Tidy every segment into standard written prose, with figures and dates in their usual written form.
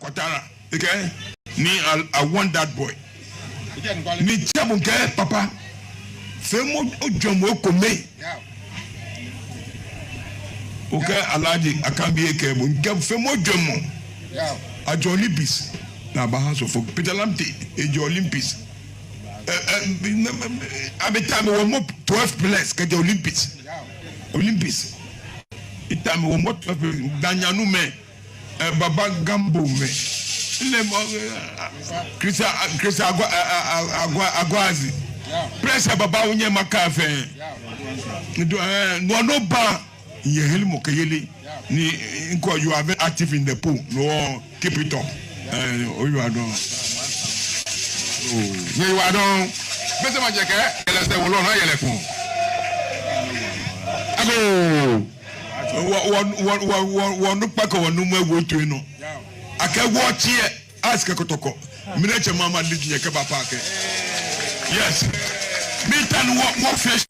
Quatara. Okay? I want that boy. Ni Chabunke, Papa. Femo Ojomo Kome. Okay, Alaji, I can't be a cable. Femo Jomo. A Olympics. Now, Bahas of Peter Lamte, a Olympics. Every time we want 12 players, get the Olympics. Olympics. It time we want 12 players. Danyanu me, Baba Gambo me. Chris Agwazi. Press Baba Unye Makafe. No ba. Yeheli Mokayeli. You are very active in the pool. No, keep it up. You are done. You are done. Better my jacket. Let's say, well, I one look back on no more way to know. I can watch here. Ask a Kotoko. Miniature Mama did Yakaba Park. Yes. Meetan what more fish.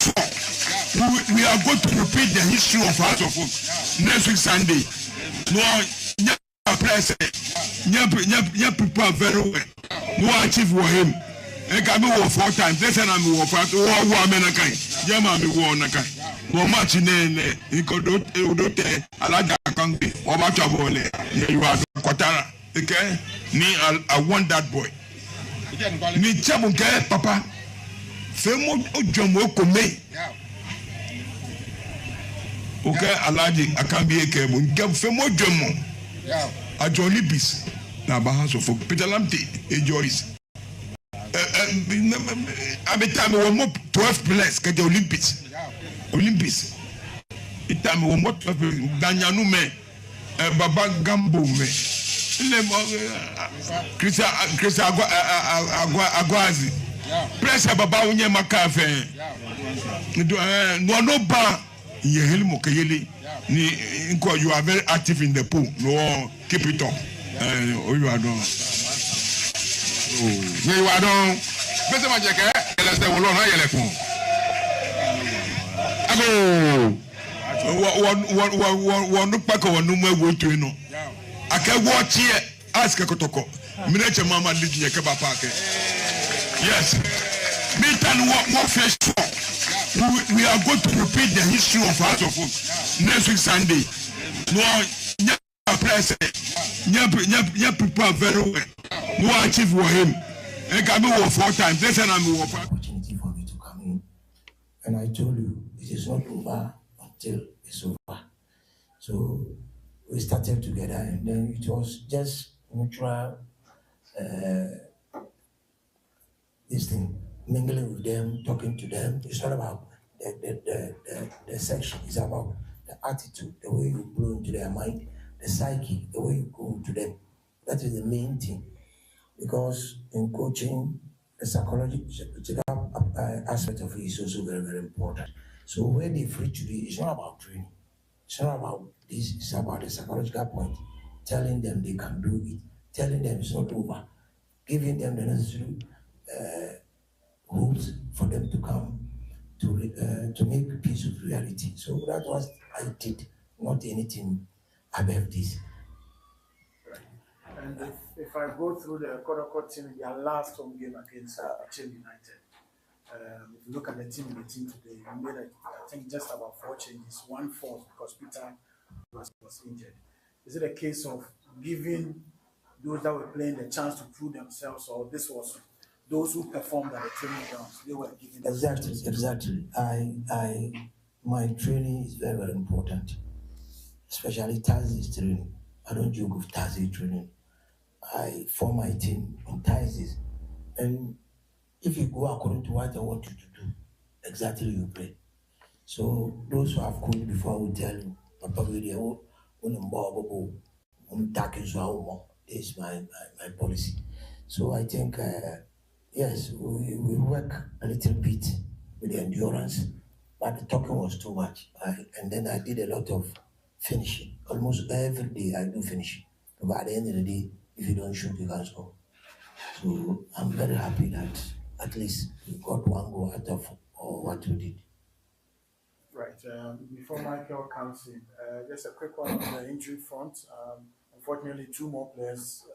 We are going to repeat the history of House of Folk next week Sunday. No, press it. Prepare very well. No achieve for him. I can go 4 times. This and I'm war for American. Yama me war Naka. No much in Kodote, Alaja Kangi, or Machabole. You are Quatara. Okay? I want that boy. Ni Chabunke, Papa. Femo Ojomo Kome. Okay, Alaji, I can't be a cable. Femo Jomo. A Olympics. Now, Bahas of Peter Lamte, a Joyce. Every time we want 12 players, get the Olympics. Olympics. It time we want 12 players. Danyanu me, Baba Gambo me. Chris Agwazi. Press Baba Unye Makafe. No ba. Yeheli Mokayeli. You are very active in the pool. No, keep it up. You are done. You are done. Better my jacket. Let's say, well, I one look back on no more way to know. I can watch here. Ask a Kotoko. Miniature Mama did Yakaba Park. Yes. Meetan what more fish. We are going to repeat the history of House of Folk next week Sunday. No, press it. Prepare very well. No achieve for him. I can go 4 times. This and I'm opportunity for me to come in. And I told you, it is not over until it's over. So we started together, and then it was just mutual this thing, mingling with them, talking to them. It's not about the section, it's about the attitude, the way you blow into their mind, the psyche, the way you go to them. That is the main thing. Because in coaching, the psychological aspect of it is also very, very important. So when they free today, it's not about training. It's not about this, it's about the psychological point. Telling them they can do it. Telling them it's not over. Giving them the necessary hopes for them to come to make peace with reality. So that was I did, not anything above this. And if I go through the Kodoko team, their last home game against Acheampong United, if you look at the team today, we made, I think, just about 4 changes. 1 forced because Peter was injured. Is it a case of giving those that were playing the chance to prove themselves, or this was those who performed at the training grounds, they were given Exactly. My training is very, very important, especially Thursday's training. I don't joke with Thursday training. I form my team on Thursdays, and if you go according to what I want you to do, exactly you play. So those who have coached before will tell you, Papa, this is my policy. So I think, yes, we work a little bit with the endurance, but the talking was too much. And then I did a lot of finishing. Almost every day I do finishing. But at the end of the day, if you don't shoot, you can't score. So I'm very happy that at least we got 1 goal out of what we did. Right. Before Michael comes in, just a quick one on the injury front. Unfortunately, 2 more players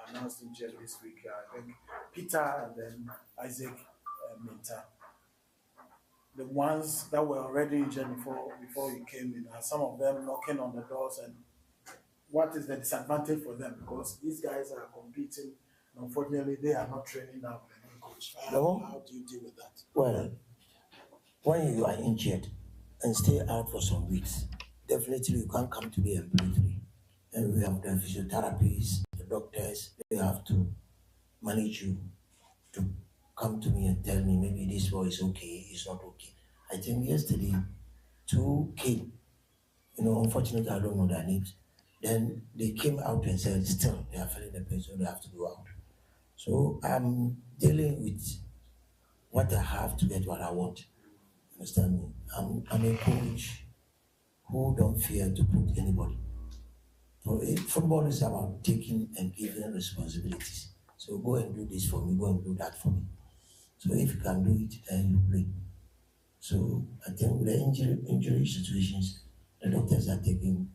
announced injured this week. I think Peter and then Isaac Minta. The ones that were already injured before you came in, some of them knocking on the doors. And what is the disadvantage for them? Because these guys are competing. And unfortunately, they are not training now with the new coach. How do you deal with that? Well, when you are injured and stay out for some weeks, definitely you can't come to me and play free. And we have the physiotherapists, the doctors, they have to manage you to come to me and tell me maybe this boy is okay, it's not okay. I think yesterday, 2 came, unfortunately I don't know their names. Then they came out and said still they are feeling the pain, so they have to go out. So I'm dealing with what I have to get what I want. Understand me? I'm a coach who don't fear to put anybody. So football is about taking and giving responsibilities. So go and do this for me, go and do that for me. So if you can do it, then you play. So I think with the injury situations, the doctors are taking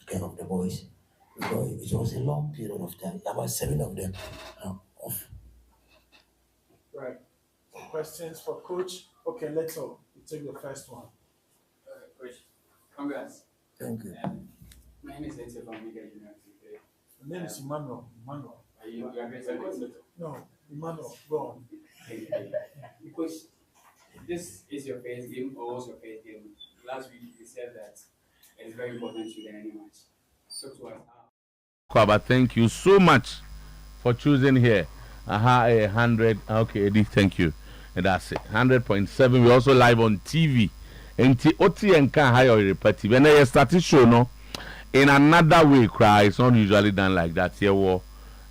care of the boys. Because it was a long period of time. About 7 of them are off. Right. Questions for Coach? Okay, let's go. You take the first one. Coach, congrats. Thank you. My name is Etienne from Mega University. The name is Emmanuel. Are you graduated? No, Emmanuel, go on. Because this is your first game or was your first game. Last week you said that it is very important to win any match. So to us. Kwaba, thank you so much for choosing here. 100. Okay, Eddie, thank you. And that's it. 100.7. We're also live on TV. And Oti and Kan Oyerepa TV. And I started show no in another way. Cry. It's not usually done like that. Here were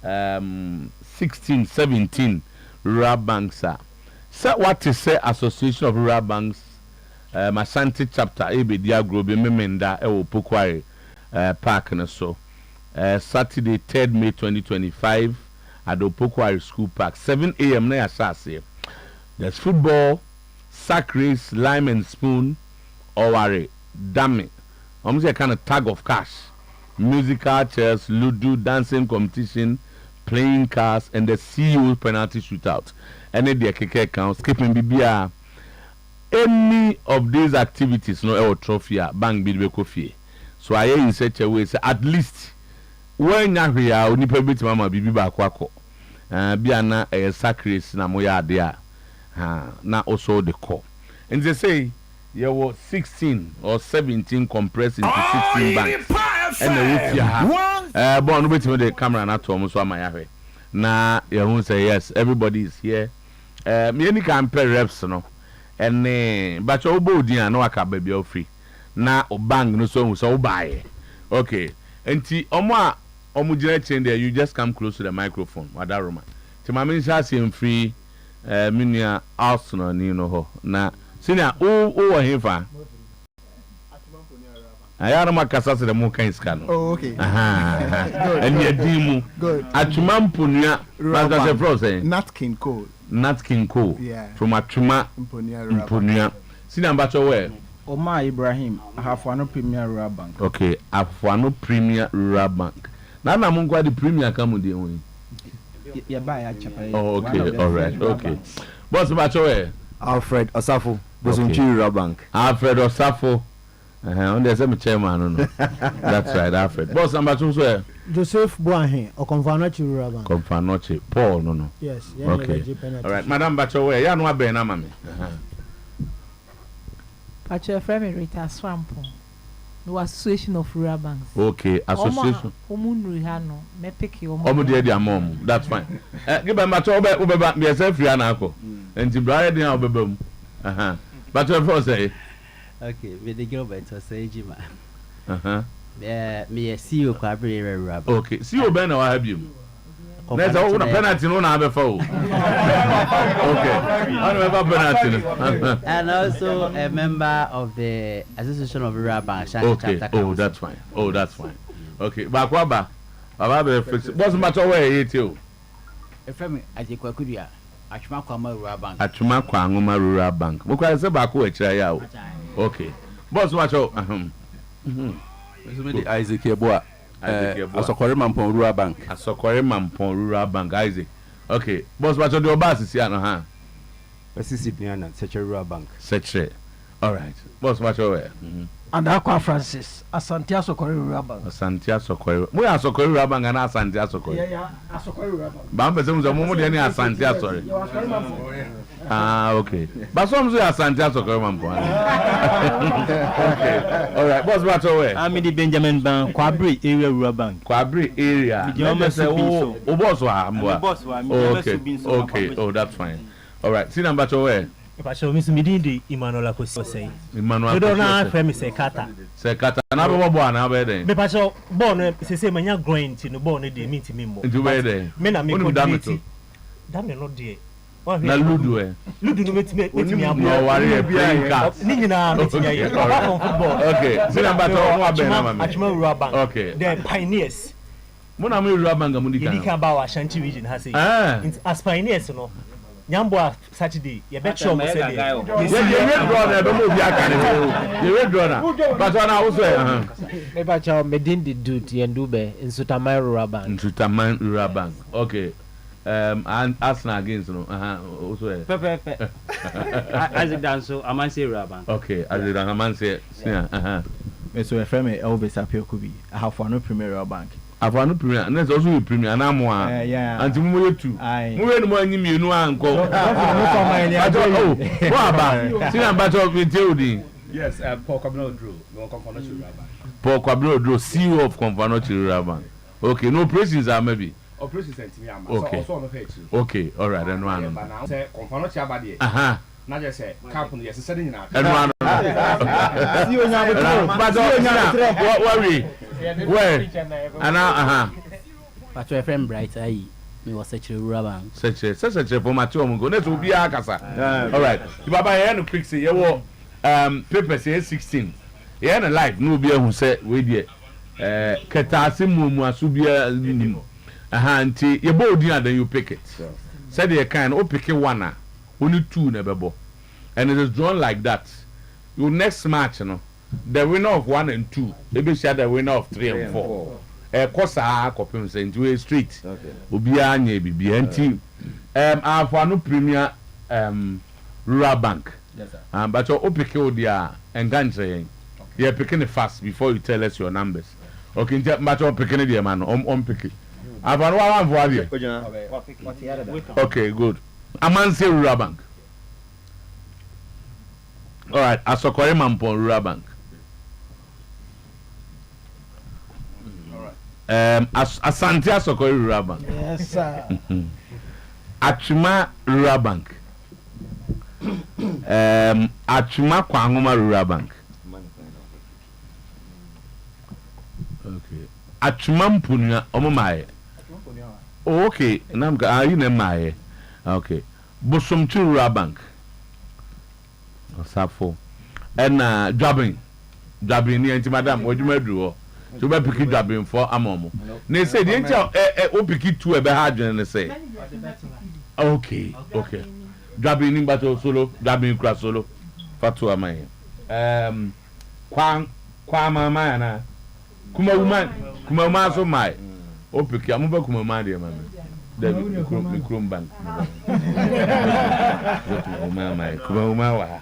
16, 17 rural banks. So what is the Association of Rural Banks? Ashanti chapter. Ebedia Grobe Memenda Ewo Pokware Park and so. Saturday 3rd May 2025 at the Opokware School Park 7 a.m. na yasase. There's football, sack race, lime and spoon, Oware, dummy. Almost a kind of tag of cash, musical chairs, ludo, dancing competition, playing cards, and the CEO penalty shootout. Any the keke account, skipping BBR. Any of these activities, no trophy, bank bid coffee. So I in such a way, say at least when you are only bit mama bibi bakwako. Biana a sacrifice na moya there. Na also the core. And they say you were 16 or 17 compressed into 16 banks. And the roof born with the camera na to almost my na you say yes, everybody is here. Me can pay reps no. And but your body no aka baby free. Na bang no so buy. Okay. And Omujire chain there, you just come close to the microphone. Wadaroma. To my minister free minia Arsenal ni no ho. Na senior o hefa. Ayara makasa se the mo kan iska no. Oh okay. And ye dimu. Good. Atuma mponia Pastor Sefro say. Nat King Cole. Nat King Cole. Yeah. From Atuma mponia. Senior Mbacho where? Omar Ibrahim, Afuano Premier Rural Bank. Okay, Afuano Premier Rural Bank. Now I'm going to the Premier come the only. Oh, okay, all right, okay. Boss Bacho, Alfred Osafo, Bosunchi Rural Bank. Alfred Osafo. On the same chairman, no. That's right, Alfred. Boss Bacho, Joseph Boahin, or Confanochi Rural Bank. Confanochi, Paul, no. Yes, okay. All right, Madam Bacho, ya no be na mami. Actually, friend Rita Swampong. No Association of Rural Banks. Okay, association. Omunrihano, me pick your mom. Dear mom, that's fine. Give me my tobe, Ubeba, me as if you are now. And to Brian, now, Ubebum. But your first say. Okay, with the Gilbert or say, Jima. Me a CEO Quabri Rural. Okay, CEO Ben, or have you? There's a penalty no na before. Okay. I don't have a penalty. And also a member of the Association of Rural Banks. Okay. Oh, that's fine. Oh, that's fine. Okay. Bakwaba. Baba be fix. What's matter where you too? If me Atikwakudia, Atuma Kwama Rural Bank. Atuma Kwama Rural Bank. Mo kwa se bako e kira ya o. Okay. Boss matter. Isaac Eboa. Asokore Mampong Rural Bank. Asokore Mampong Rural Bank, Isaac. Okay, boss, what your boss is here, huh? Sicilian Secretary Rural Bank. Secretary. All right. Boss, what your way? And Aqua Francis, Asante Asokore Rural Bank. Asante Asokore. We are Asokore Rural Bank and Asante Asokore. Yeah, Asokore Rural Bank. Bamba some more than Asante Asokore. Ah, okay. But some say Asante Asokore Mampong. Okay. All right. Boss, what your way? I'm in the Benjamin Bank, Kwabri area Rural Bank. Kwabri area. Oh, boss, okay. Oh, that's fine. All right. See number two where? If I show Miss Midindi, Emmanuel Akosose. Emmanuel. You don't know if say Kata. Say Kata. Na be born na be there. Me pa show born say manya growing to no born dey meet me mo. Nti be there. Me na me ko date. That me not there. Na ludu e. Ludu no meet me abo. No worry e playing cards. Ni nyina meet me here. Football. Okay. See number 2 mo abe na mama. Achima Rural Bank. Okay. The pioneers. Mo na me Rural Bank amudi kan. Yedika ba wa Ashanti region ha say. As pioneers no. Nyambo Saturday, you bet you almost said it. You red draw na be mo bi aka ne. You red draw na. But on how so Me ba cha medin the duty and dube in Sometymer Rural Bank. In Sometymer Rural Bank. Okay. And Arsenal against no. Also. Pepe. As it done so, Amanse Rural Bank. Okay, as it done Amanse. Me so refer me Elvis Apiokubi. I have one Premier Rural Bank. Afano premier and there's also a premier na mo a anti mo ye tu mo we no mo anyi mienu anko aba see am battle with you. Yes, Paul Kwabena Oduo, no Confonochi Rural Bank. Paul Kwabena Oduo, CEO of Confonochi Rural Bank. Okay, no operations are maybe. Operations and me am. Okay. Also on the page. Okay, all right, then one. But now say Confonochi abade. Na just say camp no yes say nyina. And one. See you now. What worry? Where? And But your friend Bright me was such a Rural Bank. Such a for Matthew Mungo. Let's be akasa. All right. You baba here no quick say you paper say 16. Here na live no be who say we there. Ketase mumu asubia nim. Nti ye bo odin then you pick it. Said you can o pick one only 2 na bebo. And it is drawn like that. Your next match no the winner of 1 and 2 maybe share the winner of 3 and 4 kosa kopim say into a street obi anya bibia nti afano premier Rural Bank. Yes sir. But you pick o dia enganche you picking it fast before you tell us your numbers. Okay, but you picking it man on pick it afano wa for there. Okay, good. Amanse Rural Bank. All right, Asokore Mampong Rural Bank. Asante Asokore Rural Bank. Yes, sir. Achima Rural Bank. Achima Kwangoma Rural Bank. Okay. Achima Mpunya Omomaye. Oh, okay. Namka you name my. Okay. Bosomchi Rural Bank. Osafo. And Jabin ni anti madam odumadu. So be pick Jabin for amomo. Ne say the enter o pick 2 e be hard ne say. Okay. Jabin ni battle solo, Jabin kra solo. Fatu amai. Kwa mama na. Kuma woman so mai. O pick amuba kuma ma de mama. David Mikrom Bank. Kuma wa.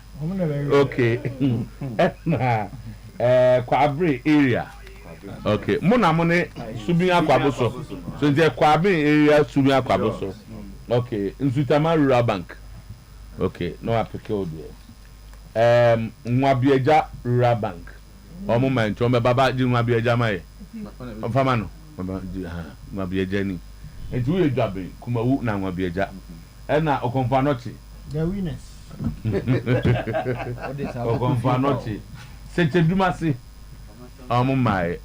Okay. Kwabri area. Okay. Muna mune subi akwaboso. So nje Kwabri area subi akwaboso. Okay. Sometymer Rural Bank. Okay. No apike odi. Nwabieja Rural Bank. Omo man chombe baba di Nwabieja mai. Mfama no. Nwabieja ni. Enti we Jabin kumawu na Nwabieja. Na Okonfanochi. The winners. Okonfanochi. Seche dumasi. Mai.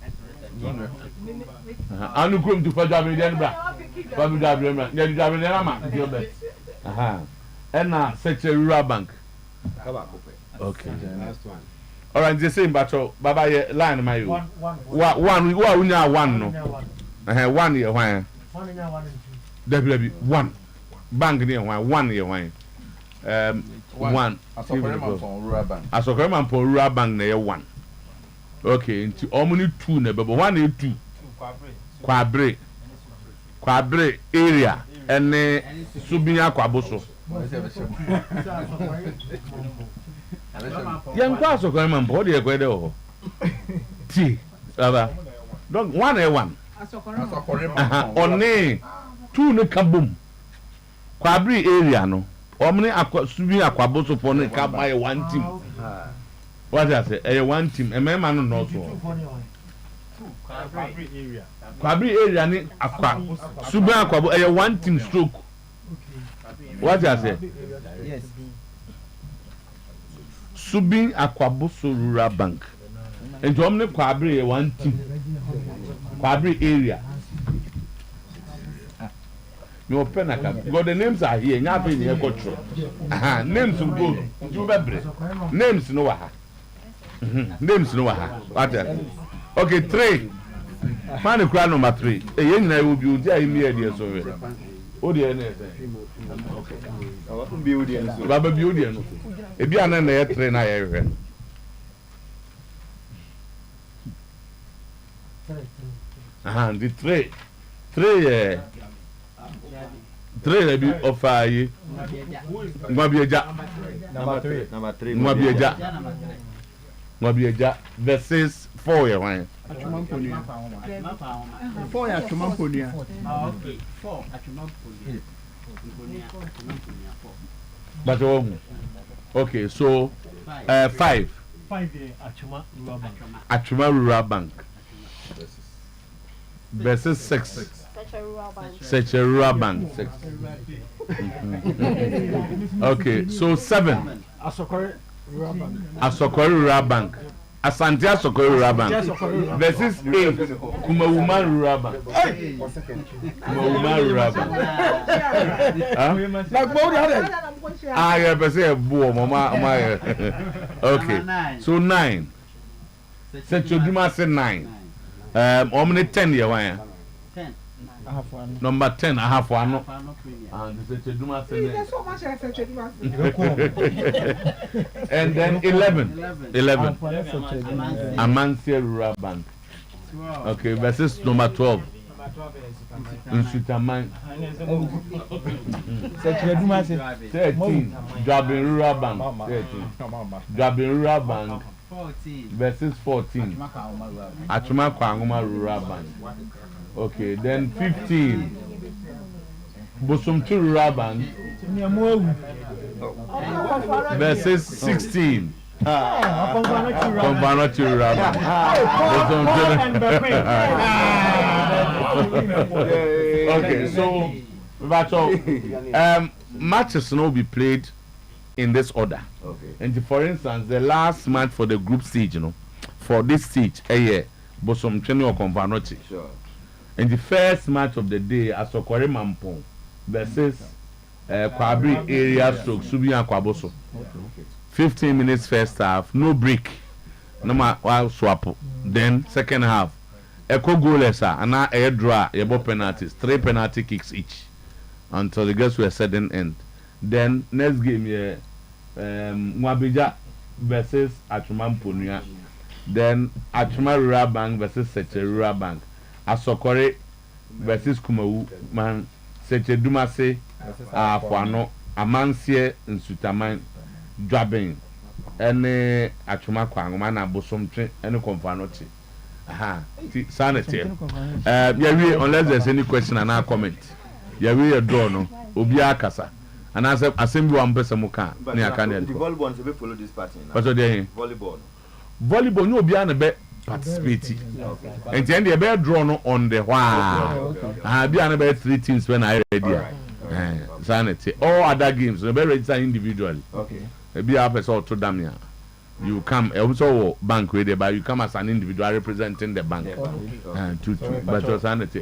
Anu krum tu fa Jabin den bra. Fa bi Jabin bra. Ya Jabin na ma dio be. Na Seche Rural Bank. Okay. Last one. All right, the same battle. Baba ye line my you. One we unya one no. 1 year why? 1 and 1 and 2. One. Bank near one year why? One. Asokore Mampong Rural Bank. Asokore Mampong Rural Bank na 1. Okay, into omni 2 na bebo 1 and 2. Kwabre area ene Subinya Kwaboso. Yankwa Asokore Mampo, what do you go there? T. Donc 1 One 2 ne kabum. Kwabre area no. Omni Subinya Kwaboso for ne ka buy one team. What I say? One team. A man no so. Kwabre area ni akwa Subinya Kwabo one team stroke. What I say? Yes. Subin Akwaboso Rural Bank. And Dominic Kwabre one team. Kwabre area. No penaka. God, the names are here. Nothing in your culture. Names will go. Names no aha. Names no aha. Okay, 3. Man cry number 3. A young I will be there immediately. So, oh, dear, okay. Baba beauty. If you are not there, train I have. The 3 of fire. Mwabieja versus 4 year one. 4 year Tumamponia. Okay, 4 But okay, so 5. 5 Achuma Rural Bank versus 6. Such a rural bank. 6. Okay, so 7. Asokore Rural Bank. Asante Asokore Rural Bank versus 8. Kumawuma Rural Bank. Kumawuma Rural Bank. Yeah, but say boom, mama. Okay, so 9. Such a Duma say 9. Omni 10 year one. 10. Number 10, I have one. And then 11. Amansia Rural Bank. Okay, versus number 12. Sometymer 13. Jabin Rural Bank. 13. Jabin Rural Bank. 14 versus 14. Achuma Kwanguma Rural Bank. Okay, then 15. Bosomtu Rural Bank versus 16. Konfanotu Rural Bank. Okay, so matches will be played in this order. Okay. And for instance, the last match for the group stage, for this stage, Bosomtu or Konfanotu. Sure. And the first match of the day, Oyerepa versus Kwabre area stroke Subinya Kwaboso. 15 minutes first half, no break. No matter swap. Then second half, echo goalless and now air draw, penalties, 3 penalty kicks each until the girls were set and end. Then next game, Mwabija versus Acheampong. Then Achuma Rural Bank versus Seche Rural Bank. Asokore versus Kumawu man Seche Dumase Afuano Amansie Sometymer Dwabin ene Achuma Kwanguma na Bosomtwe ene Konfanotu. Sanity. Unless there's any question and our comment. We draw no obi akasa. And as assembly one person muka near Canada. The volleyball will follow this pattern. But today volleyball no be an be participate. And then the bear draw no on the wow. I be an about 3 teams when I ready. Sanity. All other games the bear register individually. Okay. Be a person to damn. You come also bank with but you come as an individual representing the bank. But your sanity.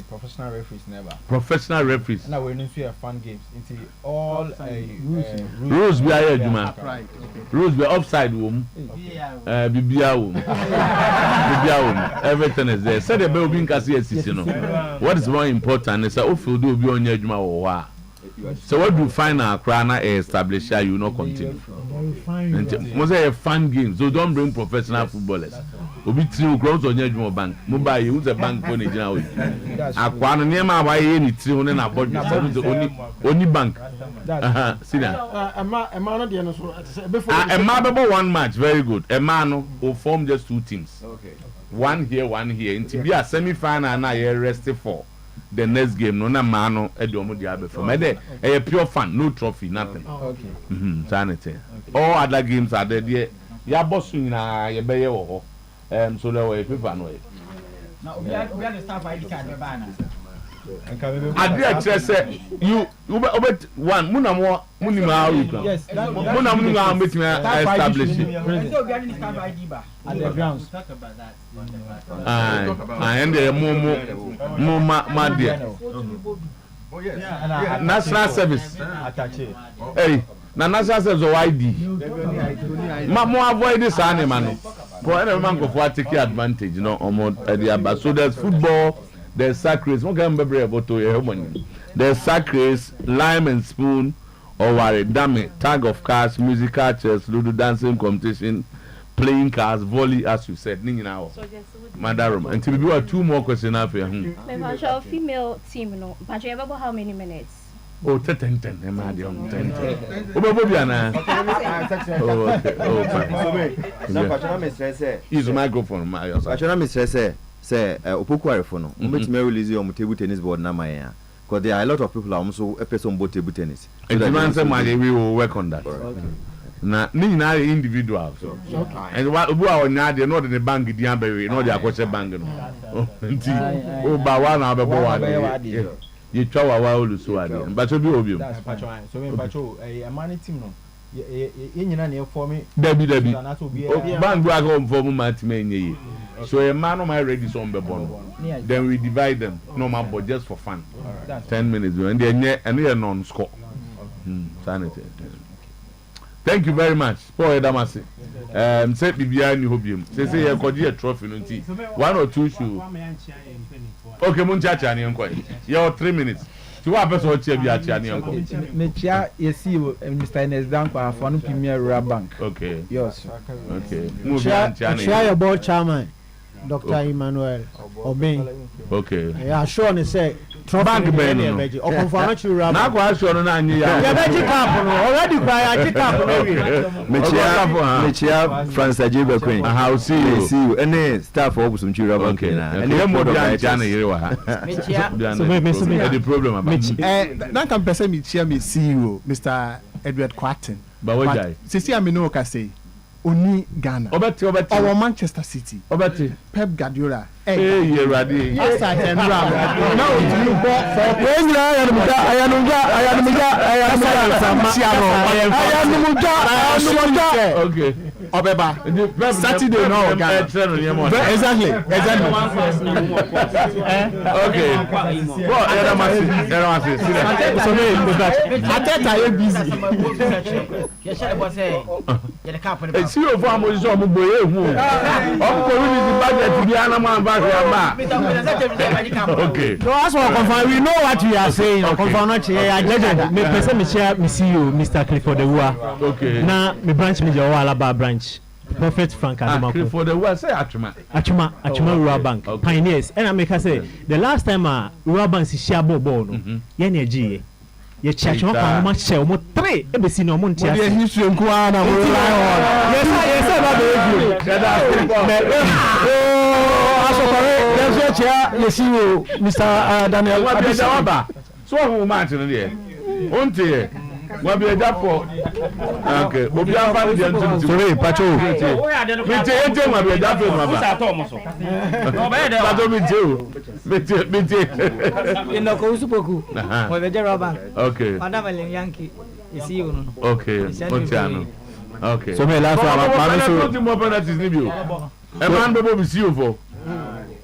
Professional referees never. Professional referees. Now we're in fun games. Into all rules we are Juma. Rules we offside room. Bibia room. Everything is there. Say the bell being cast. What is more important is that if you do be on your Juma or So what do you find our crana establish you will not continue? Most of fun games, so don't bring professional footballers. Obi three crowds on your bank. Mobile use a bank for Nigeria. Aquana near my way any three on an about only bank. See that? A man one match, very good. A man who form just two teams. Okay. One here. Until we are semi-final and I rested for the next game. No mano Edomo Diabe for me. A pure fun, no trophy, nothing. Okay. Sanity. All other games are there. Ya boss na ya beye wo. So there were people no. Now we are the staff ID card banner. I did say you one munamo munima out. Yes, munamo make me establish it. At the grounds. Talk about that. And the more dear. Oh yes. National service. Hey, national service or ID. More avoid this animal. For any man go for take advantage, you know, so there's football, there's sack race. One can be able to there's sack race, lime and spoon, or worry, damn it, tag of cars, musical chairs, ludo dancing competition, playing cars, volley, as you said, now. Madam, until we do 2 more questions after him. Female team, no, but you ever how many minutes? Oh, 10. Am I the 10? Use microphone, my say, Opoku phone. Which may release you on table tennis board now, because there are a lot of people also a person both table tennis. And we will work on that. Na nina individual so and what we now they not in the bank the amber no they are bank no ba one na be one you try wa olu so ade but obi obi so me pacho a man team no ye nyina na form Debbie bank go go form mat me nye so a man on my ready so be born then we divide them normal but just for fun 10 minutes and they non score sanity. Thank you very much. Paul Edamasi. Say Bibia ni hobium. Say you could a trophy no tea. 1 or 2 shoe. Okay, Munchacha ni enko. Your 3 minutes. To what person che bia cha ni enko. Mechia yesi Mr. Ines Dankwa for no Premier Rural Bank. Okay. Yes. Okay. Move on chani. Share your board chairman. Dr. Emmanuel Obeng. Okay. Yeah, sure ne say bank ben no. O confirmatory rap. Na kwa sure no na anyi ya. Ya beji cap no. Already kwa ya ji cap no we. Mechia France Ajebe Queen. How see you. See you. Any staff of Sometymer Otuo-Acheampong okay na. And the more than chana yire wa ha. Mechia. So the problem about. Na kan pese mechia me CEO Mr. Edward Quatten. But sisi amino ka say Oni Ghana. Obeti. Our Manchester City. Obeti. Pep Guardiola. Hey, you ready? Yes, I can run. Now you bought for when I am okay. Obeba. Saturday no Ghana. Exactly. Okay. So Ateta is busy. See you for mo so mo boye hu. O ko release budget bi anama ba okay. So as for confirm, we know what we are saying. Confirm not here. Legend. Me person me share me CEO Mr. Clifford Otuo-Acheampong. Okay. Na me branch me Jawa Alaba branch. Prophet Frank Adamako. Clifford Otuo-Acheampong say Achuma Rural Bank. Pioneers. And I make her say the last time Rural Bank is share ball no. Ye na ji. Ye church one kwa mo share mo 3 e be si no mo ntia. Ye history nko ana mo rely on. Yes ba be Mr. Daniel Abisawaba. So who match no there? Onte What be a job for? Okay. Obi afa di antum. Sorry, Pacho. Me te what be a job for baba. No be there. Pacho me te. In the Kosupoku. We be there bank. Okay. Madam Yankee. You see you no. Okay. Otiano. Okay. So me last one so more penalties ni bi o. E man bebo be see you for.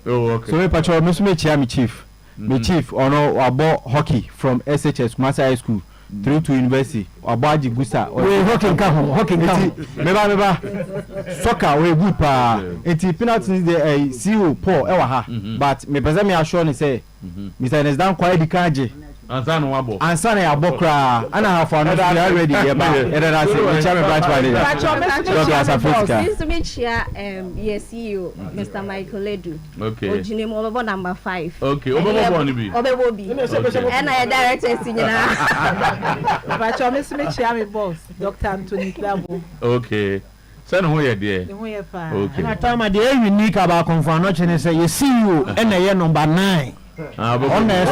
Oh, okay. So me Pacho me chia me chief. Me chief ono abo hockey from SHS Kumasi High School. Through to university Abaji Gusa we hockey come meba soccer we good pa enti penalty the CEO Paul ewa ha but me pese me assure ni say Mr. Nesdan kwa edi kaje Ansana wabo. Ansana ya bokra. Ana hafa no they are ready here ba. Era say the chairman branch manager. This me chair yes CEO Mr. Michael Ledu. Okay. Ojine mo obo number 5. Okay. Obo ni bi. Obo bi. And I director sinyina. Pacho me chair me boss Dr. Anthony Klabo. Okay. Send who you there. Okay. And time the unique about confirm no chene say you see you and the number 9. On the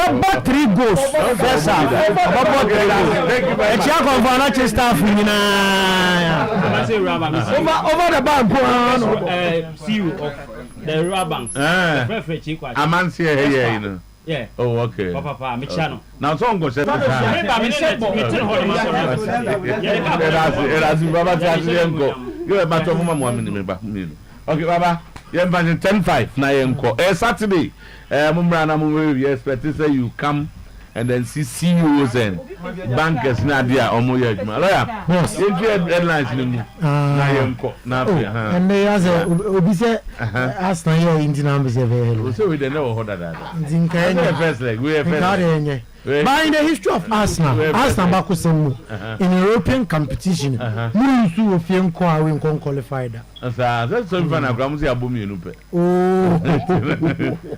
about 3 goals. First half. About 3 goals. Thank you. Confirm no chene staff over the bank CEO of the Rabanks. Amansi here you know. Yeah. Oh, okay. Papa, me channel. Now, so I'm going to say, okay, Baba, you have 10-5 now. Saturday, we expect to say you come and then see CEOs and bankers Nadia or Moya. Yes, you have headlines in and they as a obise as na your Indian numbers available. So we don't know what that is. First leg, we have but in the history of Arsenal Bakusemu in European competition, Musu of Fianco win qualified. That's so fun. I'm going to oh,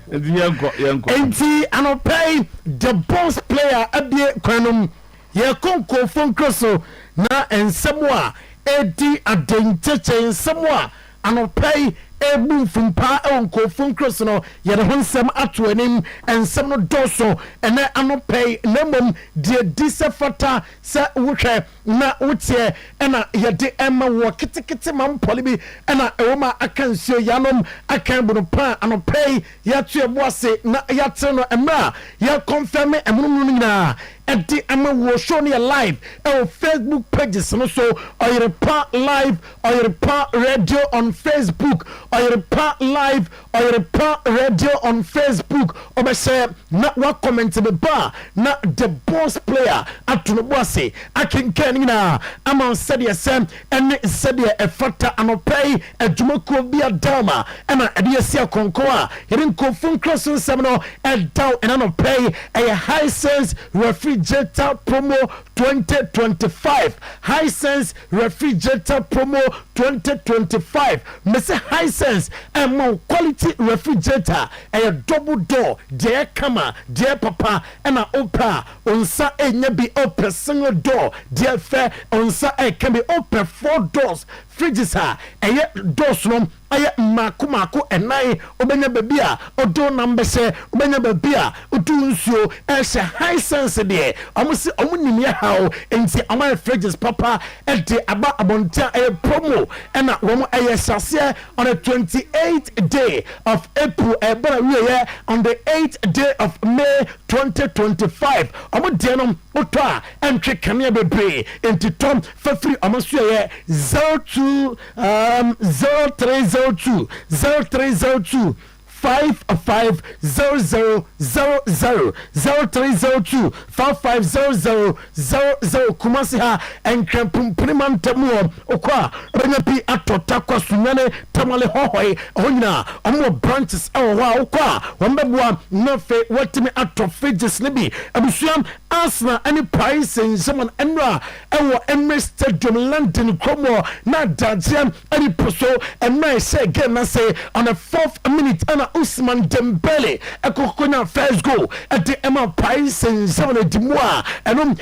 and see, and pay the boss player at the Quanum. Ye conco phone crosso na and somewhere Eddie Adenteche and somewhere and pay a boom from pa on phone cross no yet on some atuanim and some no doso and then I pay lemon dear disafata sa wuche na utie and ya de emma wa kitty mam polibi and a akan so yanom akan bunu pa and pay ya to boase na ya no emra ya confirm e munu na and the Emma will show me live on Facebook pages and also Oyerepa Live, Oyerepa Radio on Facebook, Oyerepa Live, Oyerepa Radio on Facebook. Obese na wa comment the bar na the boss player atunobuase akinkenina ama said yesem and said ye efata anopay adwumako bia dama ama adesia konkoa yerin kofun cross semno and down and anopay a high sense refrigerator promo 2025 high sense refrigerator promo 2025 Mr. High sense and more quality refrigerator a double door dear kama dear papa and a opera unsa enya be open single door dear fair unsa can be open 4 doors fridges ha eye doors no aye maku enai obenya baby a odo number se obenya baby a odu nsuo e she high sense de omusi omunimia hawo enti amay fridges papa e de aba abonta e promo and womo aye sase on the 28th day of April on the 8th day of May 2025 omo de no oto a entwe kania bebre enti tom fafri omoso ye 0302 5500 0302 5500 kumasi ha enkrapum primantamu okwa renyapi atota kwa sunyane tamale hohoi honyina omo branches ewa okwa wombebua nofe watimi atofridges libi abusuam Arsenal any price in someone enra ewo Emirates Stadium London Cromo na dajiam any poso and I say again na say on the 4th minute ana Usman Dembele ekokonya first goal at the Emma price in someone dimwa and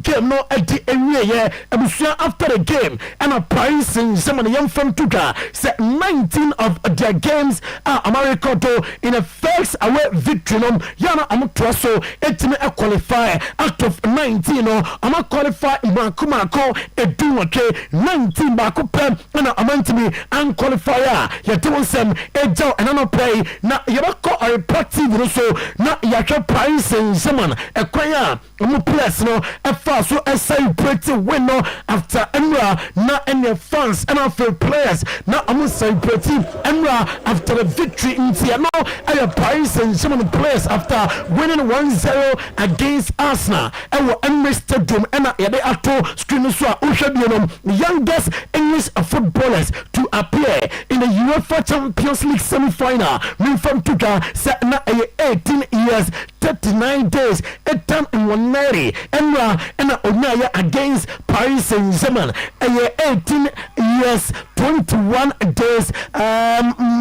game no at the area abusua after the game and a price in someone young from Tuka said 19 of their games are America in a first away victory no yana amutwaso etime qualify out of 19 no ama qualify Kumako eduwake 19 baako pem na amantimi an qualifier ya tewonsem ejo enano play na yabako a party no so na yakwa price in zaman ekwanya mu plus no efa so celebrate win no after Emra na any fans and after players na amu celebrate Emra after the victory in Tiano and price in zaman players after winning 1-0 against Arsenal ɛwɔ Emirates Stadium ɛna yɛde ato screen so a wohwɛ bio no youngest English footballers to appear in the UEFA Champions League semi-final. Minfam Tuka said na 18 years 39 days etan Nwaneri and Onaya against Paris Saint-Germain 18 years 21 days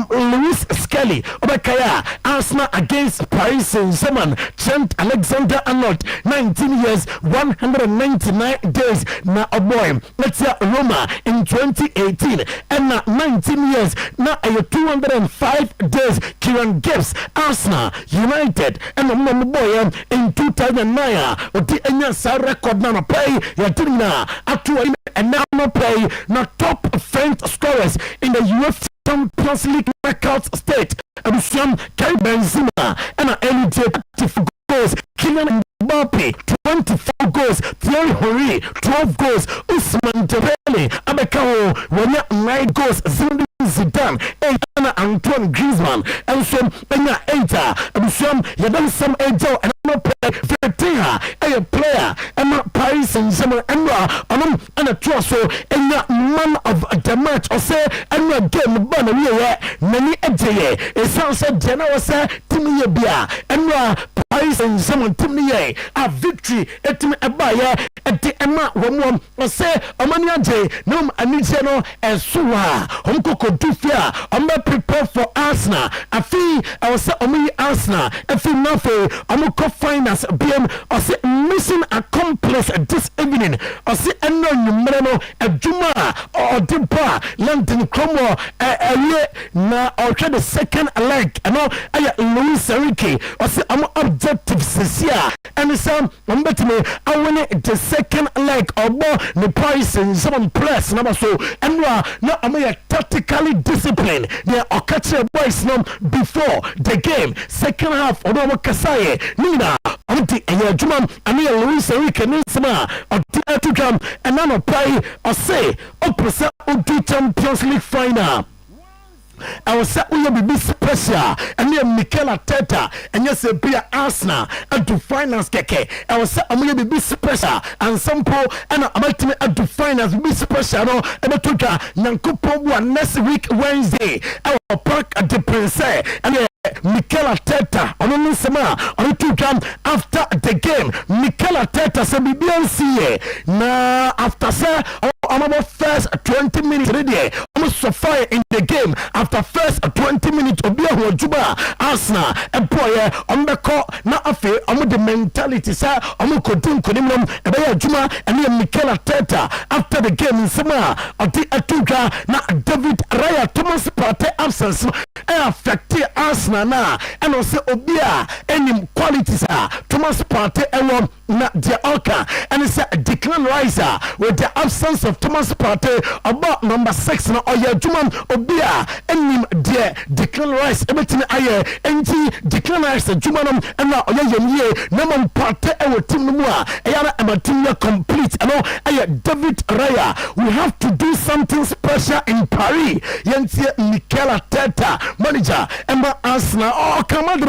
Lewis Skelly Obakaya Arsenal against Paris Saint-Germain Trent Alexander-Arnold 19 years 199 days na boy let's say Roma in 2018 and 19 years na 205 days Kieran Gibbs Arsenal United and boy in 2009 odi enya sa record na pay ya dinna atu and now no pay na top French scorers in the UEFA Champions League knockout stage Abusiam Kai Benzema and Elite goals Kylian Mbappe 24 goals Thierry Henry 12 goals Ousmane Dembele Abekao wanya 9 goals Zidane, Antoine Griezmann, and some Abusiam Yadam Sam Ejo and a player and Paris Saint-Germain and a trust and man of the match or say and a game many a sound said General say Timmy Bia and Paris Saint-Germain Timmy a victory at me a buyer at the Emma one or say Omania J no Anijano and Suwa Homco Dufia I'm not prepared for Arsenal I feel I was only Arsenal I feel nothing I'm a co-finance BM or say mission accomplished this evening or say no numero a Juma or Dimpa London Cromwell na or try the second leg and all I Louis Enrique or say I'm objective Cecilia and some bet me I win the second leg or more the Paris Saint-Germain plus number so and now I'm a tactically disciplined they are catching boys now before the game second half or no Kasaye Nina Anti and Juma and Louis Enrique Nisma or Tiatukam and I'm a play or say Opera Utu Champions League final. I was say we be special and near Mikel Arteta and yes be Arsenal and to finance keke. I was say we be special and some po and I'm at to finance be special no and to Nyankopo next week Wednesday. I will park at the Prince and Mikel Arteta on the summer on two jam after the game. Mikel Arteta said BBNC na after say I'm about first 20 minutes ready. Almost so far in the game after first 20 minutes of beer Juba Arsenal and boy on the court na afe on the mentality sir on kodin kodimum e Juma and Mikel Arteta after the game in summer of the Atuga na David Raya Thomas Partey absence affect Arsenal na and also obia any qualities Thomas Partey and na the Alka and it's a Declan Riser with the absence of Thomas Partey about number 6 na Oyajuma obia and the Declan Rice everything aye enti Declan Rice Jumanum and na Oyemye na Partey e team no a eyara amatin complete and aye David Raya we have to do something special in Paris yenti Mikel Arteta manager Emma Arsenal come on the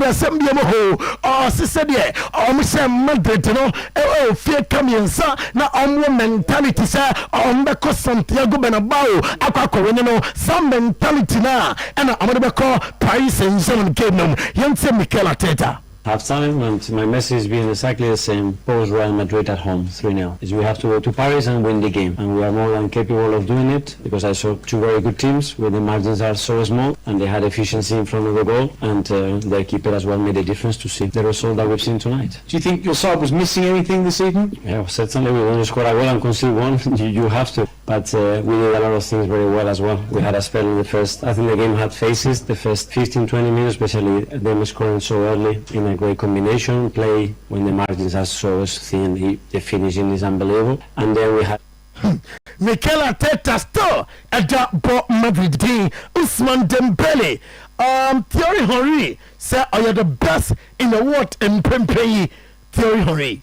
ho oh sister there oh me say Madrid no oh fear coming sa na mentality sa on the Santiago Bernabeu akwa no some mentality na and I'm going to call Paris Saint-Germain game no yente Mikel Arteta. Half time, and my message being exactly the same. Post Real Madrid at home 3-0. Is we have to go to Paris and win the game, and we are more than capable of doing it because I saw two very good teams where the margins are so small and they had efficiency in front of the goal, and their keeper as well made a difference to see the result that we've seen tonight. Do you think your side was missing anything this evening? Yeah, certainly. We want to score a goal and concede one. You have to, but we did a lot of things very well as well. We had a spell in the first. I think the game had phases. The first 15-20 minutes, especially them scoring so early in a great combination play when the margins are so thin, the finishing is unbelievable. And then we had Mikel Arteta still at the Madrid team. Ousmane Dembele, Thierry Henry say I are the best in the world in Pempe. Thierry Henry.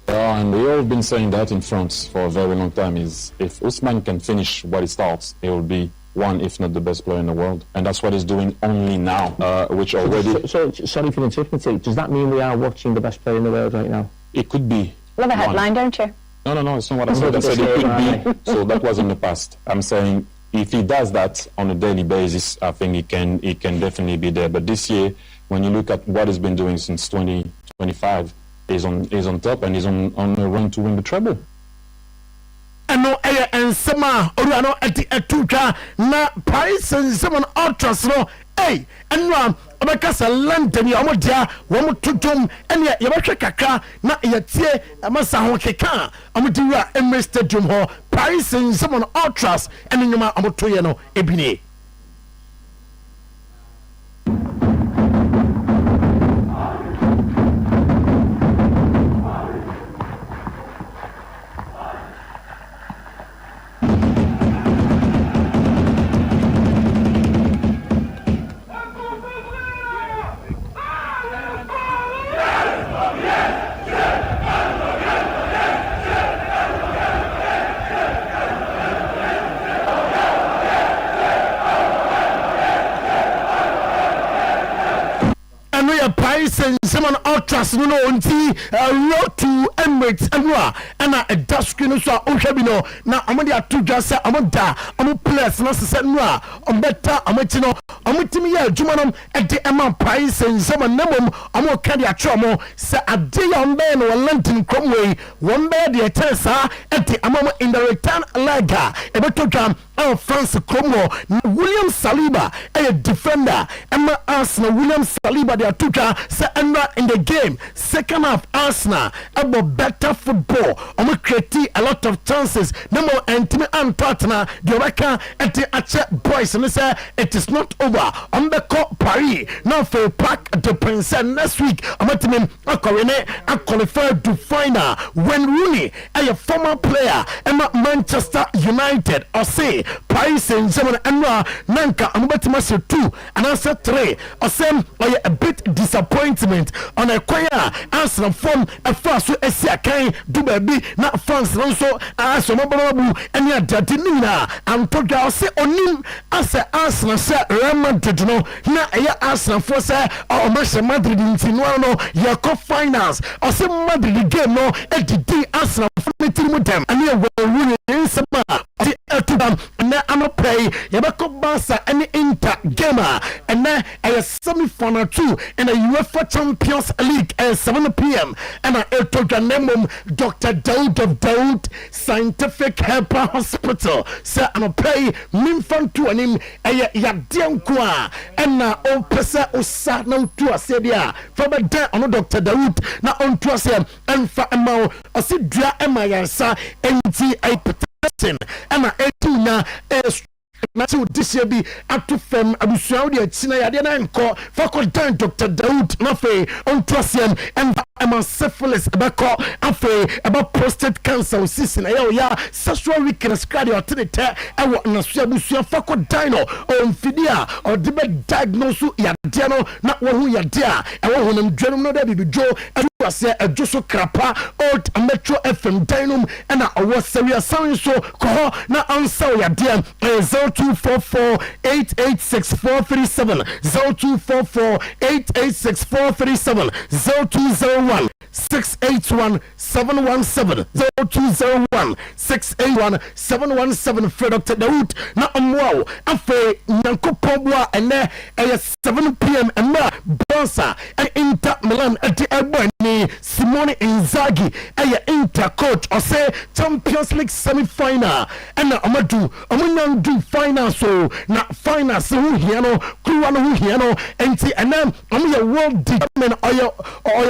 And we all been saying that in France for a very long time is if Ousmane can finish what he starts, it will be one, if not the best player in the world. And that's what he's doing only now, which already... So, sorry for interrupting. Does that mean we are watching the best player in the world right now? It could be. Love a headline, don't you? No, it's not what I said. I said it could be. So that was in the past. I'm saying if he does that on a daily basis, I think he can definitely be there. But this year, when you look at what he's been doing since 2025, he's on top and he's on a run to win the treble. Ano and Sama Urano at the Atuka na Paris and Simon Ultras no and Abacasa London Yamodia Wamutum and yet Yabaka na Yatie Amasa Hokeka Amudira and Mr. Jumho Paris and Simon Ultras and Numa Amotoyano Ebine. Someone ultras no nti road to Emirates and a dascreen so Oshabino na amadi atuja se amoda amu players no se nwa ombeta amatino amutimi ya jumanom ede ema price and someone nemom amu kadi atromo se ade ya ombe no London cromway wombe de tensa ede amamo in the return lega ebetodwa France Cromwell William Saliba a defender Emma Arsenal William Saliba de atuja se in the game, second half Arsenal about better football. Create a lot of chances. No more intimate and partner. The Oreca at the Ache boys and say it is not over. The Court Paris now for Park the Prince next week. I qualified to final when Rooney, a former player, Emma Manchester United, or say Paris Saint-Germain and Nanka Ambetimasi 2 and answer 3 or same a bit disappointment on a choir Arsenal from a first Asia can do baby not France also as Mababu and ya Dadinina and Toga say onim as Arsenal say Real Madrid no na ya Arsenal for say or Manchester Madrid in Tinuano ya cup finals or say Madrid game no at the Arsenal for meeting with them and you will win in some and then I'm play Yabako Barca and Inter gamer and then a semi-final 2 in the UEFA Champions League at 7 p.m. and I told your name Dr. Daoud of Daoud Scientific Helper Hospital. Sir, I'm play Minfan to an him a Yadiankwa and now all Pesa Osa no to a Sedia from a day on Dr. Daoud now on to us and for a mouth or sit dry Emma NTA and I ate na Matthew this year be up to fem abusuaudi atina ya de na nko fako dan Dr. Daoud nafe on trasiam and am syphilis abako afe about prostate cancer season ya sexual weakness cardio atinete ewo na so abusua fako dan no on fidia or de be diagnose ya de no na wo hu ya de a ewo honam dwanum no da bibijo ase adwoso krapa old metro fm dynum and our serious sound so ko na answer ya de 0244886437 0244886437 0201 681-717 0201-681-717 for Dr. Daoud na amwao afe nyankopobwa ene 7 p.m. emma Barca and Inter Milan at the Ebony Simone Inzaghi Inter coach or say Champions League semi-final and amadu amunandu final so na final so hiano kuwano hiano enti and then your world development or your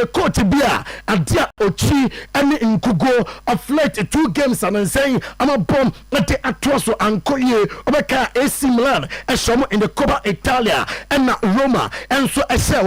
coach bia adia ochi and nkugo of late 2 games and saying I'm a bomb at the atroso ankoye obeka AC Milan and some in the Coppa Italia and Roma and so I say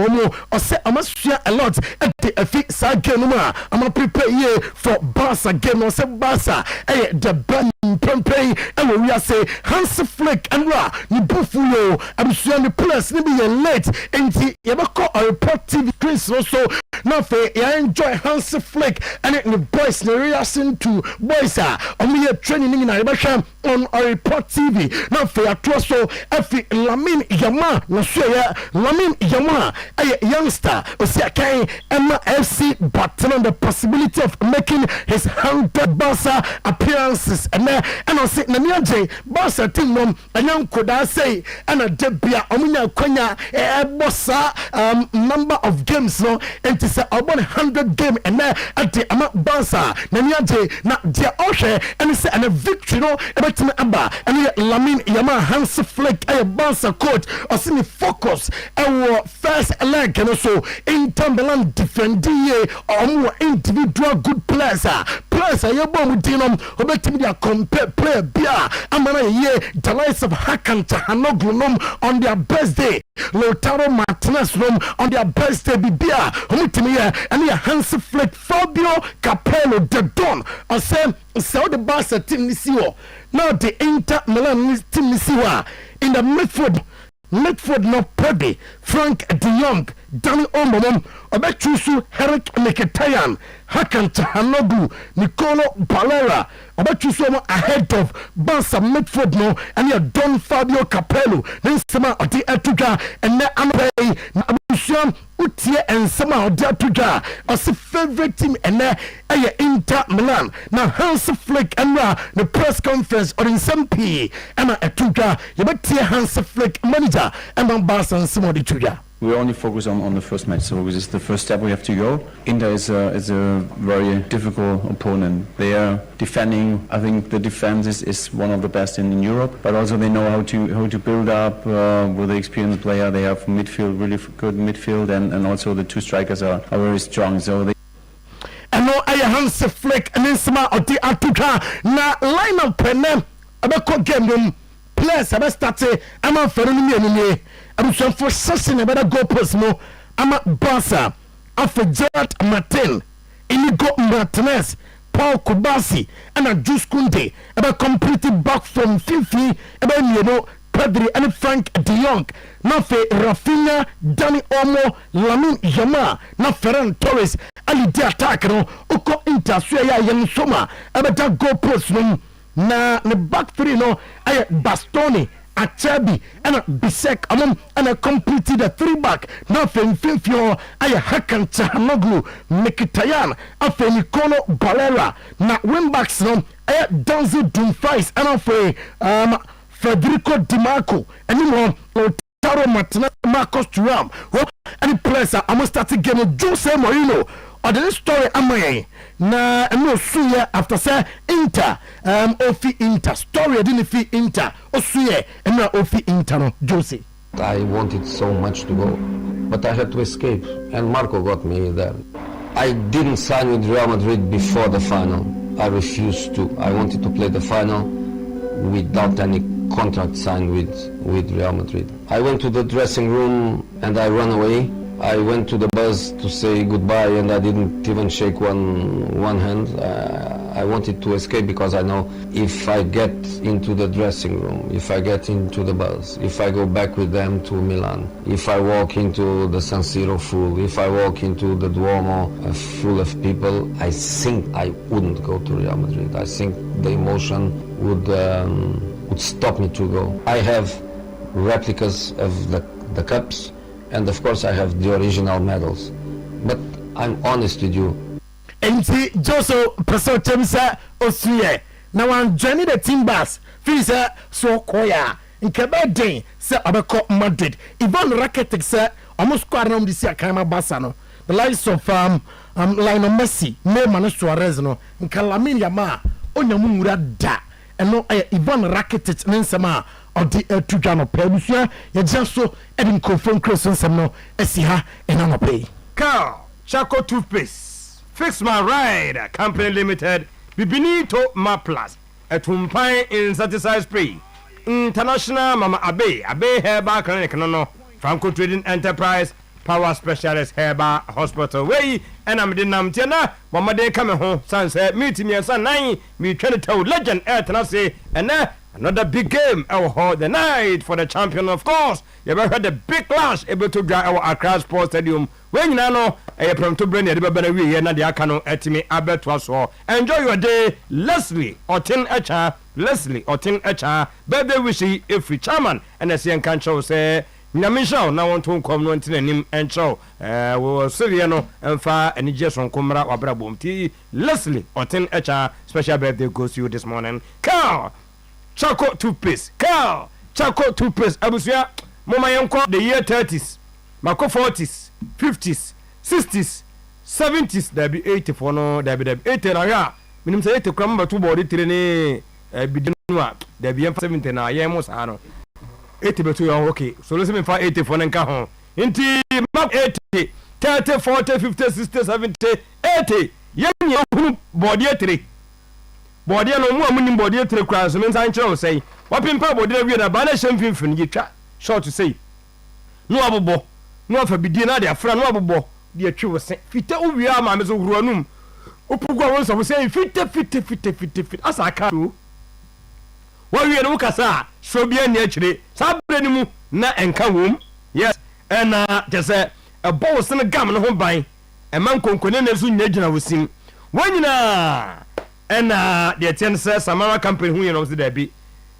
or say I must share a lot at the FISA game I'm prepare here for Barca game or say Barca the band Pompey and we are say Hans Flick and Ra Nibufuyo I'm sure the players need be late and Yabako or report TV Chris also now for I enjoy Hans Flick and the boys reaction to boys are on me training in Ibasham on Oyerepa TV. Now for your trust, so Efi Lamine Yama, no sure Lamine Yama, a youngster, Osiakai, Emma FC, but on the possibility of making his 100 Barca appearances. And I say, Namiaje, Barca team, a young could I say, and a debia, Omina Konya, a bossa number of games, no, and to say about 100 game, and at the Barca, Namiaje, not dear Oshe, and it's a victory, no, about Abba, and Lamine Yama, Hans Flick, a Barca coach, or see me focus, our first leg, and also in Timberland defending or more individual good players, players, I am with Dinom, who bet me their compare player, beer, and when I hear the likes of Hakan Tahanoglu on their best day, Lautaro Martinez on their best day, beer, who to me, and your Hans Flick, Fabio Capello, the Don, or say, so the Barca team Nisiwo. Now the Inter Milan team Nisiwa in the midfield no Pedi, Frank de Jong, Danny Olmo, Obechusu, Herrick Mkhitaryan, Hakan Çalhanoğlu, Nicolo Barella, Obechusu ahead of Barca midfield no, and your Don Fabio Capello, then Sama Oti Etuga, and then Anpay, Nabusham, Utie, and Sama Oti Etuga, as a favorite team, and then Inter Milan. Now Hans Flick and the press conference or in some P, Emma Etuga, you bet Hans Flick manager, Emma Barca and Sama Etuga. We only focus on the first match, so this is the first step we have to go. Inter is a very difficult opponent. They are defending. I think the defense is one of the best in Europe, but also they know how to build up with the experienced player. They have midfield, really good midfield, and also the two strikers are very strong. So they. And now I Hans Flick and then Sama Oti Etuga na line up penem abeko game them players abe start am feroni I'm so for such a better goal post no. I'm at Barca after Gerard Martin, Inigo Martinez, Paul Kubasi, and a Juice Kunde about completed back from Fifi, about Pedri and Frank de Jong. Now for Rafinha, Dani Olmo, Lamine Yamal, now Ferran Torres, Ali de attack no. Uko Inter Suya Yansoma about that goal post no. Na the back three no. I Bastoni. Achabi and a Bisek among and a completed a 3-back. Now for Infinfio, I Hakan Çalhanoğlu, Mkhitaryan, after Nicolo Barella. Now wingbacks no, I Danzi Dumfries and for Federico Di Marco and you know Lautaro Martinez, Marcos Thuram. Any players are almost starting game with Jose Mourinho. Or the story am na no suye after say Inter ofi Inter story didn't fi Inter osuye and na ofi Inter no Jose. I wanted so much to go, but I had to escape, and Marco got me there. I didn't sign with Real Madrid before the final. I refused to. I wanted to play the final without any contract signed with Real Madrid. I went to the dressing room and I ran away. I went to the bus to say goodbye and I didn't even shake one hand. I wanted to escape because I know if I get into the dressing room, if I get into the bus, if I go back with them to Milan, if I walk into the San Siro full, if I walk into the Duomo full of people, I think I wouldn't go to Real Madrid. I think the emotion would stop me to go. I have replicas of the cups, and of course I have the original medals, but I'm honest with you. Enti Joso Peso Chemisa Osuye na wan journey the team bus fisa so koya nkebe den se abeko Madrid Ivan Rakitic se almost squad nom this year Kama Barca no the likes of Lionel Messi Neymar Suarez no nka Lamine Yamal onyamura da eno Ivan Rakitic nensema odi etuja no pebusua ye jaso edin confirm cross nsem no esiha enano pay Carl Chaco toothpaste Fix My Ride Company Limited Bibinito Ma Plus Etumpai Insecticide Spray International Mama Abe Herbal Clinic no Franco Trading Enterprise Power Specialist Herbal Hospital Way and I'm the Namtiana Mama de come home Sunset meet me son 9 me try to tell legend Tenase and another big game our the night for the champion, of course. You ever heard the big clash able to drive our Accra Sports Stadium. When you know a from to bring the baby here na the Akano etimi abetwaso. Enjoy your day, Leslie Otuo-Acheampong, birthday wishy every chairman and the same country say Nyamisha na want to come no ntin anim encho we Siriano emfa ani Jason Komra wabrabom ti Leslie Otuo-Acheampong, special birthday goes to you this morning. Carl Choco toothpaste abusia mama yanko the year 30s mako 40s 50s 60s 70s there be 84 no there be 80 na ya minim say 80 kram ba to body tire ne bidinwa there be 70 na ya mo sa no 80 beto ya okay so let's me fa 84 na nka ho inti map 80 30 40 50 60 70 80 yenye hunu body tire body no mu amunim body tire kra so men san kire say wapimpa body na wi na ba na hyemfimfini yitwa short to say no abobo no afa bidie na de afra no abobo de atwe wo se fita owia ma me so huru anum opugwa won so say fita asa aka o wa wi no kasa so bia ni akire sabre ni mu na enka wom yes and just a boss na gam no ho ban e man konkone na so nyagina wosim wanyina and the ten says Samara company hu you know say there be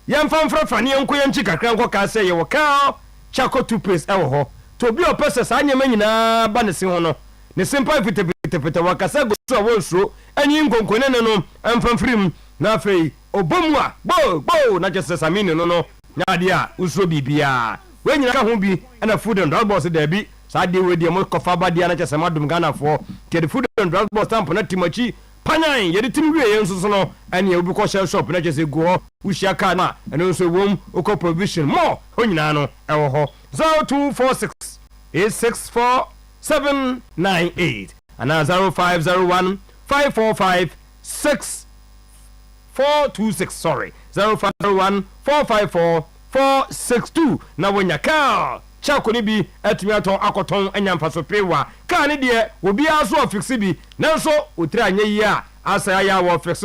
yamfa mfra fane enko yanchi kakra enko ka say ye wo ka chako toothpaste e wo ho to bi o pese sa nyema nyina ba ne se ho no ne simple fitepete wakasa go so wo nso anyi nkonkone ne no emfa mfrim na afei obomu a bo na just samini no na dia usro bibia we nyina ka ho bi na food and drug boss there bi sa de we de mo kofa ba dia na just madum Ghana for the food and drug boss stamp na timachi panyan yede tim wie yenso so no ene obi ko shop na just go ushia ka na ene so wom oko provision more onyina no e wo ho 0246 864 798 and 0501 545 6426 sorry 0501 454 462 na wonya ka chako ni bi atumi aton akoton anyamfa so pewa ka ne de obi aso ofix bi nanso otira anya yi a asa ya wo fix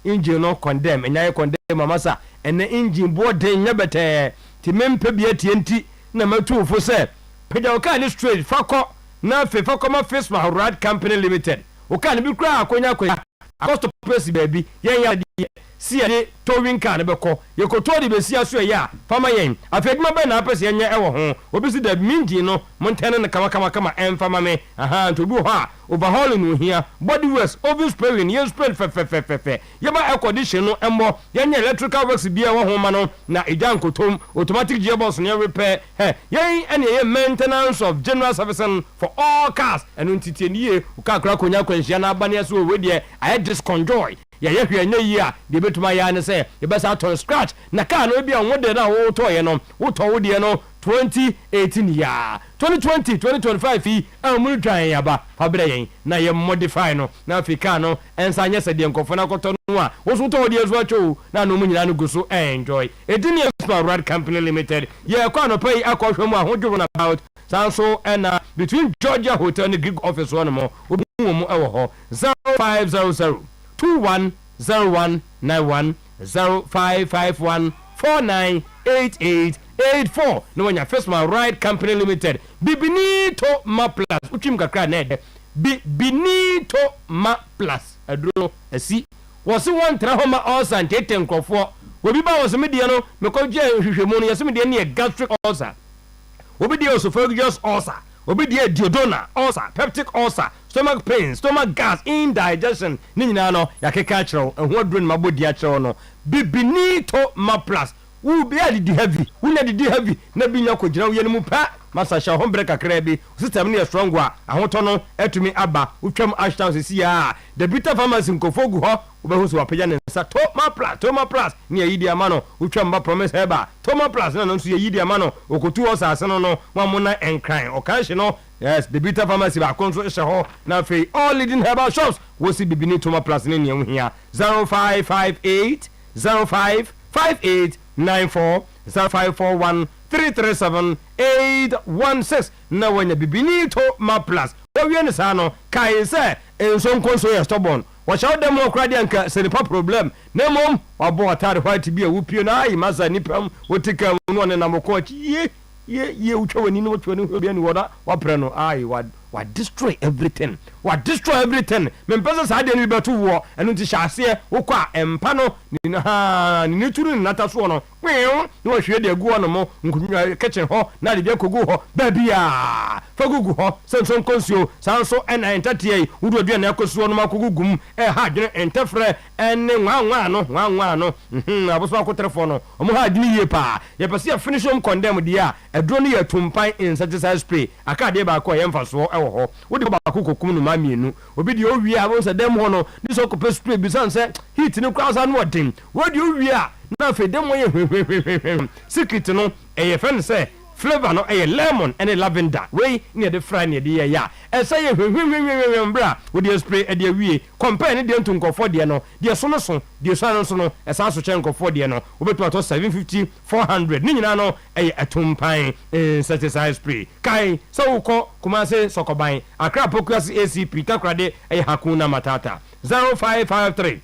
engine no condemn enya condemn mamasa ene engine board nya bete ti mempe bi atienti na matu fo se peda o ka ni straight fako na fako ma face my rad company limited o ka ni bi kra akonya cost price baby yen ya di si ade towing car ne beko ye ko to di be si aso ya fama yen afeduma be na apese yen ewo ho obi si da minji no montene ne kama enfama me aha to bi ho a overhaul no hia body works oven spraying yen spray fe ye ba air condition no embo yen electrical works bia wo ho ma no na ejan kotom automatic gearbox no repair yen ene ye maintenance of general servicing for all cars enu ntiti nie uka kra konya kwanhia na abane so we de I disconjoy ya hwe nya yi a de betuma ya ne se ye besa to scratch na car no bia wo de na wo to ye no wo to wo de no 2018 ya 2020 2025 yi amuru dwan ya ba fabere yen na ye modify no na Africa no ensa nya se de nkofo na koto no a wo so to de so acho na no mu nyina no guso enjoy edini Small Rad Company Limited ye kwa no pay akohwe mu ahodwo na about sanso and between Georgia Hotel and Greek office one more obi mu ewo ho 0500 210191 0551 498884 no when your first my ride company limited Bibinito Ma Plus uchim kakra na Bibinito Ma Plus adro asi wose won tra homa ulcer tete nkofo obi ba wose medie no mekoje hwehwemu no yese medie ne gastric ulcer obi die esophageal ulcer obi die duodenal ulcer peptic ulcer stomach pain stomach gas indigestion ni nyina no yakeka kyerew eho aduro ni mabodi akyerew no Bibinito Ma Plus wo be adi heavy wo na di heavy na binya ko gina wo yenu pa masa sha hombre kakra bi system ne strong a ahoto no etumi aba utwam ashtown sisi ya the bitter pharmacy nkofogu ho obehu so wapagya ne nsa Toma Plus ne yidi amano utwam ba promise heba Toma Plus na no so yidi amano okotu osase no no wamona enkran okanhye no yes the bitter pharmacy ba konso ehye ho na fe all leading herbal shops wo si Bibinito Ma Plus ne ne hia 0558 0558 94 0541 337 816 na wanya Bibinito Ma Plus wo wie ne sa no kai se enso nkonso ye stubborn wɔhyɛ dem no kra de anka senipa problem na mom wabɔ atare white bi a wopie na ai masa nipam wotika no ne namoko achi ye utwa wani no utwa no bia ni woda wapre no ai wa destroy everything me mpesa sa de ni beto wo eno nti hyase wokɔ a empa no ni turu ni nata so no ni wo hwe de agu no mo nkunwa kitchen ho na de bia kogu ho ba bia fa gugu ho senso konsio sanso ena entatie wudu adua na akosuo no makogugum ha dwene entafre ene nwanwa no aboso akotrefo no omo ha dini ye pa ye pese ya finish home condemn dia aduro no ya tumpan insecticide spray aka de ba ko ye mfaso ewo ho wodi ba kokokum no ma mienu obi de owie a wo se dem ho no ni so ko pe spray bi san se heat ni kwa sa no odin wodi owie a na fe dem wo ye secret no ye fen se flavor no lemon and lavender we near the fry near the ya say bra with the spray e de wie compare ne de ntunkofo de no de so no so de so no so no esa so chenkofo de no obetu ato 750 400 ni nyina no atumpan insecticide spray kai so ko kuma se sokoban akra pokuas ACP takrade hakuna matata 0553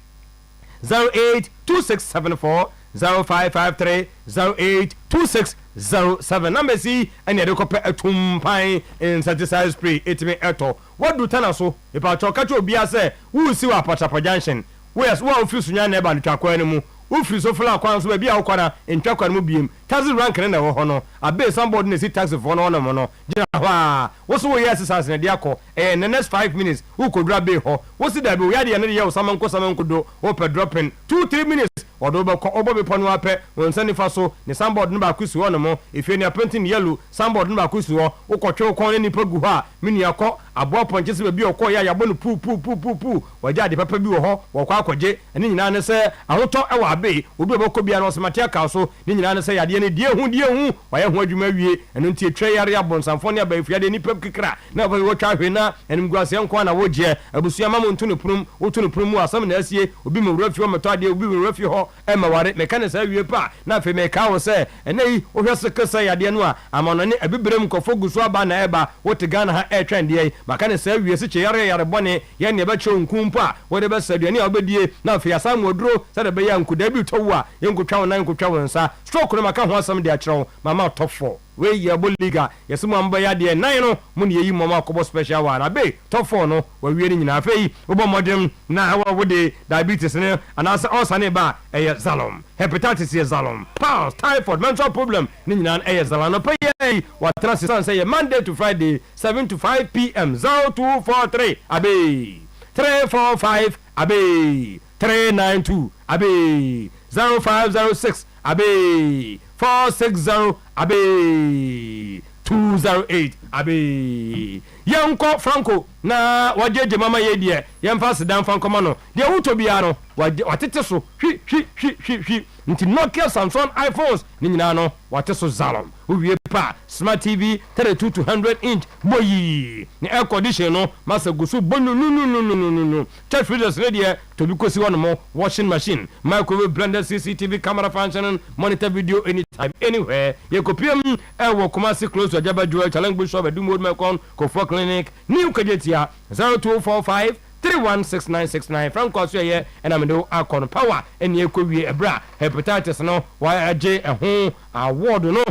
082674 0553 082607 number C and you copy a tumpan insecticide spray etime eto what do tana so if I talk to obi say who see wa Pachapa junction where's one office nya na ba no twakwa ni mu ufiri so fla kwan so bia wokwana ntwakwa ni mu biem taxi rank ne na wo ho no abe somebody na si taxi for no no no gina ha wo so wo yes sense na dia ko in the next 5 minutes who could grab be ho wo si da be wo ya de ne ye wo samanko do wo pe dropping 2-3 minutes odo be ko obo be ponu ape won sani fa so ne somebody no ba kusu ho no mo if you are painting yellow somebody no ba kusu ho wo ko twe ko ni pa gu ho a mini akọ abo ponche se be okọ ya yabo no pu waja de papa bi wo ho wo kwa akọje eni nyina ne se ahoto e wa be obi be ko bia no se matia ka so ni nyina ne se yade ne die hu wa ye ho adwuma wie eno ntie twe yare abonsamfo ne ba ifiade ni pep kikra na ba wo twa hwe na enim guase enko na wo je abusua ma mo ntu ne prum wo tu ne prum asam na asie obi me wura fi o meto ade obi me wura fi ho e ma ware me kan sa wie pa na fe me ka wo se enei wo hwe se kasa yade no a amono ne abibrem kofo gusu aba na eba wo te Ghana ha e twen de makane sa wie se che yare bone ye ne ba che nkumpa wo de ba saduani a obedie na fe asam woduro sa de be ya nkuda bi towo a ye nkutwa na nkutwa won sa stroke no maka ho asam de a kyerɛw mama top 4 we ye boliga yesumu amba ya de 9 no mu ne yi mama akobo special one abe top 4 no wa wie ni nyina afei obo modem na wa wode diabetes ne anasa osane ba zalom hepatitis ye zalom pulse typhoid mental problem ni nyina zalom no pay wa transition say Monday to Friday 7 to 5 p.m. 0243 abe 345 abe 392 abe 0506 abe 460 abe 208 abe yanko franco na wajeje mama ye die yemfa sedan franco mano de wuto bia no watete so hwi nti Nokia Samsung iPhones ni nyina no wate so zalom owie pa smart TV 32 to 100 inch boyi ni air condition no masa gusu bonu no touch readers radio to be kosi one more washing machine microwave blender CCTV camera functioning monitor video anytime anywhere ye kopiam wo Kumasi close to Jaba Joy challenge bishop edu mode mekon Kofo clinic new kajetia 0245 316969 Franco so ye and I'm do akon power and ye ko wie ebra hepatitis no why aje ho award no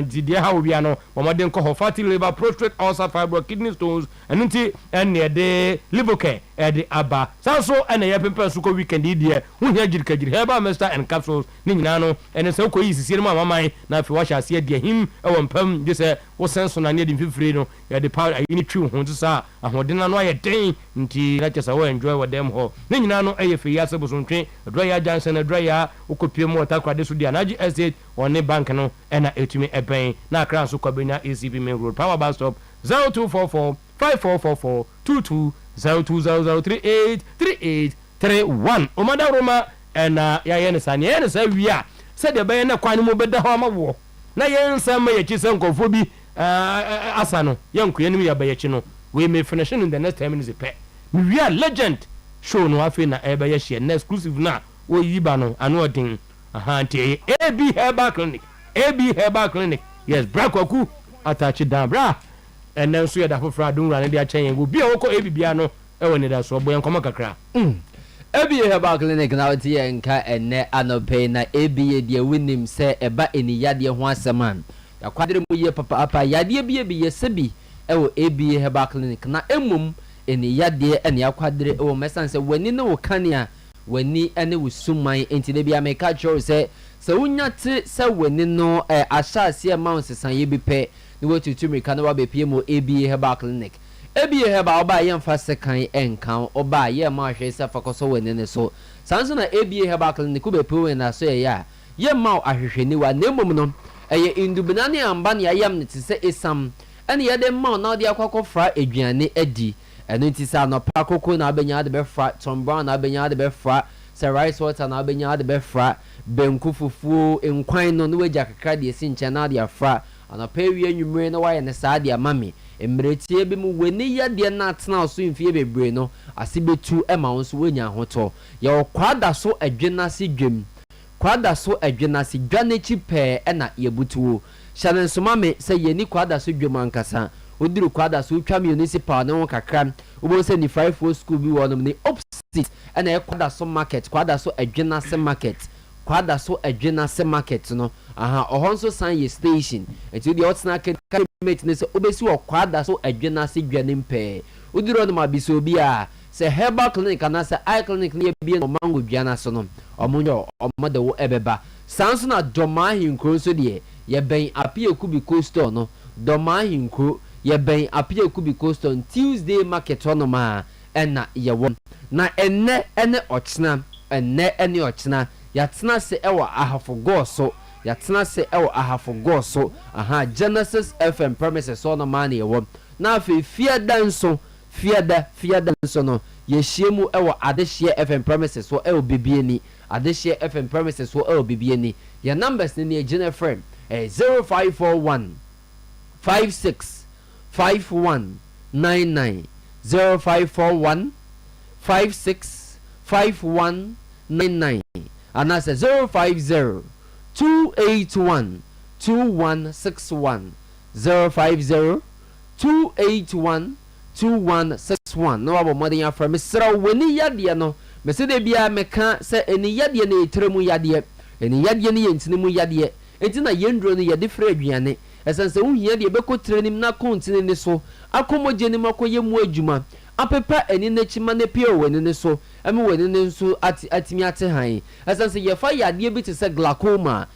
didi ha obi ano moden ko fatty liver prostate ulcer fibroid kidney stones enunti ene de liver care ede aba sanso ene ye pempe so ko weekend die hu hia jirikajiri heba master and capsules ni nyina no ene se ko yi sisi ma maman na fi washa ase de him e wompam de se wo senso na ne de fifire no ye de power ayini twi ho sa ahodena no aye den nti na chesa wo enjoy with them ho ni nyina no eye fi yase bosontwe dry jansen dry ukopie mo takwade so dia naji estate one bank no ena etumi eben na akra so kwabenya ACP main road power bus stop 0244 5444 22 0200383831 omada roma ena ya yene sane yene sa wia se de ben na kwan mo beda ho amawo na yen sa ma yachi se nkofo bi asa no yenko yenim ya bayachi no we may finish in the next 10 minutes pe we are legend show no afi na ebe ya share na exclusive na wo yiba no anu odin nti AB Herbal Clinic yes bra kwaku atachi dan bra and then so ya da fofra dun ran dia chen go bia wo ko AB bia no ɛwɔ ne da so ɔbɔ yɛn nkɔmɔ kakra ABA Herbal Clinic na wote yɛ nka ɛnɛ anɔpɛ na ABA deɛ wonim sɛ ɛba eniyadeɛ ho asɛm a yakwadere mu yɛ papa yadeɛ bi yɛ sɛbi ɛwɔ ABA Herbal Clinic na emum eniyadeɛ ɛne yakwadere ɛwɔ mɛsan sɛ wani ne wo kanea wani ɛne wo suman enti de bia meka kyerɛw sɛ wonya te sɛ wani no ahyase ma wo sesan yɛ bi pɛ ne wotutu mirika na wabɛpie mu ABA Herbal Clinic ABA Herbal oba yɛ mfa sekan enkan oba yɛ ma hwɛ sɛ fakɔsɔ wani ne so sanso na ABA Herbal Clinic wobɛpie wɔ na so yɛ yɛ ma ahwehwɛni wa na mmom no ɛyɛ indubina ne amba ne ayam ne te sɛ esam ɛne yɛde ma na ɔde akɔkɔfra aduane adi ɛno nti sɛ anɔpa koko na abɛnya de bɛfra Tom Brown na abɛnya de bɛfra sɛ rice water na abɛnya de bɛfra benku fufuo nkwan no ne wagya kakra de esi nkyɛn na de afra anɔpa wie nwumire na wayɛ ne saa de amame mmeretie bi mu wani yadeɛ na atena so mfie bebree no ase betu ɛma wo so wonya ahotɔ yɛ kwada so adwena se dwem kwada so adwena se dwane chi pɛ ɛna yɛbutuo hyɛne nsoma me sɛ yɛni kwada so dwem ankasa oduru kwada so twa municipal ne ho kakra wo se ni 54 school bi wɔ no ne opposite ɛna kwada so market kwada so adwena se market kwada so adwena se market no ɔhɔ nso san yɛ station enti deɛ ɔtena mate ne sɛ obesi wɔ kwada so adwena se dwane mpɛ oduru no ma bi so bi a sɛ Herbal Clinic ana sɛ eye clinic ne bi no mango dwana so no ɔmo de wo ɛbɛba san so na dɔma hinkro so deɛ yɛbɛn apie kubi coaster no dɔma hinkro yɛbɛn apie kubi coaster Tuesday market no ma ɛna yɛwɔ na ɛnɛ ɛne ɔkyena yɛatena se ɛwɔ ahafo gɔɔso Genesis FM premises so no ma ne yɛwɔ na afei fiada nso no yɛhyia mu ɛwɔ Adehye FM premises so ɛwɔ bibieni Adehye FM premises so ɛwɔ bibieni yɛ numbers ne gyina frame 0541 56 5199 0541 56 5199 and that's 050 281 2161 050 281 2161 no abo modern ya from Mr. Weni yadeɛ no me se de bia meka sɛ eni yadeɛ na etremu yadeɛ eni yadeɛ ne yentine mu yadeɛ enti na yendro no yɛde frɛ aduane ɛsan sɛ wohia deɛ bɛkɔ trenim na kontine ne so akɔmɔgye ne makɔyɛ mu adwuma apepa eni n'achima ne pie wani ne so ame wani ne nso atimi ate han ɛsan sɛ yɛfa yadeɛ bi te sɛ glaucoma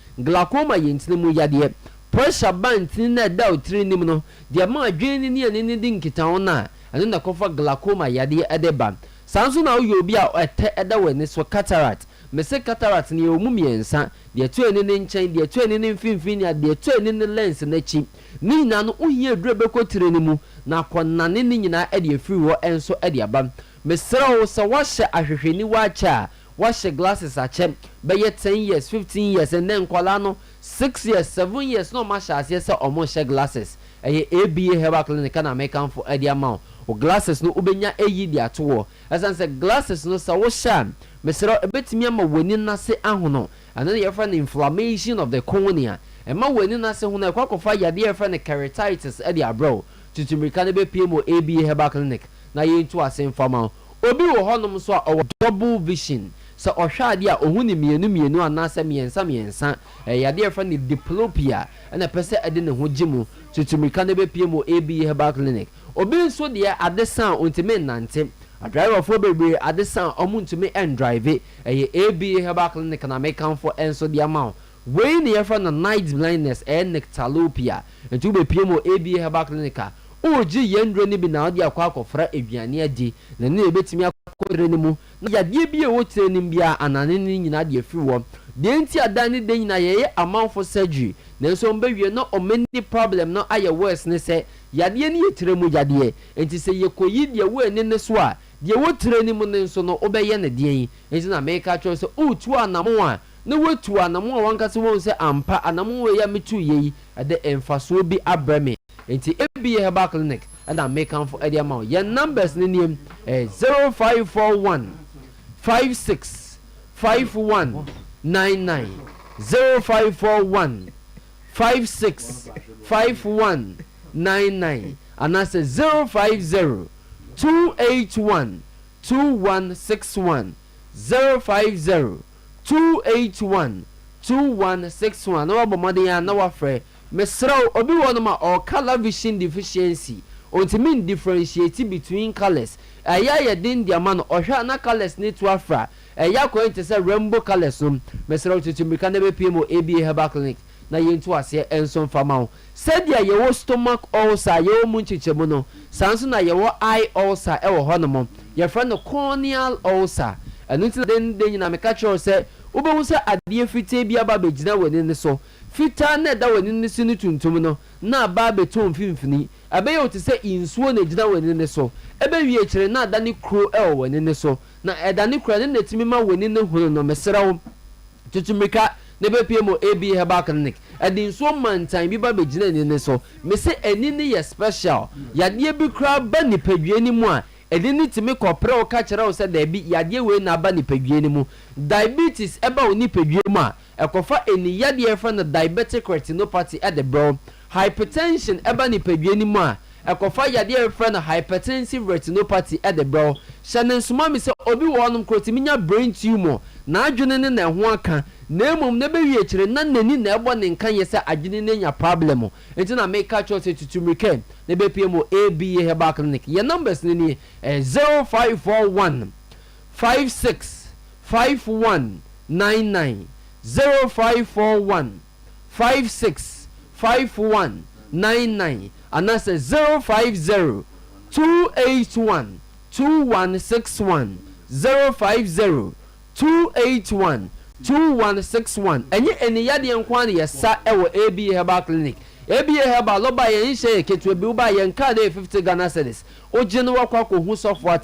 yentine mu yadeɛ pressure band na da trenim no deɛ ma adwene ne ani ne di nkitaho na ɛno na kɔfa glaucoma yadeɛ ɛde ba sanso na woyɛ obi a ɛtɛ ɛda wani so cataract mese cataract ne yɛwɔ mu mmiɛnsa deɛ to ani ne nkyɛn deɛ to ani ne mfimfini deɛ to ani ne lens n'akyi ne nyinaa no wohia duro bɛkɔ tire ne mu na akɔnane ne nyinaa ɛde afiri hɔ ɛnso ɛde aba mesrɛ wo sɛ wahyɛ ahwehwɛni wakyɛ a wahyɛ glasses akyɛ bɛyɛ 10 years 15 years and then kwala no 6 years 7 years no mahyɛ aseɛ sɛ ɔmo hyɛ glasses ɛyɛ ABA Herbal Clinic na mekanfo ɛde ama wo glasses no wobɛnya ɛyi de ato wɔ ɛsan sɛ glasses no sɛ wohyɛ mesrɛ ɛbɛtumi ama w'ani nase ahono ɛno ne yɛfrɛ no inflammation of the cornea ɛma w'ani nase ho na ɛkɔkɔfa yadeɛ yɛfrɛ no keratitis ɛde abrɛw tutumirika no bɛpie mu ABA Herbal Clinic na yɛntu ase mfama obi wɔ hɔnom so a ɔwɔ double vision sɛ ɔhwɛ adeɛ a ɔhu ne mmienu anaasɛ mmiɛnsa yadeɛ yɛfrɛ no diplopia ɛna pɛ sɛ ɛde ne ho gye mu tutumirika no bɛpie mu ABA Herbal Clinic obi nso deɛ adesa a ɔntumi nnante adriverfoɔ bebree adesa a ɔmo ntumi ɛndrive ɛyɛ ABA Herbal Clinic na mekanfo ɛnso de ama wo wei ne yɛfrɛ no night blindness ɛyɛ nyctalopia nti wobɛpie mu ABA Herbal Clinic a ogye yɛnduro ne bi na ɔde akɔ akɔfra aduane adi na ne ebetumi akɔre ne mu na yadeɛ bi a wɔtire ne bia anane ne nyinaa de afiri wɔ deɛ nti adan ne de nyinaa yɛyɛ amanfo surgery nanso mbɛwie no ɔmani problem no ayɛ worse ne sɛ yadeɛ ne yɛtire mu yadeɛ enti sɛ yɛkɔyi deɛ wɔ ani ne so a deɛ wɔtire ne mu ne nso no wobɛyɛ ne deɛ yi enti na mɛka kyerɛ sɛ wotu anamo a na wotu anamo a wankasa wɔn sɛ ampa anamo wɔ yɛ metu yɛ yi ɛde mfasoɔ bi abrɛ me enti ABA Herbal Clinic and I make for Eddie amount. Your numbers name 0541 56 5199 0541 56 5199 and I say 050 281 2161 050 281 2161 na wabɔ mmɔden a na wafrɛ mesrɛw obi wɔ no ma or color vision deficiency ontimi differentiate between colors ɛyɛ yɛ den di ama no ɔhwɛ na colors ne to afra ɛyɛ akɔyɛ te sɛ rainbow colors no mesrɛw tutumika na bɛpie mu ABA Herbal Clinic na yɛntu aseɛ ɛnso mfama ho sɛdeɛ yɛwɔ stomach ulcer yɛwɔ mu nkyekyɛmu no saa nso na yɛwɔ eye ulcer ɛwɔ hɔ nom yɛfrɛ no corneal ulcer ɛno nti den nyina meka kyerɛw sɛ wobɛhu sɛ adeɛ fitaa bi aba bɛgyina w'ani ne so fitaa na ɛda w'ani ne so no tuntum no na aba bɛtɔ mfimfini ɛbɛyɛ wo te sɛ nsuo na gyina w'ani ne so ɛbɛwie akyire na ada ne kuro ɛwɔ w'ani ne so na ɛda ne kuro ne na tumi ma w'ani ne hunu no mesrɛ wo tutumika ne bɛpie mu ABA Herbal Clinic ɛde nsuo mantan bi ba bɛgyina ani ne so mese ani ne yɛ special yadeɛ bi kura ba nipadua ni mu a ɛde ne timi kɔprɛ wo ka kyerɛ wo sɛ daabi yadeɛ wei na aba nipadua ni mu diabetes ɛba wo nipadua mu a ɛkɔfa ɛni yadeɛ ɛfrɛ no diabetic retinopathy ɛde brɛ hypertension ɛba nipadua ni mu a ɛkɔfa yadeɛ ɛfrɛ no hypertensive retinopathy ɛde brɛ hyɛ ne nsoma mi sɛ obi wɔ hɔnom kurotimi nya brain tumor na adwene ne na ɛho aka na mmom na bɛwie akyire na n'ani na ɛbɔ ne nka yɛ sɛ adwene ne nya problem nti na meka kyerɛ sɛ tutumrika na bɛpie mu ABA Herbal Clinic yɛ numbers ne ni 0541 56 5199 0541 56 5199 anase 050 281 2161 050 281 2161 enye eniyade nkwa ne yesa ewo ABA Herbal Clinic ABA Herbal lo ba yen hye ketu bi ba yen ka de 50 Ghana cedis oje no wakwa ko hu software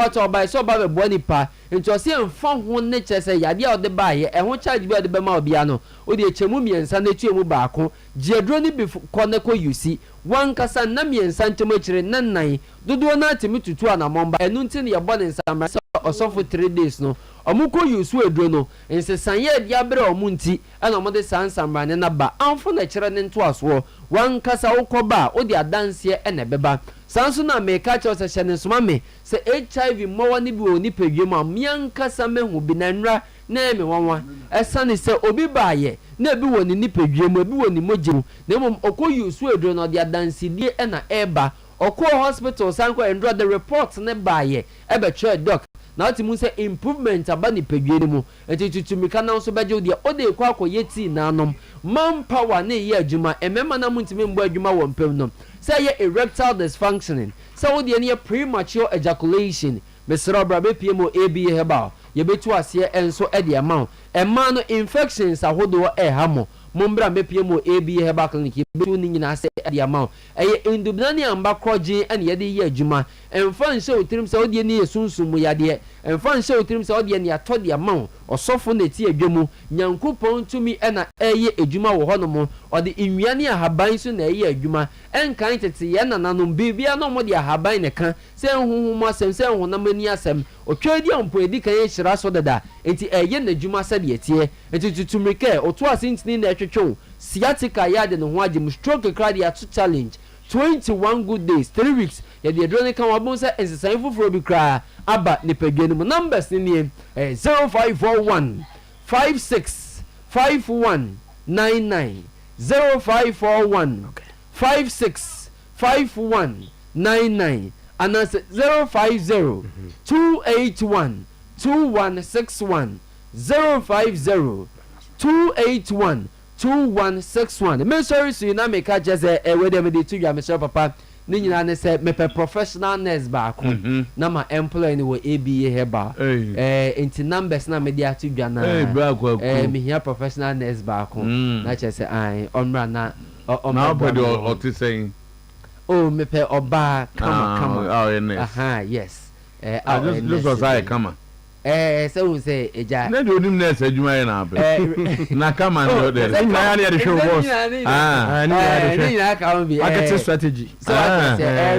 to ba so ba be bo nipa nti o se mfa ho ne kyese yade a ode ba ye ho charge bi ode be ma obia no ode echemu miensa na etuemu baako jiedro ni bi koneko yusi wankasa na miensa ntemu akire nan dodo na atimi tutu anamomba enu nti ne ye bo ne nsamra so osofo 3 days no omuko yusu edro no nsesan ye dia bere omunti ana omode sansamra ne na ba amfo na kire ne nto aso wankasa ukoba ode adanse ene beba sanso na meka cho se hyene soma me se HIV mowa ni bi oni pedwem amiankasa mehu bi na nra na eme wanwa esane se obi baaye na bi woni ni pedwem obi woni mogye na mom okoyusu edro no de adanse die na eba okọ hospital sanko endro the report ne baaye ebe che doc na atimu se improvement aba ni pedwe ni mu etitutumika na so beje de o de kwa yeti na anom manpower na ye adwuma emema na muntime mbo adwuma wo mpem no say ye erectile dysfunctioning say wo de ne premature ejaculation mesro bra be pmo ABA Herbal ye betu ase enso e de ama ema no infections ahodo e hamo mombra mepie mu ABA Herbal Clinic betu ni nyina se de ama eye indubnani amba kroje ene ye de ye adwuma emfa nse otirim se odie ni yesunsum mu yade emfa nse otirim se odie ni ato de ama osofo na ti adwemu nyankopon tumi ena eye adwuma wo honom ode inwiane ahaban so na eye adwuma enkan tete ye nananom bibia no mo de ahaban ne ka se huhumu asem se honamani asem otwadi ampo edi kan ye hyira so dada enti eye na adwuma se de tie enti tutumrika Otuo-Acheampong ntini na etwetwo sciatica yade no ho agem stroke cardiac challenge 21 good days 3 weeks ya de drone kan wabon say ensesan fufuro bi kra aba ne padwa no numbers ni 0541 56 5199 0541 56 5199 and 050 281 2161 050 281 2161 me sorry so na make ka jese we dem dey to ya me sure papa ni nyina ne say me professional nurse ba ko na ma employee ni wo ABA Herbal enti numbers na me dey atudwa na me here professional nurse ba ko na che say ai onra na na body o ti saying oh me pe oba come aha yes just was I come say we say eja na do nim na say adwuma ye na abe na kama no there na ya na dey show boss ni na ka bi marketing strategy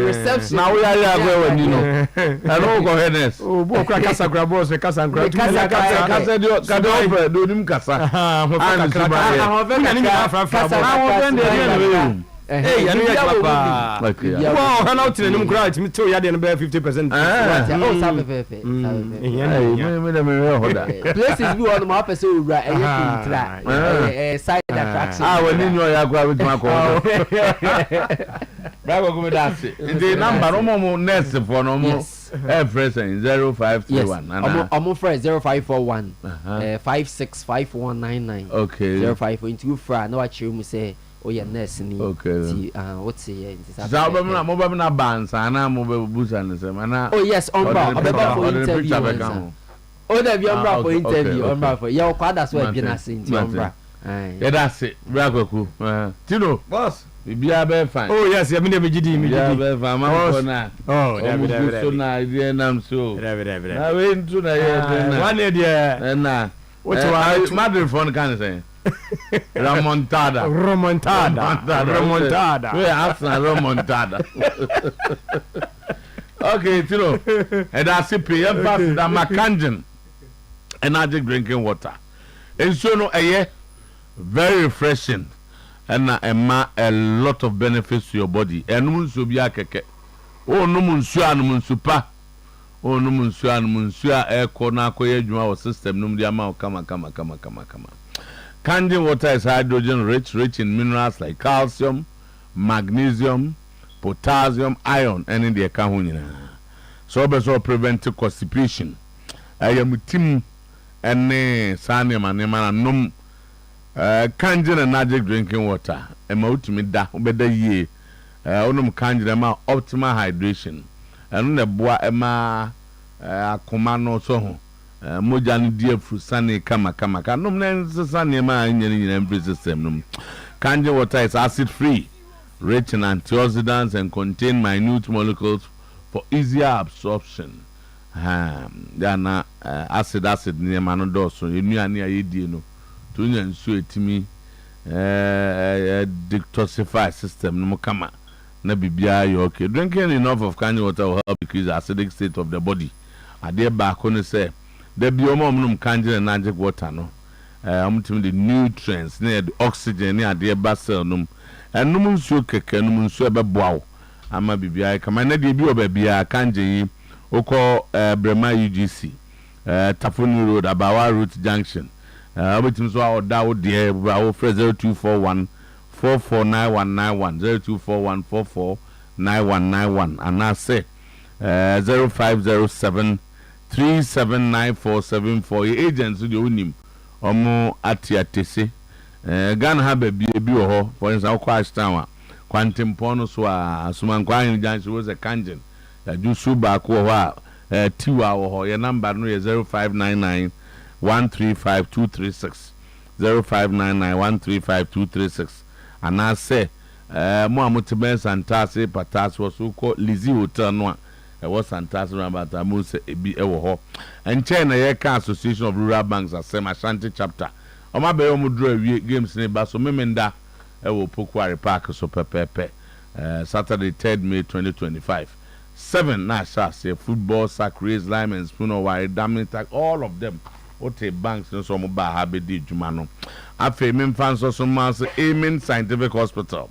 reception na we are go we ni no na no go headness o bo kwa kasa kra boss kasa kra tu kasa dio ka do nim kasa ho fa kra kasa Hey, I know you papa. Wow, how out in the crowd me too ya dey no be 50%. Oh, sabe pepe. Places bi won ma pese owura eye pintra. Side attraction. When you know ya go with my call. Bravo go that. The number no more next for no more. Fresh 0531. I'm fresh 0541 565199. Okay. 05 into fra no achieve me say oh yeah nurse ni. Okay. What's here? Mobile na bands ana mobile boost and say mana. Oh yes, Ombra for interview. Oh there be Ombra for interview. Ombra for yeah kwada so e bi na say nti Ombra. Yeah, that's it. Bragoku. Tino. Boss. Bibia be fine. Oh yes, ya me dey gidi. Bibia be fine. Man ko na. Oh, David. So na idea nam so. David. Na we ntu na ye. One idea. Na. What you want? Madrid phone can say. Remontada. We Arsenal remontada. Okay, Tino. And that's it. Pay pass the Macanjan energy drinking water. And so no very refreshing. And a lot of benefits to your body. And munsu biya keke. Oh no munsupa. Oh no munsua air na koye djuma our system num dia ma kama. Candid water is hydrogen rich in minerals like calcium, magnesium, potassium, iron, and in the account. So also prevent constipation. I am team and sani manema num candid and magic drinking water. And my ultimate da better ye onum candid ama optimal hydration. And the bois ema komano so mojani die frusani kama kanum na sani ma nyani every system num. Candid water is acid free, rich in antioxidants and contain minute molecules for easier absorption. Yana acid ni ma no do so enuane ayedie no to nya nsu etimi detoxify system no kama na bibia you okay. Drinking enough of candid water will help decrease the acidic state of the body. Ade ba ko ne say the biomom candid and magic water no the nutrients the oxygen ne ade ba cell no and no nsu keke no nsu e be boawo ama bibia kama na de bi obabia kanje yi oko Brema UGC Tafuni Road Abawa Route Junction obetim so oda wo de wo 0241 449191 0241 449191 and I say 0507 379474 agents the unim omo atiatese Ghana ha ba bi ho for instance kwa ashtawa kwantempo no so asuma nkwan junction was a kanjen you suba ko ho tiwa ho your number no is 0599 135236 0599 135236 and I say mo amutebe santase patas was ko Lizzy Hotel no was santase about amunse ebi ewo ho enche na ye ka Association of Rural Banks Ashanti chapter o ma be o mu draw awie games ne ba so memenda ewo Pokware Park so pepepe Saturday 3rd May 2025 7 national football sack race lime and spoon or wire damage all of them what a banks no so mo ba ha be di djuma no afa me fans so mass Amen Scientific Hospital.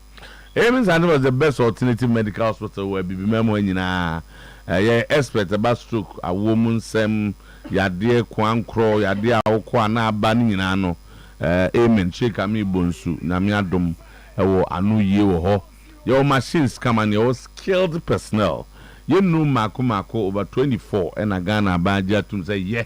Amen Scientific was the best alternative medical hospital where bibi memo nyina yeah expert about stroke a woman sem yade kwankro yade awokwa na aba nyina no Amen check ami bonsu na mi adom ewo anu ye wo ho your machines come and your skilled personnel. You know mako over 24 and a Ghana Baja to say yeah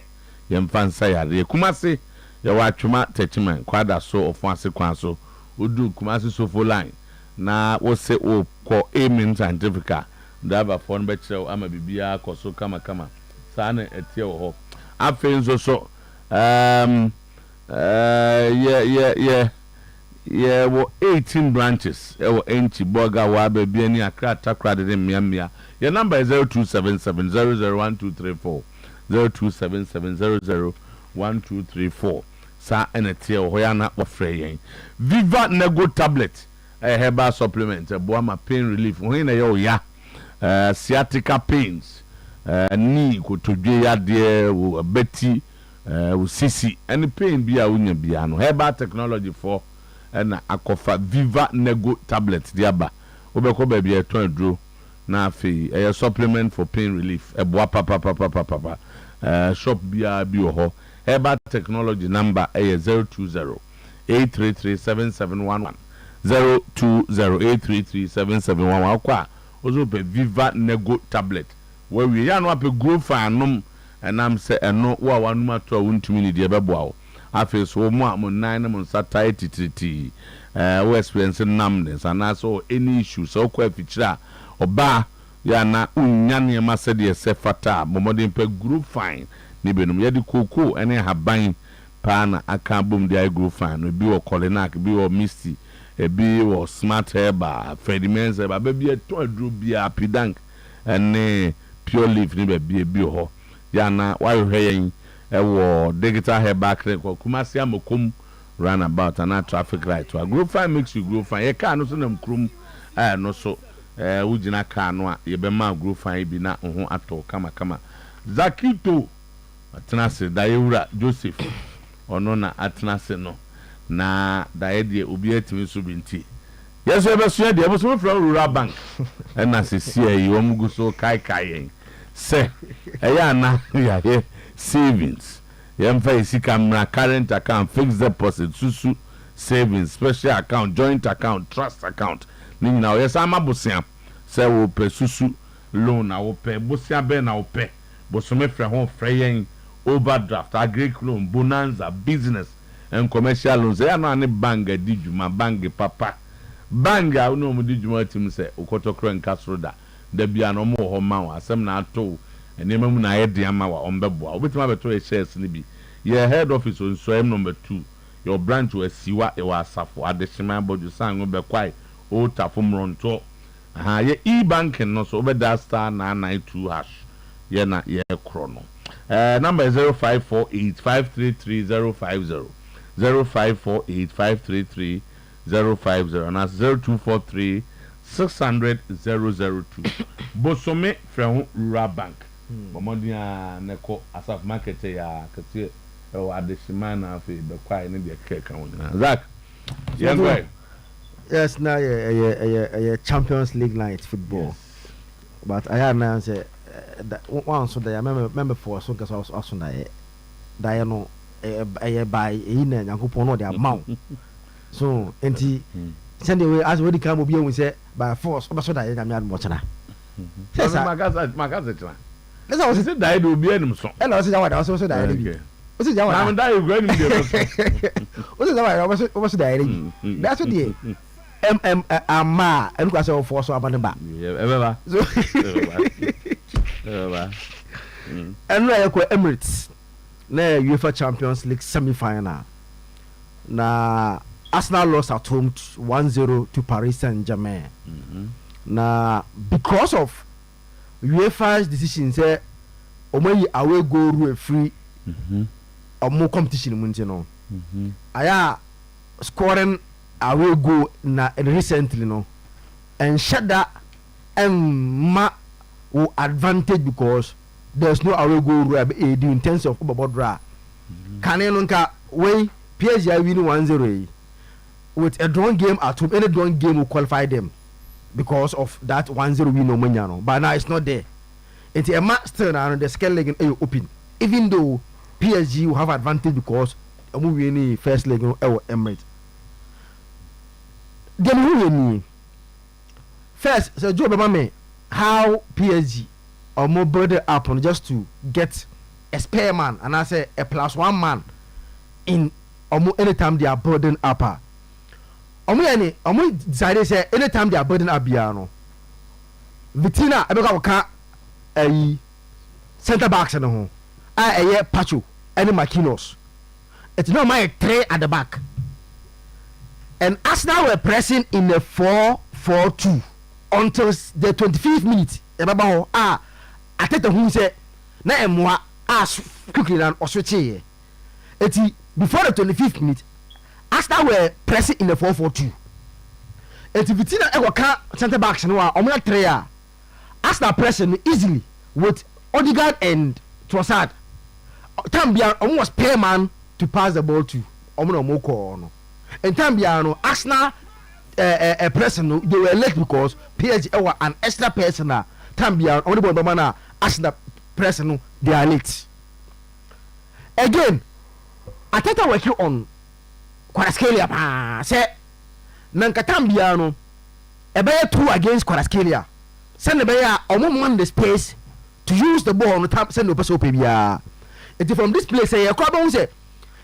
yemfansa yare Kumasi ya watchuma techiman kwada so of one sequence udu Kumasi so for line na wo say o ko Amen Scientifica ndaba phone betcho ama bibia koso kama sana etie wo ho afenzo so yeah wo 18 branches ewo enchi boga wa bebia ni Accra Takra de miamia. Your number is 0277001234 0277001234 sa enetie hoya na ofre yen Viva Nego tablet herbal supplement boama pain relief when na yo ya sciatica pains ni kotodwe ya de wo beti wo sisi any pain bia unya bia no herbal technology for ɛna akɔfa Viva Nego tablet de aba wobɛkɔ baabi ɛtɔn aduro na afei ɛyɛ supplement for pain relief ɛboa papa shop biara bi wɔ hɔ Herbal Technology number ɛyɛ 020-833-7711 020-833-7711 akɔ a ozo pɛ Viva Nego tablet wɔwie ya no apɛ grofa anom ɛnam sɛ ɛno wo a wanum ato a wontumi ne deɛ bɛboa wo afei so mo a mo nan ne mo nsa tae titiriti wo experience numbness anaso any issue so kwa fichira oba ya na unya nneɛma sɛ deɛ sɛ fata momodin pɛ group fine ne benum yɛ de koko ɛne haban pa na aka bom de group fine no bi wɔ Colenac bi wɔ Misty bi wɔ Smart Herba Fedimense ba bi eto aduro bi a Pidank ɛne Pure Leaf ne bi wɔ ya na wa hwɛ yɛn ɛwɔ digital herbal clinic Kumasi Amokom roundabout and traffic light. Group 5 makes you group 5. You can't no them krum no so ujina car no ye be ma group 5 bi na ho ato kama Zakito atenase da yewura Joseph ono na atenase no na da ye de obi atimi so binti yes we be so de e so from rural bank e na se sie yi o mugu so kai yen se eya na ya ye savings yemfa isika mra current account fixed deposit susu savings special account joint account trust account ni nyina o yesa amabosia se wo pe susu loan na wo pe bosia be na wo pe bosome frɛ ho frɛ yen overdraft agric loan bonanza business and commercial loans ya no ane bank di djuma bank papa bank a no mu di djuma tim se okotokro nkasro da bia no mo ho ma wo asem na ato enema mu na ye de ama wa ombeboa obetima beto shares ni bi your head office on soem number 2 your branch was siwa e wa asafo adeshima bodu sango be kwai o tafum ronto ye e-banking no so obeda star 992 hash ye na ye krono number 0548533050 0548533050 and that's 0243 600 002 bosome from rural bank Momodia neko asaf market ya kase o adeshima na afi be kwai ne de keka wona Zak yes now a Champions League night football yes. But I had now say one so that I remember for so cause I was also that no by in Yankopon no the amount so enti send away as we come obi we say by force so that I am watching yes magaza let's also say that do be anim so and also that was also that what's it that I'm that you go anim there what's that was that that's what the ama and go say force so about ba ever and no ekwa Emirates na UEFA Champions League semi-final na Arsenal lost at home 1-0 to Paris Saint-Germain. Na because of UEFA's decision say omoyi away go rule free omo competition munti no. Aya scoring away go na recently no and shada ma wo advantage because there's no away go rule in terms of obodra. Kaneno nka wey PSG win 1-0 with a drawn game at home. Any drawn game will qualify them because of that 1-0 win no money. But now it's not there. It's a match still now the scale leg open. Even though PSG will have advantage because we any first leg Emirates. Then who win? First, so Joe Bama how PSG or more burden up on just to get a spare man and I say a +1 man in almost anytime they are burden upper. Omo decided say anytime they are burden up no Vitina abeka ka center backs no ho Pacho and Makinos. It's not my 3 at the back. And Arsenal were pressing in the 4-4-2 until the 25th minute. I take the who say na emwa as quickly than Osweche. Before the 25th minute, Arsenal were pressing in the 4-4-2. If Vitina Ewoka center backs no are 3 Arsenal pressing easily with Odegaard and Trossard. Tambia almost pair man to pass the ball to Moko no. in time biano Arsenal person they were late because PSG were an extra person time biano only one man Arsenal person they are late again Ateta working on Kvaratskhelia pa say nanka time biano ebe 2 against Kvaratskhelia send the bear on the space to use the ball on the top send the person bia it from this place say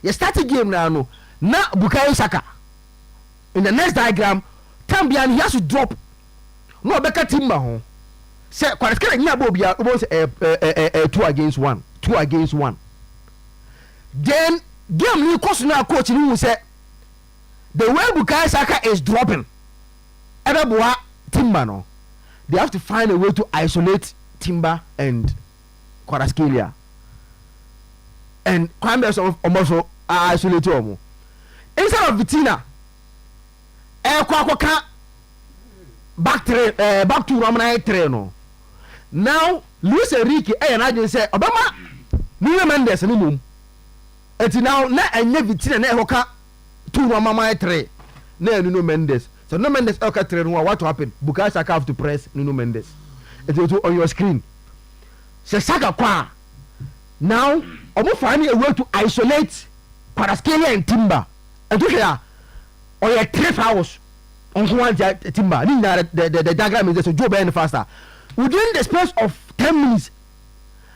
you start a game now na Bukayo Saka in the next diagram Tambian he has to drop no Beka Timba ho say Kvaratskhelia nya bo bia o say 2 against 1 then game ni coach na coach ni say the way Bukayo Saka is dropping Ebeboa Timba no they have to find a way to isolate Timber and Kvaratskhelia and Kwame also isolate omo instead of Vitina kwa back to Ramana train no now Luis Enrique na just say Obama Nuno Mendes ni mum eti now na enye Vitina na ehoka to Ramana train na Nuno Mendes so Nuno Mendes ehoka train no what happen Bukayo Saka have to press Nuno Mendes it on your screen say Saka kwa now omo find a way to isolate Kvaratskhelia and Timber and to here or your 3 hours on one Timber the diagram is so Joe Ben faster within the space of 10 minutes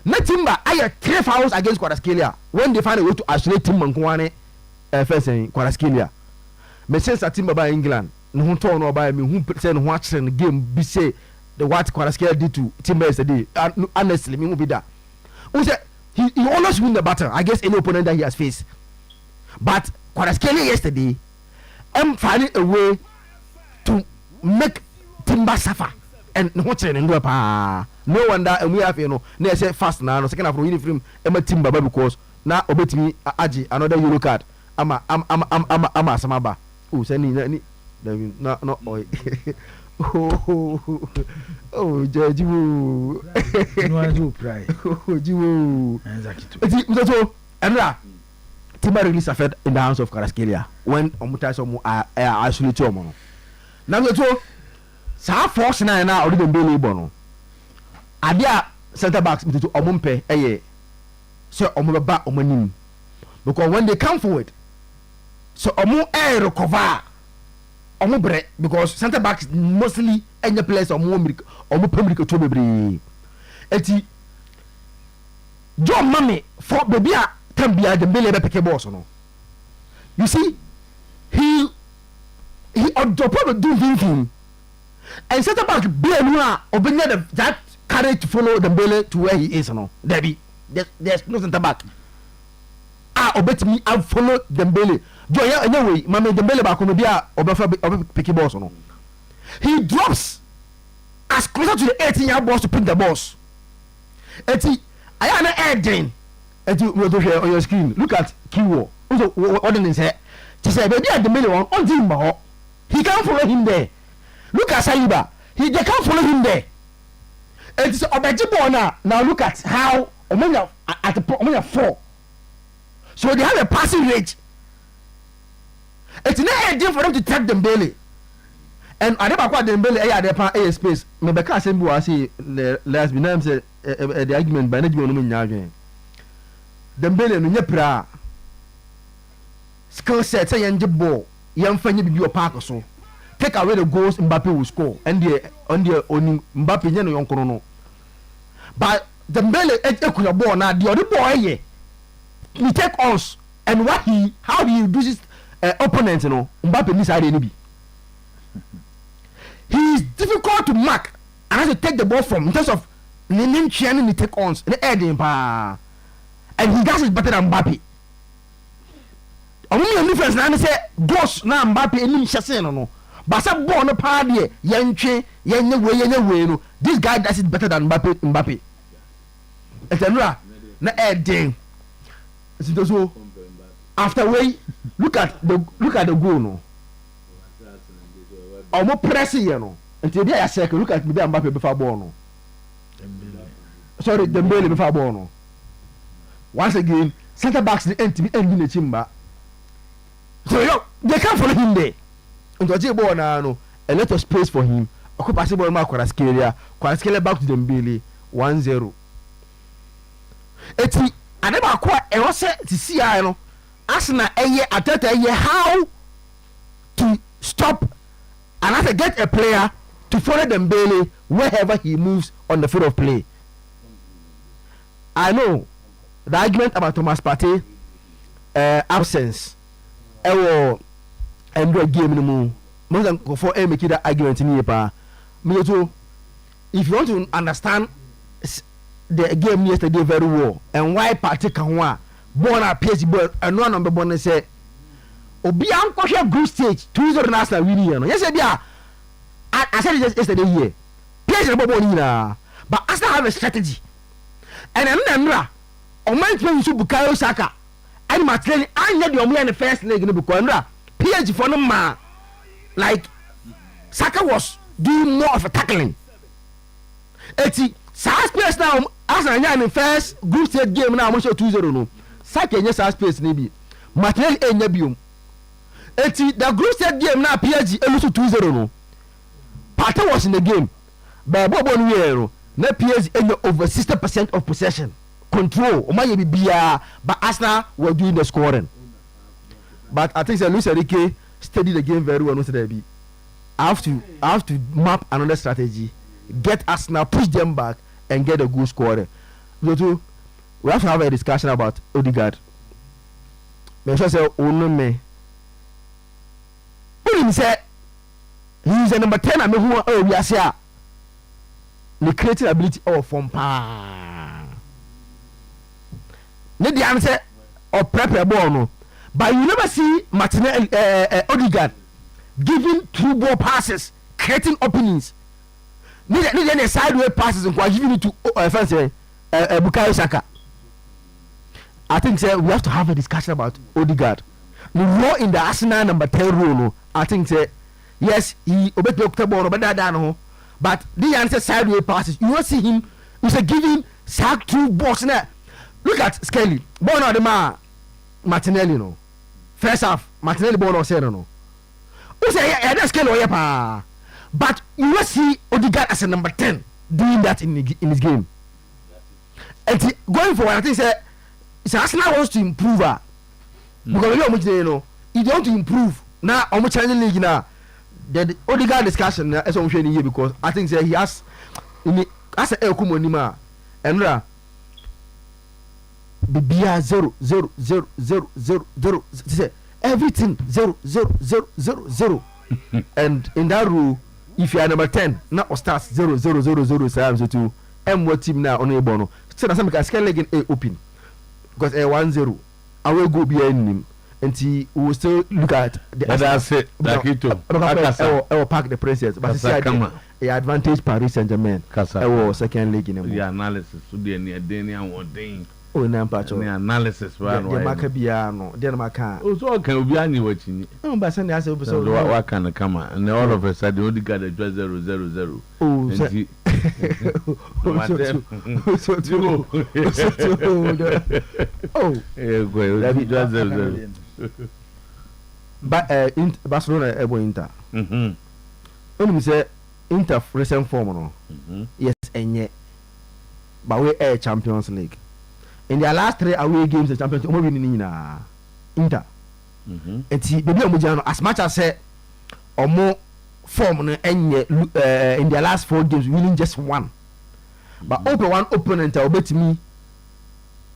na Timber I 3 hours against Kvaratskhelia when they find a way to isolate Timber Nkwane first Kvaratskhelia me sense Timber by England no ho turn no by me who say no watch the game be say the what Kvaratskhelia did to Timber yesterday honestly me who be that who say he always win the battle against any opponent that he has faced but Kvaratskhelia yesterday finding a way to make Timber suffer and no wonder and we have they say fast now second half uniform Timber because now obetimi aji another yellow card ama samaba oh send no oi oh Jiwo no do pray Jiwo exactly and Timber really suffered in the hands of Kvaratskhelia when Omutai some actually to omo now so sa force na already Dembele bono adia center backs to omumpe so omubaba omanim because when they come forward so omu recover omubre because center backs mostly any players omu pemrika to bebre eti John Mame for baby Tambia Dembele be pick boss no you see he probably do anything and center back blame obenya that courage to follow Dembele to where he is no Debbie there's no center back obetimi I follow Dembele joy anyway Mame Dembele back no bia obefa pick boss no he drops as closer to the 18-yard box to pick the boss eti aya na Eden eti we do here on your screen look at Kiwo what did he say to say baby Dembele on team ba he can't follow him there look at Saliba they can't follow him there it's Obejibo now look at how Omenya at Omenya 4 so they have a passing rate it's not easy for them to track Dembele and Adebakwa Dembele there space me be ka say bi wa say last name say the argument by Najib no nya adwen Dembele no nya pra skill set say yenje ball yemfa nya bibi o park so take away the goals Mbappe will score and the on Mbappe nya no yonkono no but Dembele ekuya ball na the other ball here he take us and how he reduces opponents Mbappe ni side ni bi he is difficult to mark and has to take the ball from in terms of name chaining the take ons the heading pa and he does it better than Mbappe only difference na say goals na Mbappe enim hyese no but say ball no pa de yentwe yenye no this guy does it better than Mbappe etenura na heading so after way look at the goal no omo press here no until they are second look at me Mbappe before ball no sorry Dembele before ball no once again center backs the end to be ending the chimba So they can't follow him there. And to ball now, a lot of space for him. Oku pass ball ma Kwaraskelia back to Dembele 1-0. Eti aneba akwa e wo se ti see no. Arsenal Ateta how to stop and have to get a player to follow Dembele wherever he moves on the field of play. I know the argument about Thomas Partey absence. Ewo Andrew game no mu. More than for make that argument in here. Me too. If you want to understand the game yesterday very well and why Partey can win, born a PSG ball and one number one say obi an kwahwe group stage 2-0 na Arsenal win here no. Yes bia I said it yesterday here. PSG ball ni na but Arsenal have a strategy. And Emra o man play su Bukayo Saka and Martinelli anya the omo in the first leg no because Emra PSG for no man like Saka was doing more of a tackling. Eti space now Arsenal in the first group stage game now almost 2-0 no. Saka enya space ni bi Martinelli enya biom. Eti the group stage game now PSG lose 2-0 no. Partey was in the game. But Bobo no na PSG enya over 60% of possession. Control. O ma ye bia but Arsenal were doing the scoring. But I think Luis Enrique studied the game very well. No say there be. I have to map another strategy. Get Arsenal, push them back, and get a good scorer. So we have to have a discussion about Odegaard. Me sure say me. He say he's a number 10. I mean who we are here. The creative ability of from pa. Need the answer or prepare ball no. But you never see Martinelli Odegaard giving through ball passes, creating openings. Need any sideway passes and giving it to Bukayo Saka. I think we have to have a discussion about Odegaard. The role in the Arsenal number 10 role, no, I think yes, he obeyed the ball, but the answer sideway passes. You will see him. You say giving sack through box now. Look at Skelly. Born out the man Martinelli no. First half Martinelli born out no. You say yeah, Skelly Oyerepa. But you will see Odegaard as a number 10 doing that in his game. And going forward, I think Arsenal wants to improve her. Because you know, if they want to improve now, I'm challenging league now. The Odegaard discussion is on here because I think he has as a Elkumo Nima and Bibia 0 everything 0 and in that rule, if you are number 10, now starts 0 to what team now on a bono. So that's something I can leg in open because a 1-0. I will go behind him and we will still look at the I will pack the princess, but the advantage Paris Saint-Germain. I will second leg in the analysis to the near one. Oh, the analysis, right? The Macabiano, then Maca. Oh, so can be any watching. Oh, but Sunday has episode. What can the come and all of a sudden, only got a 0-0. But Barcelona ebo Inter. Only say Inter recent form no. Yes, and yet, but we are Champions League. In their last 3 away games, the Champions League, Inter. And see, baby, as much as say, or more form in their last 4 games, winning just 1. But open one opponent, I'll bet me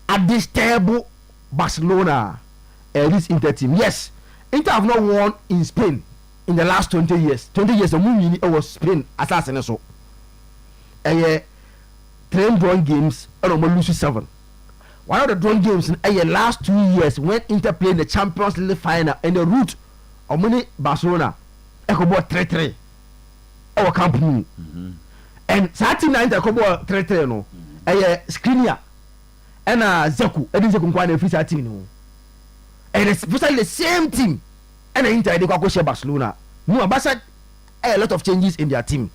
at this terrible Barcelona, this Inter team. Yes, Inter have not won in Spain in the last 20 years. 20 years, the movie was Spain assassin so. And 3 drawn games, and almost lose 7. One of the drawn games in the last 2 years when Inter played the Champions League final and the route of many Barcelona, Echo bought 3-3. Our company. And Saturday night, Echo bought 3-3 no. Skriniar and Zeku, and Zeku Kwane free Saturday no. And it's precisely the same team. And Inter they go share Barcelona. No, Barca a lot of changes in their team.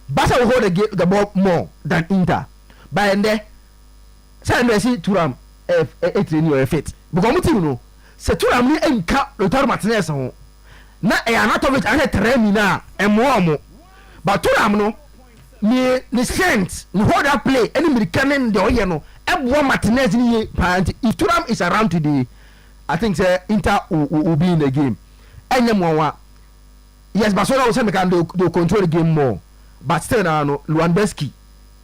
Barca will hold the ball more than Inter. But and there, say see Turam a training or a fit. Because you know, se Thuram ni enka Lautaro Martinez ho na Anatovic ane tremi na emomo but Thuram no ni strength ni hold up play any American de oye no ebo Martinez ni if Thuram is around today I think say Inter will be in the game enyemwa yes Barcelona will say they control the game more but still now no Lewandowski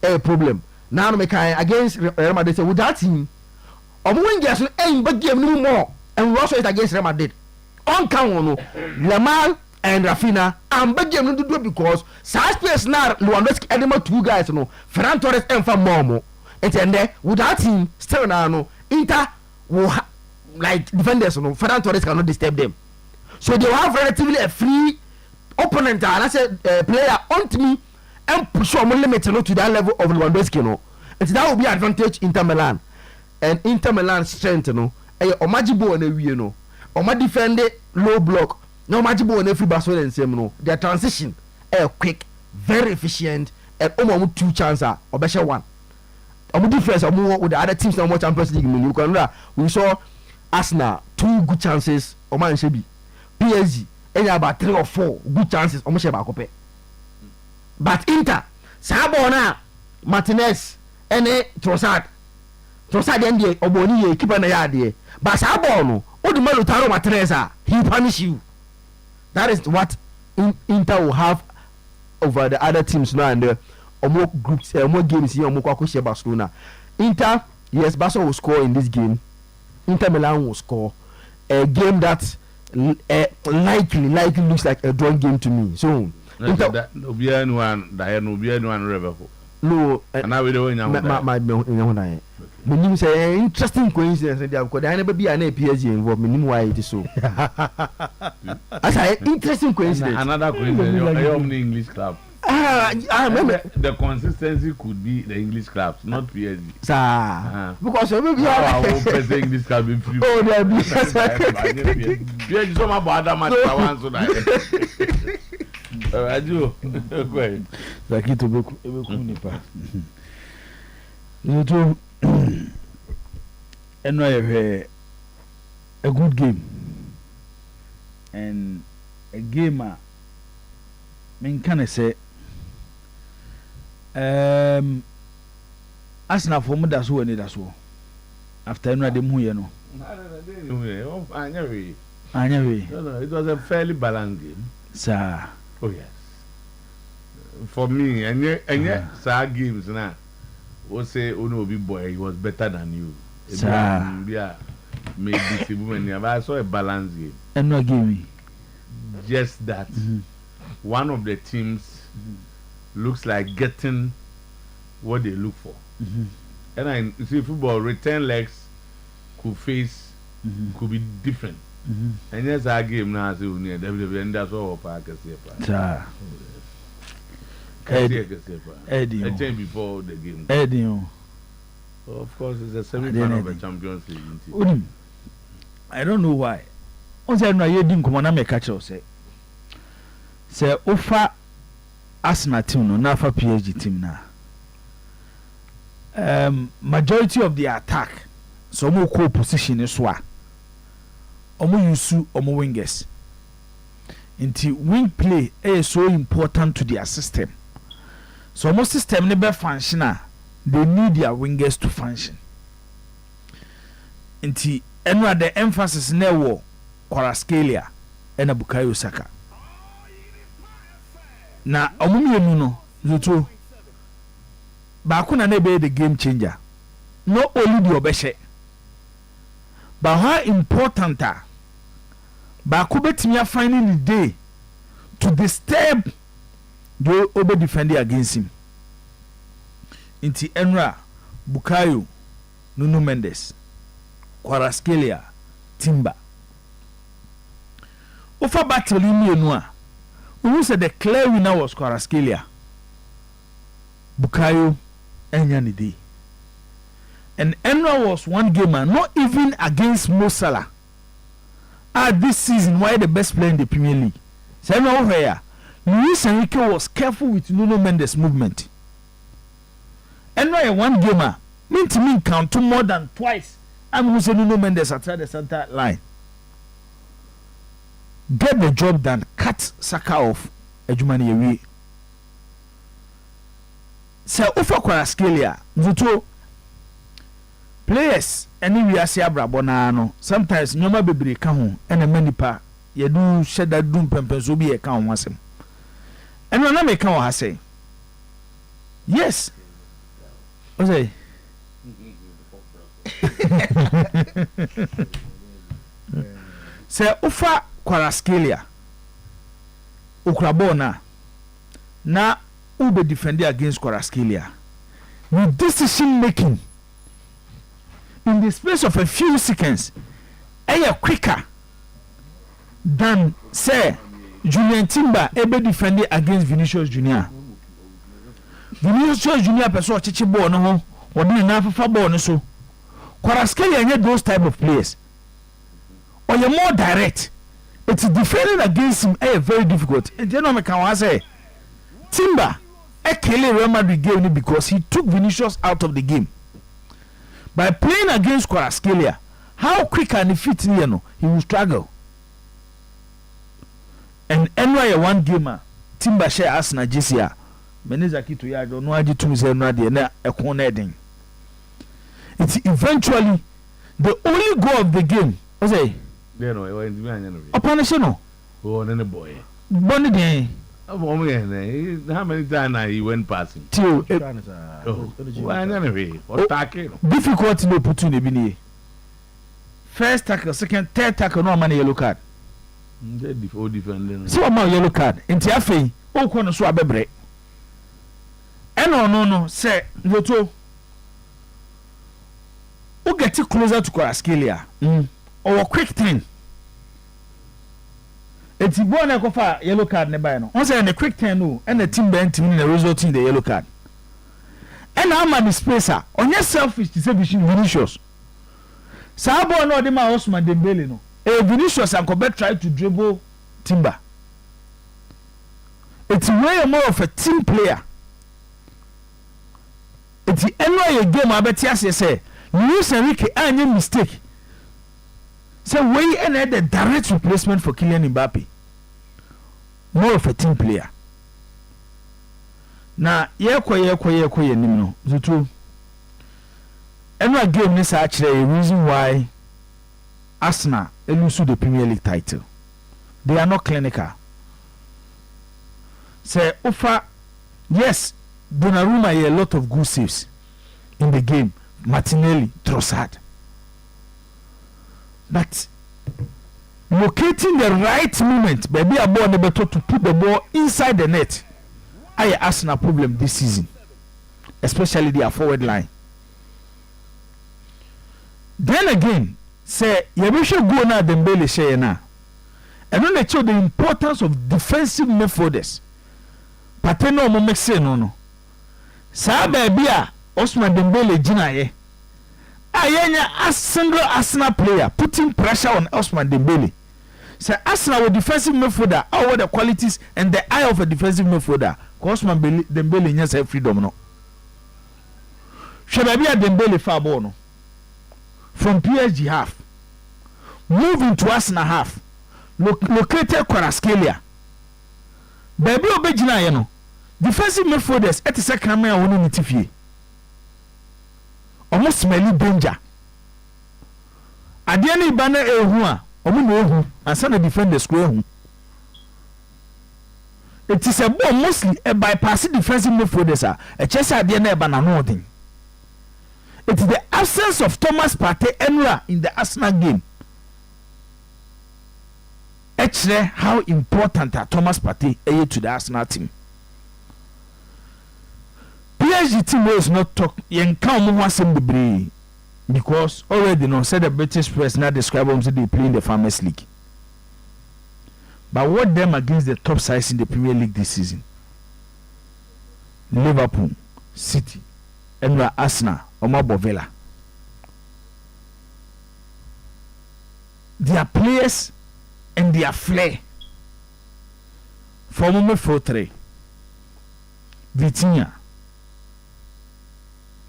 a problem now no against Real Madrid say with that team wingers no big game no more and we also it against Real Madrid on count no Lamar and Rafinha and big game no do because size space now Lewandowski and two guys no Ferran Torres and for more and then with that team still now no Inter will like defenders no Ferran Torres cannot disturb them so they will have relatively a free opponent and I said player on me and push on limit to that level of Lewandowski no and that will be advantage Inter Milan and Inter Milan strength no omajibo na wie no oma defend low block no omajibo na free Barcelona and same no their transition quick very efficient and almost two chances or better one difference with the other teams now more Champions League you can we saw Arsenal 2 good chances Oman Shebi PSG about 3 or 4 good chances almost about copy. But Inter Sabona Martinez and Trossard and the Oboni keep an eye but Sabono or the Lautaro Martinez he punish you. That is what Inter will have over the other teams now and more groups more games here more Barcelona. Inter yes Barcelona will score in this game. Inter Milan will score a game that likely looks like a drawn game to me. So no, my say interesting coincidence because I never be an PSG involved. Why it is so? I say interesting coincidence. Another coincidence. I am the English club. I remember the consistency could be the English clubs, not PSG. Sir, because maybe I will press the English club in free. Oh, there be PSG so much bad match once so that. I do. Okay. Zaki to be nipa. You do. Anyway, a good game and a game. Men can I say Arsenal for me that's who and that's who after I dem who you know. No, it was a fairly balanced game. Sir. Oh yes. For me, and yet, sir games now. We say Uno big boy, he was better than you. Sir. Yeah, maybe this woman. I saw a balanced game. And no give me. Just that. One of the teams looks like getting what they look for. And I see football return legs could face could be different. And yes, our game now is near WWE and that's all I can say. Eddie, I came before the game. Eddie, of course, it's a semi-final of the Champions League. I don't know why. Once I know you didn't come on, I make a choice. Say offer Arsenal team no na for PSG team na majority of the attack so mo ko position so a omo use omo wingers nti wing play is so important to their system so omo system ne be function they need their wingers to function nti enwa the emphasis na wo Kvaratskhelia and Bukayo Saka na omumienu no zuto ba ko na be the game changer no only the obeshe but how important ba ko betimi finding the day to disturb the over defender against him inti Enra Bukayo Nuno Mendes Kvaratskhelia Timber ofa battle mienu a who said the clear winner was Kvaratskhelia Bukayo Enyanide and Enra was one gamer not even against Mo Salah this season why the best player in the Premier League so no here Luis Enrique was careful with Nuno Mendes movement Enra one gamer mean to me count to more than twice I'm using Nuno Mendes outside the center line get the job done, cut Saka off adwuma no yɛwie sɛ wofa Kwaraskelia ntutu players ɛne wiase abrabɔ naa no sometimes nneɛma bebree ka ho ɛna ma nipa yɛdu hyɛ da du mpɛmpɛnso bi yɛ ka ho asɛm ɛno na meka wɔ ha sɛ yes ɔsɛ sɛ wofa Kwaraskelia okura ball na ube defend against Kwaraskelia with decision making in the space of a few seconds quicker than say Julian Timber ebe defend against Vinicius Junior. Vinicius Junior person chichi ball no ho odi na fafa ball no so Kwaraskelia nye those type of players or you're more direct. It's defending against him very difficult. And you know me can say Timber kill Real Madrid game because he took Vinicius out of the game. By playing against Kwaraskelia, how quick and fit he will struggle. And anyway one gamer Timber share Arsenal GCA. Menezaki to ya don't know how to say no na e corner. It's eventually the only goal of the game. What's it? Upon oh, then a boy. Bonnie day. How many times he went passing? Difficult no put in the bini. First tackle, second, third tackle, no money yellow card. So I'm yellow card. In Tiafe, oh, corner so abebre. And no, say, Otuo. Who get it closer to Kwaraskelia? Or a quick thing. It's born a cofa yellow card nearby. Once a quick turn, no, and the team bent in the result in the yellow card. And I'm a displacer on your selfish distribution Vinicius. Sabo no de ma Osman Dembele no. Vinicius and Kobe tried to dribble Timber. It's way more of a team player. It's the anyway game I bet yes say Luis Enrique any mistake. So we had the direct replacement for Kylian Mbappe. More of a team player. Now, ye no. Zutu. Every game is actually a reason why Arsenal lose the Premier League title. They are not clinical. Say Ufa, yes, Donnarumma had a lot of good saves in the game. Martinelli, Trossard. But locating the right moment, baby, a ball never to put the ball inside the net. I Arsenal problem this season, especially their forward line. Then again, say you should go now Dembele share now, and then they show the importance of defensive midfielders. Pateno mo make no. Sa baby a Osman Dembele jina ye. A single Arsenal player putting pressure on Osman Dembele. So Arsenal with defensive midfielder, all the qualities and the eye of a defensive midfielder. Osman Dembele has a freedom no. Should I be a Dembele far ball no? From PSG half, moving to Arsenal half, located Kwaraskelia. Baby obejina ye no. Defensive midfielders at the second man won in Tifie. Almost smelly danger. Adiani banner a omu and send the defend the square. It is a ball mostly a bypassing defensive midfielders a chess adiana banana thing. It is the absence of Thomas Partey anywhere in the Arsenal game. Actually, how important are Thomas Partey to the Arsenal team? PSG team was not talk because already no said the British press now describe them say they play in the Farmers League. But what them against the top sides in the Premier League this season? Liverpool, City, and Arsenal, Omar Villa. Their players and their flair. For moment 4-3. Vitinha,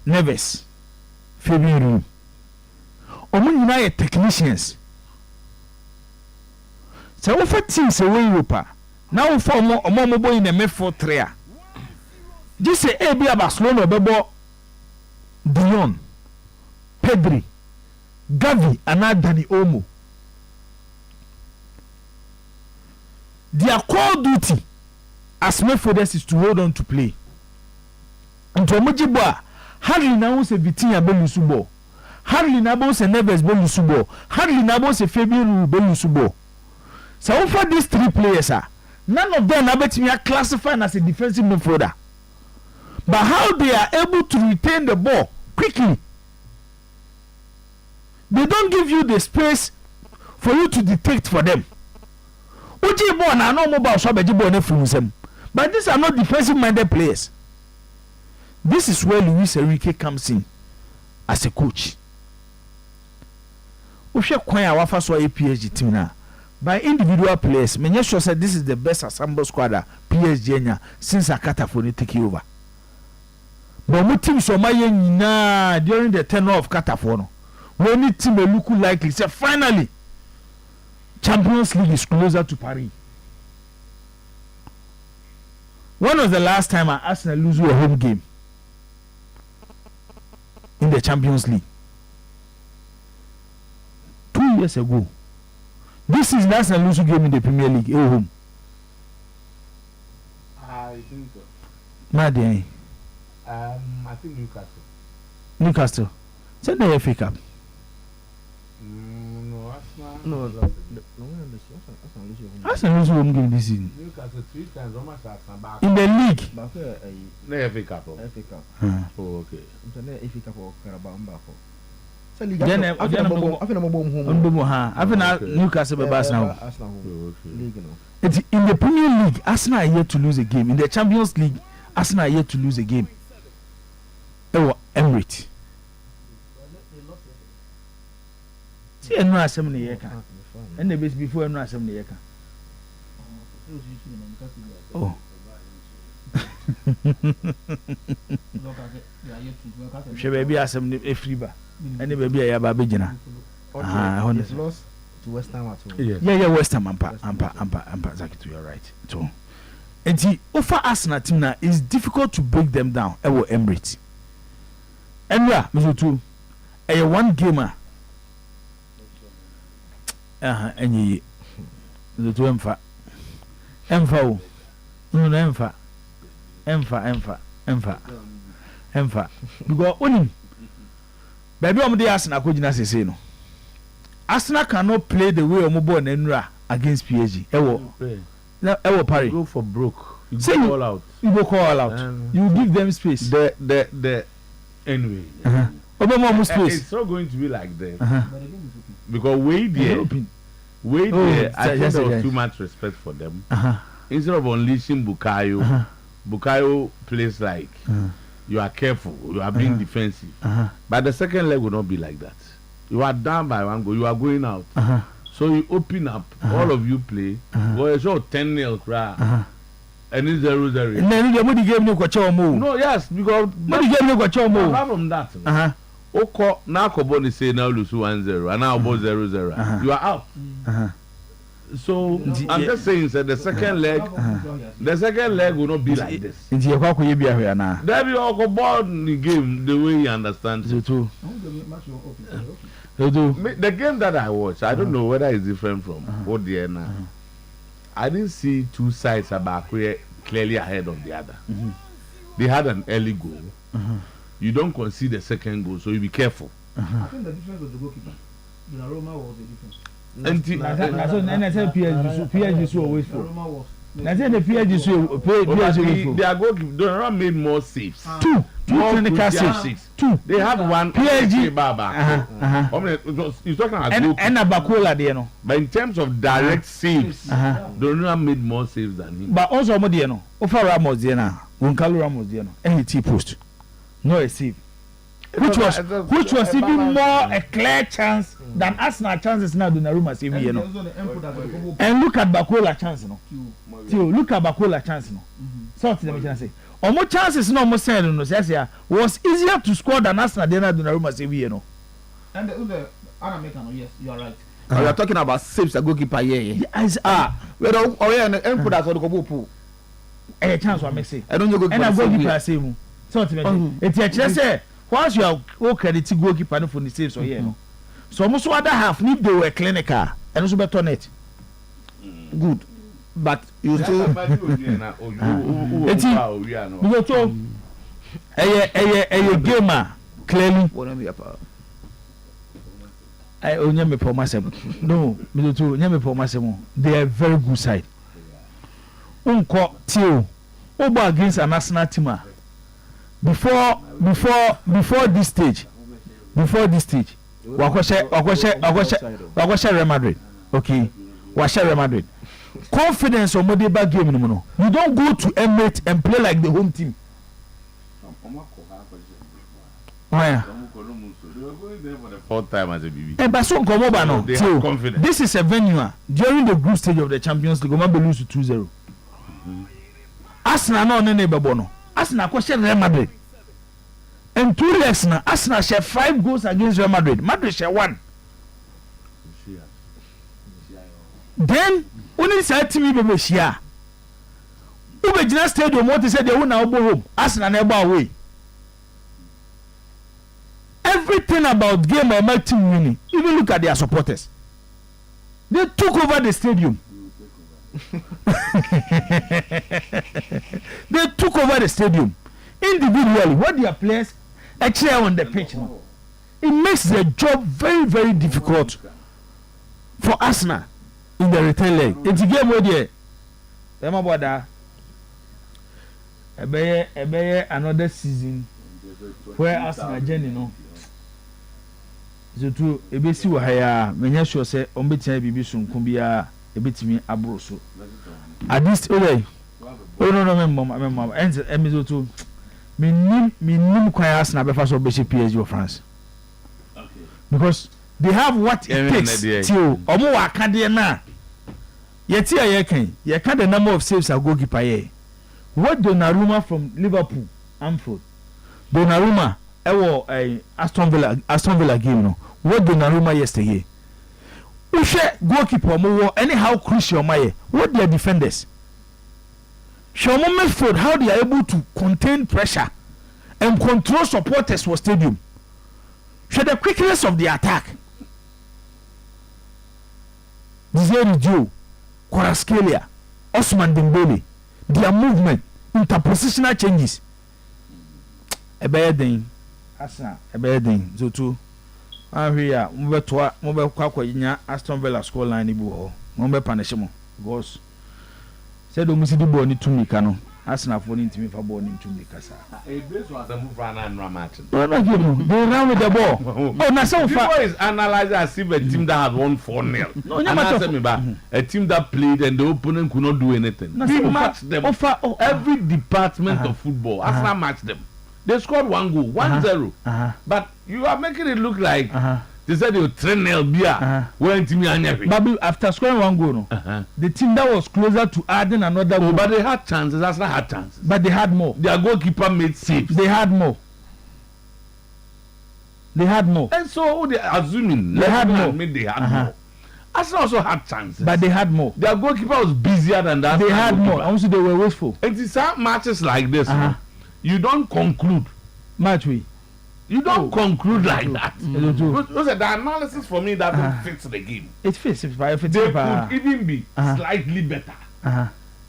Neves, Fabian Ruiz. Omo nyina ye technicians. So we for teams away Europa. Now we for more boy in the midfield 3. Just say AB Barcelona bebo Dion, Pedri, Gavi, and Dani Olmo. Their core duty as midfielders is to hold on to play. And to Mojiboa, hardly now say Vitinha Belusubo, hardly now say Neves Belusubo, hardly now say Fabian Belusubo. So for these 3 players, none of them are classified as a defensive midfielder. But how they are able to retain the ball quickly, they don't give you the space for you to detect for them. But these are not defensive minded players. This is where Luis Enrique comes in as a coach. If you acquire a PSG team now, by individual players, many sure said this is the best assembled squad PSG since Akata for take over. But my team so my during the tenure of Katafono, when the team look likely, say finally, Champions League is closer to Paris. When was the last time Arsenal lose a home game in the Champions League? 2 years ago. This is last Arsenal lose a game in the Premier League at home. I think so. Madden. I think Newcastle. Newcastle. Send the FA Cup. No, Arsenal. No. Arsenal lose home game this season. Newcastle 3 times. How much Arsenal back? In the league. The FA Cup. FA Cup. Oh, okay. The FA Cup or Carabao Mbafo. Then Newcastle be Arsenal. In the Premier League, Arsenal are yet to lose a game. In the Champions League, Arsenal are yet to lose a game. Emirates. See, I know assembly here. And the best before I know assembly here. Oh. She baby assembly a free bar. And the baby I have a bigina. It's lost to West Ham at home. Yeah, West Ham, Ampa, exactly, you're right. So, and the offer Arsenal team now is difficult to break them down. Ewo Emirates. And yeah, Mr. Two, a one gamer. And ye, the two Emfa. No, Emfa. You go on him. Baby, I'm the Arsenal coach. Say no. Arsenal cannot play the way Omobo and Enra against PSG. Ewo Paris. Go for broke. You say go you, all out. You go all out. You give them space. Anyway. Space. It's not going to be like that. Because way there, I think there was too much respect for them. Instead of unleashing Bukayo, Bukayo plays like you are careful, you are being defensive. But the second leg will not be like that. You are down by 1 goal, you are going out. So you open up, all of you play. Well, it's all 10-0, and it's 0-0. No, yes, because apart from that, Oko now Koboni say now lose 1-0 and now about 0-0. You are out. So I'm just saying that the second leg will not be like this. There be all ball in the game the way he understands it. The game that I watched, I don't know whether it's different from what they are now. I didn't see two sides about clearly ahead of the other. They had an early goal. You don't concede the second goal, so you be careful. I think the difference was the goalkeeper. Donnarumma was the difference. And I said PSG so always for. I said the PSG their goalkeeper Donnarumma made more saves. Two clinical saves. They had one PSG Baba. You're talking about and Abakola there no. But in terms of direct saves, Donnarumma made more saves than him. But also there no. Ofa Ramos there na. Goncalo Ramos there no. And he post. No a save. Which was even more a clear chance than Arsenal chances now Donnarumma save here no. And look at Bakola chance no. Look at Bakola chance no. So to them say. Omo chances no mo say no say was easier to score than Arsenal than Donnarumma save here no. And the other American, yes, you are right. We are talking about saves a goalkeeper here. We don't put that on the pool. A chance I may say. I don't know goalkeeper. And a goalkeeper same. So it's a chance. Once you are all credit to goalkeeper for the saves or yeah. So almost one half need they were clinical and also better net. Good. But you still it's a gamer clearly I only me for myself. No, me too. Only me for myself. They are very good side. Unko Tio, Oba against an national team. Before this stage, Wakoshe Real Madrid. Okay, Wakoshe Real Madrid. Confidence on Modeba game no. You don't go to Emirates and play like the home team. Why? Fourth time as a BB. This is a venue during the group stage of the Champions League. Omaba lose to 2-0. Arsenal no nene bebono. Arsenal kwashe Real Madrid. And 2 legs na Arsenal share 5 goals against Real Madrid. Madrid share 1. Then only say team be share. Ube Gina Stadium what say they win obo home. Arsenal never away. Everything about game or my team winning. Even look at their supporters. They took over the stadium. They took over the stadium individually. What their players actually on the pitch now. It makes the job very, very difficult for Arsenal in the return leg. It's a game where they remember another season where Arsenal journey no. So to ebesi wa haya menya sure say ombetia bibi sunkum bia ebetimi abroso at this way no mama and emizo to minim kwaya Arsenal be first obesi PSG of France. Okay. Because they have what it takes till omo wa kade na yeti ayekan ye can the number of saves a goalkeeper here. What Donnarumma from Liverpool Anfield Donnarumma ewo Aston Villa game no. What Donnarumma yesterday? Ushe goalkeeper mo anyhow crucial my what their defenders. Shomo midfield how they are able to contain pressure and control supporters for stadium. Show the quickness of the attack. Desiree Joe, Kvaratskhelia, Ousmane Dembele, their movement, interpositional changes. A bad thing. Arsenal a bad thing. Zoto. Here, move kwa nya Aston Villa score line ibu ho. Mbe punish mo. Because said o musi di ball ni tumika no. Arsenal for ni ntimi fa ball ni tumika sa. This was a move run and match. No game. They ran with the ball. Oh, na so far. People is analyzing as if a team that had won 4-0. No, a team that played and the opponent could not do anything. They matched them. Every department of football. Arsenal matched them. They scored 1 goal, 1-0. But you are making it look like they said they were 3-0 beer. When team Babu, after scoring 1 goal, no, the team that was closer to adding another goal. But they had chances. Arsenal had chances. But they had more. Their goalkeeper made saves. They had more. And so they are assuming they had more. more. Arsenal also had chances. But they had more. Their goalkeeper was busier than that. They had more. Also, they were wasteful. It is matches like this. You don't conclude. You don't conclude like that. Those are the analysis for me that fits the game. It fits. They could even be slightly better.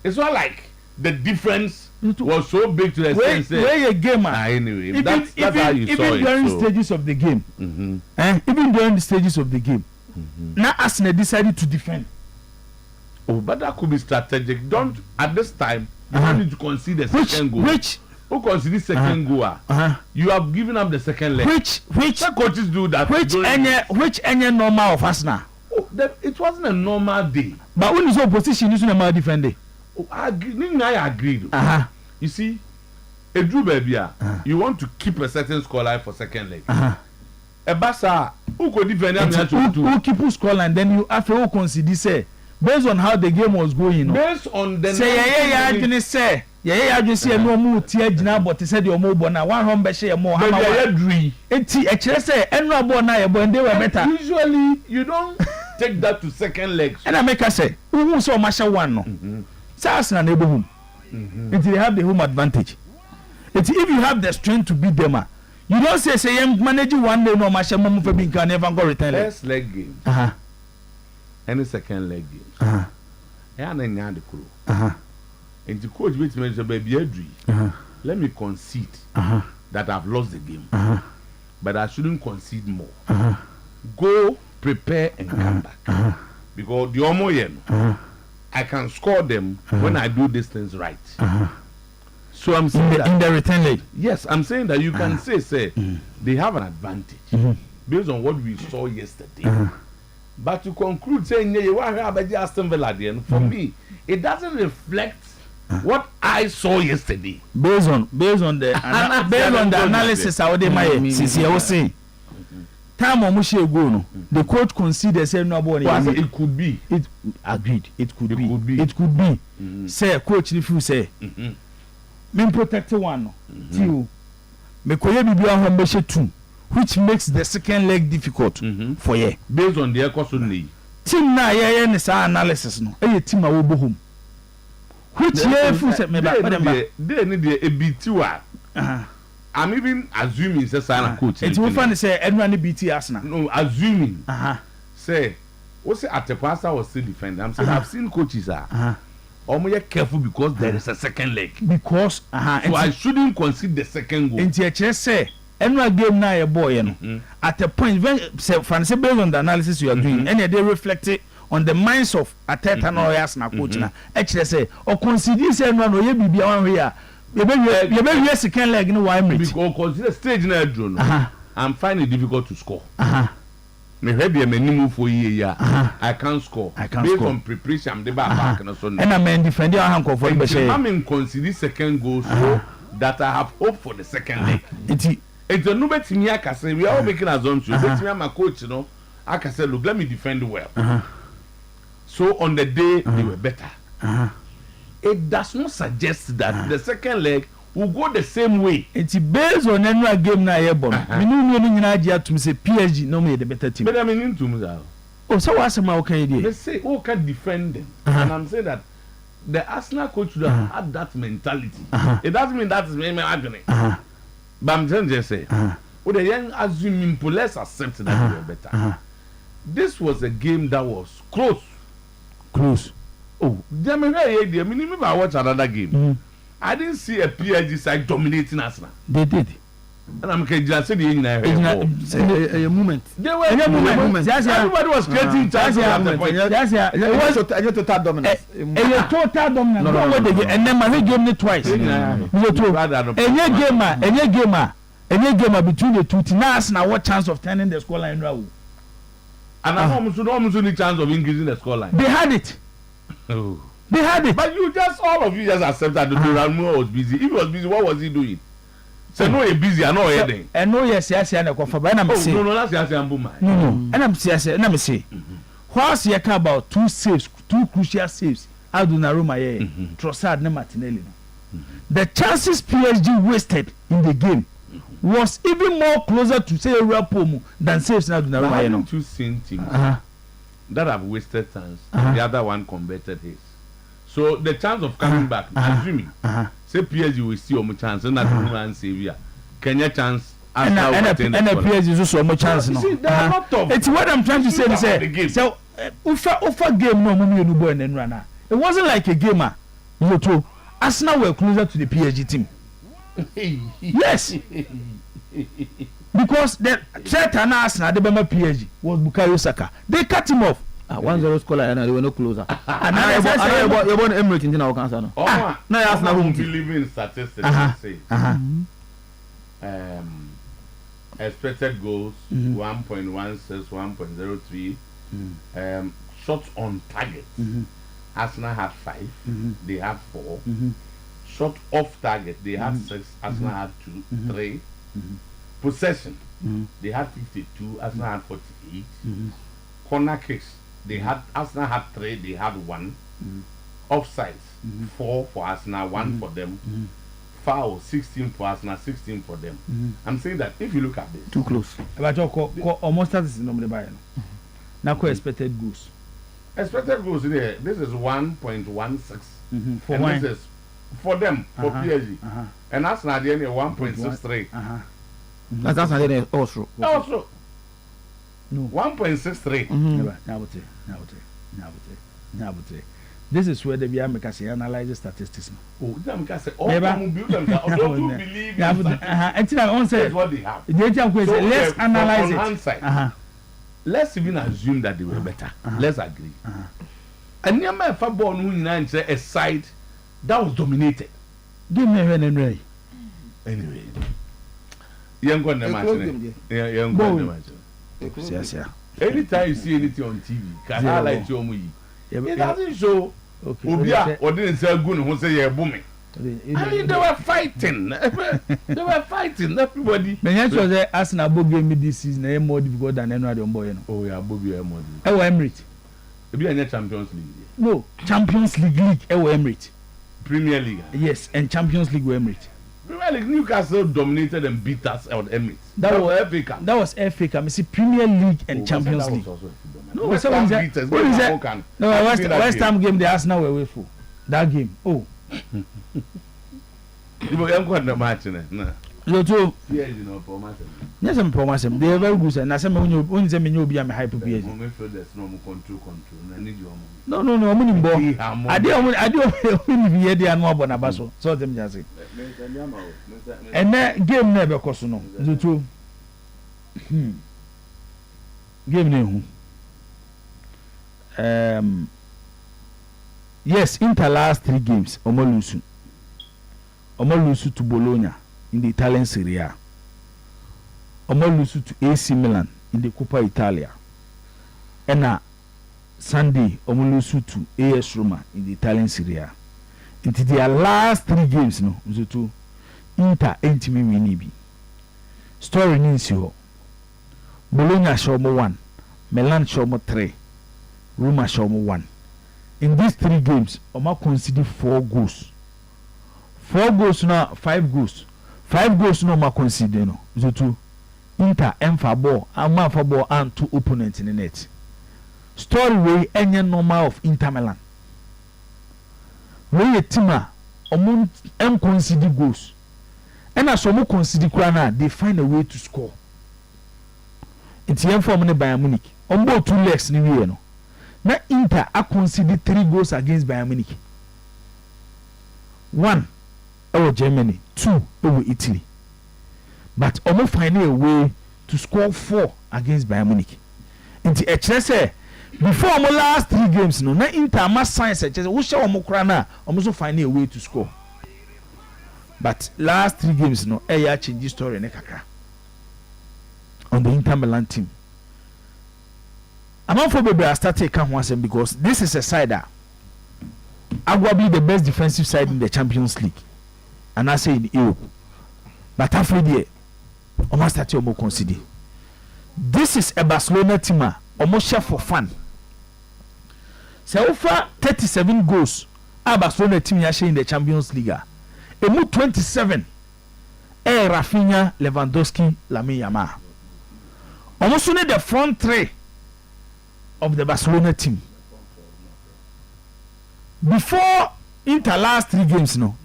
It's not like the difference was so big to the extent. Where a gamer. Anyway, that's how you saw it. Even during the stages of the game. Even during the stages of the game. Now Arsenal decided to defend. Oh, but that could be strategic. Don't at this time. You don't need to concede the second goal. Who consider second goal? You have given up the second leg. Which coaches do that? Which any normal of Arsenal? It wasn't a normal day. But when you saw opposition, you should not defend it. I agreed. You see, a Drew baby, you want to keep a certain scoreline for second leg. A Basa who could defend who keep a scoreline, then you have to consider say based on how the game was going. Based on the say I just see no more tear jina but said your mobile now 100 share more. Usually you don't take that to second leg. And I make us say, who saw Masha one no? Sas na neighborhood. Until they have the home advantage. If you have the strength to beat them, you don't say I'm managing one day no Masha Momu for being can never go return. First leg game. Any second leg game. And then you the crew. And the coach which means a baby Edry. Let me concede that I've lost the game. But I shouldn't concede more. Go prepare and come back. Because the Omoyen, I can score them when I do these things right. So I'm saying in the return leg. Yes, I'm saying that you can say they have an advantage based on what we saw yesterday. But to conclude saying Aston Villa, for me, it doesn't reflect what I saw yesterday. Based on the analysis I would since I was saying. Time on Mushe go no. The coach considered say no ball. It could be. It agreed. It could be. It could be. Say coach if you say. Me protect one no. Till me koye bibi ahom be two, which makes the second leg difficult for you. Based on the course only. Team na ye ne sa analysis no. E team a wo bo home. Which year if you say me ba they need a BT1. I'm even assuming say Sana coach. It's what funny say everyone BT Arsenal. No, assuming. Say, what say at the pastor was still defending. I'm saying I've seen coaches are careful because there is a second leg. Because so I shouldn't concede the second goal. And just say everyone game now a boy, you know. At a point when say fancy based on the analysis you are doing, and they reflect it on the minds of Ateta and Arsenal coach now. Actually say or concede say no ye bibi one here. You be second leg no why me because consider stage na drone. I'm finding it difficult to score. Me ready a minimum for year. I can't score. Based on preparation I'm the back and so. And I'm defending our hand for the say I'm consider second goal so that I have hope for the second leg. It's a no bet me I can say we are all making assumptions. Bet me I'm a coach, you know. I can say look let me defend well. So on the day they were better. It does not suggest that the second leg will go the same way. It's based on any game na yebon. Me no nyina agi atum say PSG no me the better team. But I mean into Musa. Oh, so what's my okay idea? Let's say who can defend them. And I'm saying that the Arsenal coach should have had that mentality. It doesn't mean that is me arguing. But I'm just saying, oh, the young assuming let's accept that we are better. This was a game that was close. Oh, I watch another game. I didn't see a PSG side dominating Arsenal. They did. And I'm just saying a moment. There were a moment. Everybody was creating chances at the point. It was a total dominance. A total dominance. And then my game it twice. Any game between the two teams now what chance of turning the scoreline around? And I almost any chance of increasing the scoreline. They had it. They had it. But all of you just accepted that Duranmo was busy. If he was busy, what was he doing? So no, you're busy. I know heading. And no, yes, and I confirm. And I'm saying, no, that's Yasiambuma. No, and I'm saying, and I'm saying, whilst you care about two crucial saves, out of Naruma, Trossard, and Martinelli. The chances PSG wasted in the game was even more closer to say Rapomu than saves now. Haven't you seen teams that have wasted chance? The other one converted his. So the chance of coming back, assuming, say PSG will see a chance, and not human savior. Kenya chance. And the PSG is also a chance. See, there are not of. It's what I'm trying to say. So, Ufa game no mummy no boy and runner. It wasn't like a gamer. Arsenal were closer to the PSG team. Yes. Because the threat and Arsenal, the Bema PSG, was Bukayo Saka. They cut him off. 1-0 score and they were no closer. And now you're born Emirates in our cancer. No, I believe in statistics. Expected goals 1.16, 1.03. Shots on target. Arsenal had 5. They had 4. Shot off target. They had 6. Arsenal had 2, 3. Possession. They had 52. Arsenal had 48. Corner kicks. Arsenal had 3. They had 1. Offsides 4 for Arsenal, 1 for them. Foul 16 for Arsenal, 16 for them. I'm saying that if you look at this, too close. Almost as is normally buying. Now, expected goals. Expected goals there. This is 1.16. For and one. this is for them for PSG. And that's not the end 1.63. That's not the also. Also. No. 1.63. Now, this is where the BMC analyzes statistics. Oh, them can say, don't believe that's what they have. Let's analyze it. Hindsight, let's even assume that they were better. Let's agree. And near my football, a side that was dominated. Give me anyway. Young one, young one. Yes. Anytime you see anything on TV, can highlight your movie. It doesn't show. Obia or didn't say good who say you're booming. I mean, they were fighting. Everybody. But you know that Arsenal game this season is more difficult than any other boy. Oh yeah, Bobby more. Ewo Emirates. Be a Champions League. No, Champions League Ewo Emirates. Premier League. Yes, and Champions League Emirates. Premier League Newcastle dominated and beat us out Emirates. That was FA Cup. I see Premier League and Champions League. No, West Ham that? No, West Ham game the Arsenal were away for that game. Oh. You have got the match in it. You too. Yeah, you know, for match. Yes, I'm promise them. They are very good. And I said, when you me be a hyper PSG. I need your No, I'm winning ball. I do be there and more bonabaso. So them just say. And that game never cost no. You too. Game name. Yes, Inter last 3 games, Omo lose to Bologna in the Italian Serie A. Omo lose to AC Milan in the Coppa Italia. And Sunday, Omo lose to AS Roma in the Italian Serie A. Into their last 3 games, no, to Inter entimi minibi. Story means you. Bologna show mo 1, Milan show mo 3. Roma show me 1. In these 3 games, Oma conceded 4 goals. 4 goals now, 5 goals. 5 goals no Oma conceded no. So to Inter for ball, and for ball and 2 opponents in the net. Story way any normal of Inter Milan. Way a teamer, Omo conceded goals. And as Omo conceded krana, they find a way to score. It's the for money Bayern Munich. Ombo 2 legs ni we no. Na Inter a conceded 3 goals against Bayern Munich. 1 over Germany, 2 over Italy. But almost finding a way to score 4 against Bayern Munich. Into a before our last 3 games, no, na Inter must science we show Mokrana almost finding a way to score. But last 3 games, no, I change this story nekaka on the Inter Milan team. I'm for baby I started come once because this is a side that arguably the best defensive side in the Champions League, and I say in Europe. But after the almost start to consider this is a Barcelona team almost share for fun. So far 37 goals a Barcelona team share in the Champions League. Emu 27 Rafinha, Lewandowski, Lamine Yamal. Almost only the front 3 of the Barcelona team. Before Inter last 3 games, no,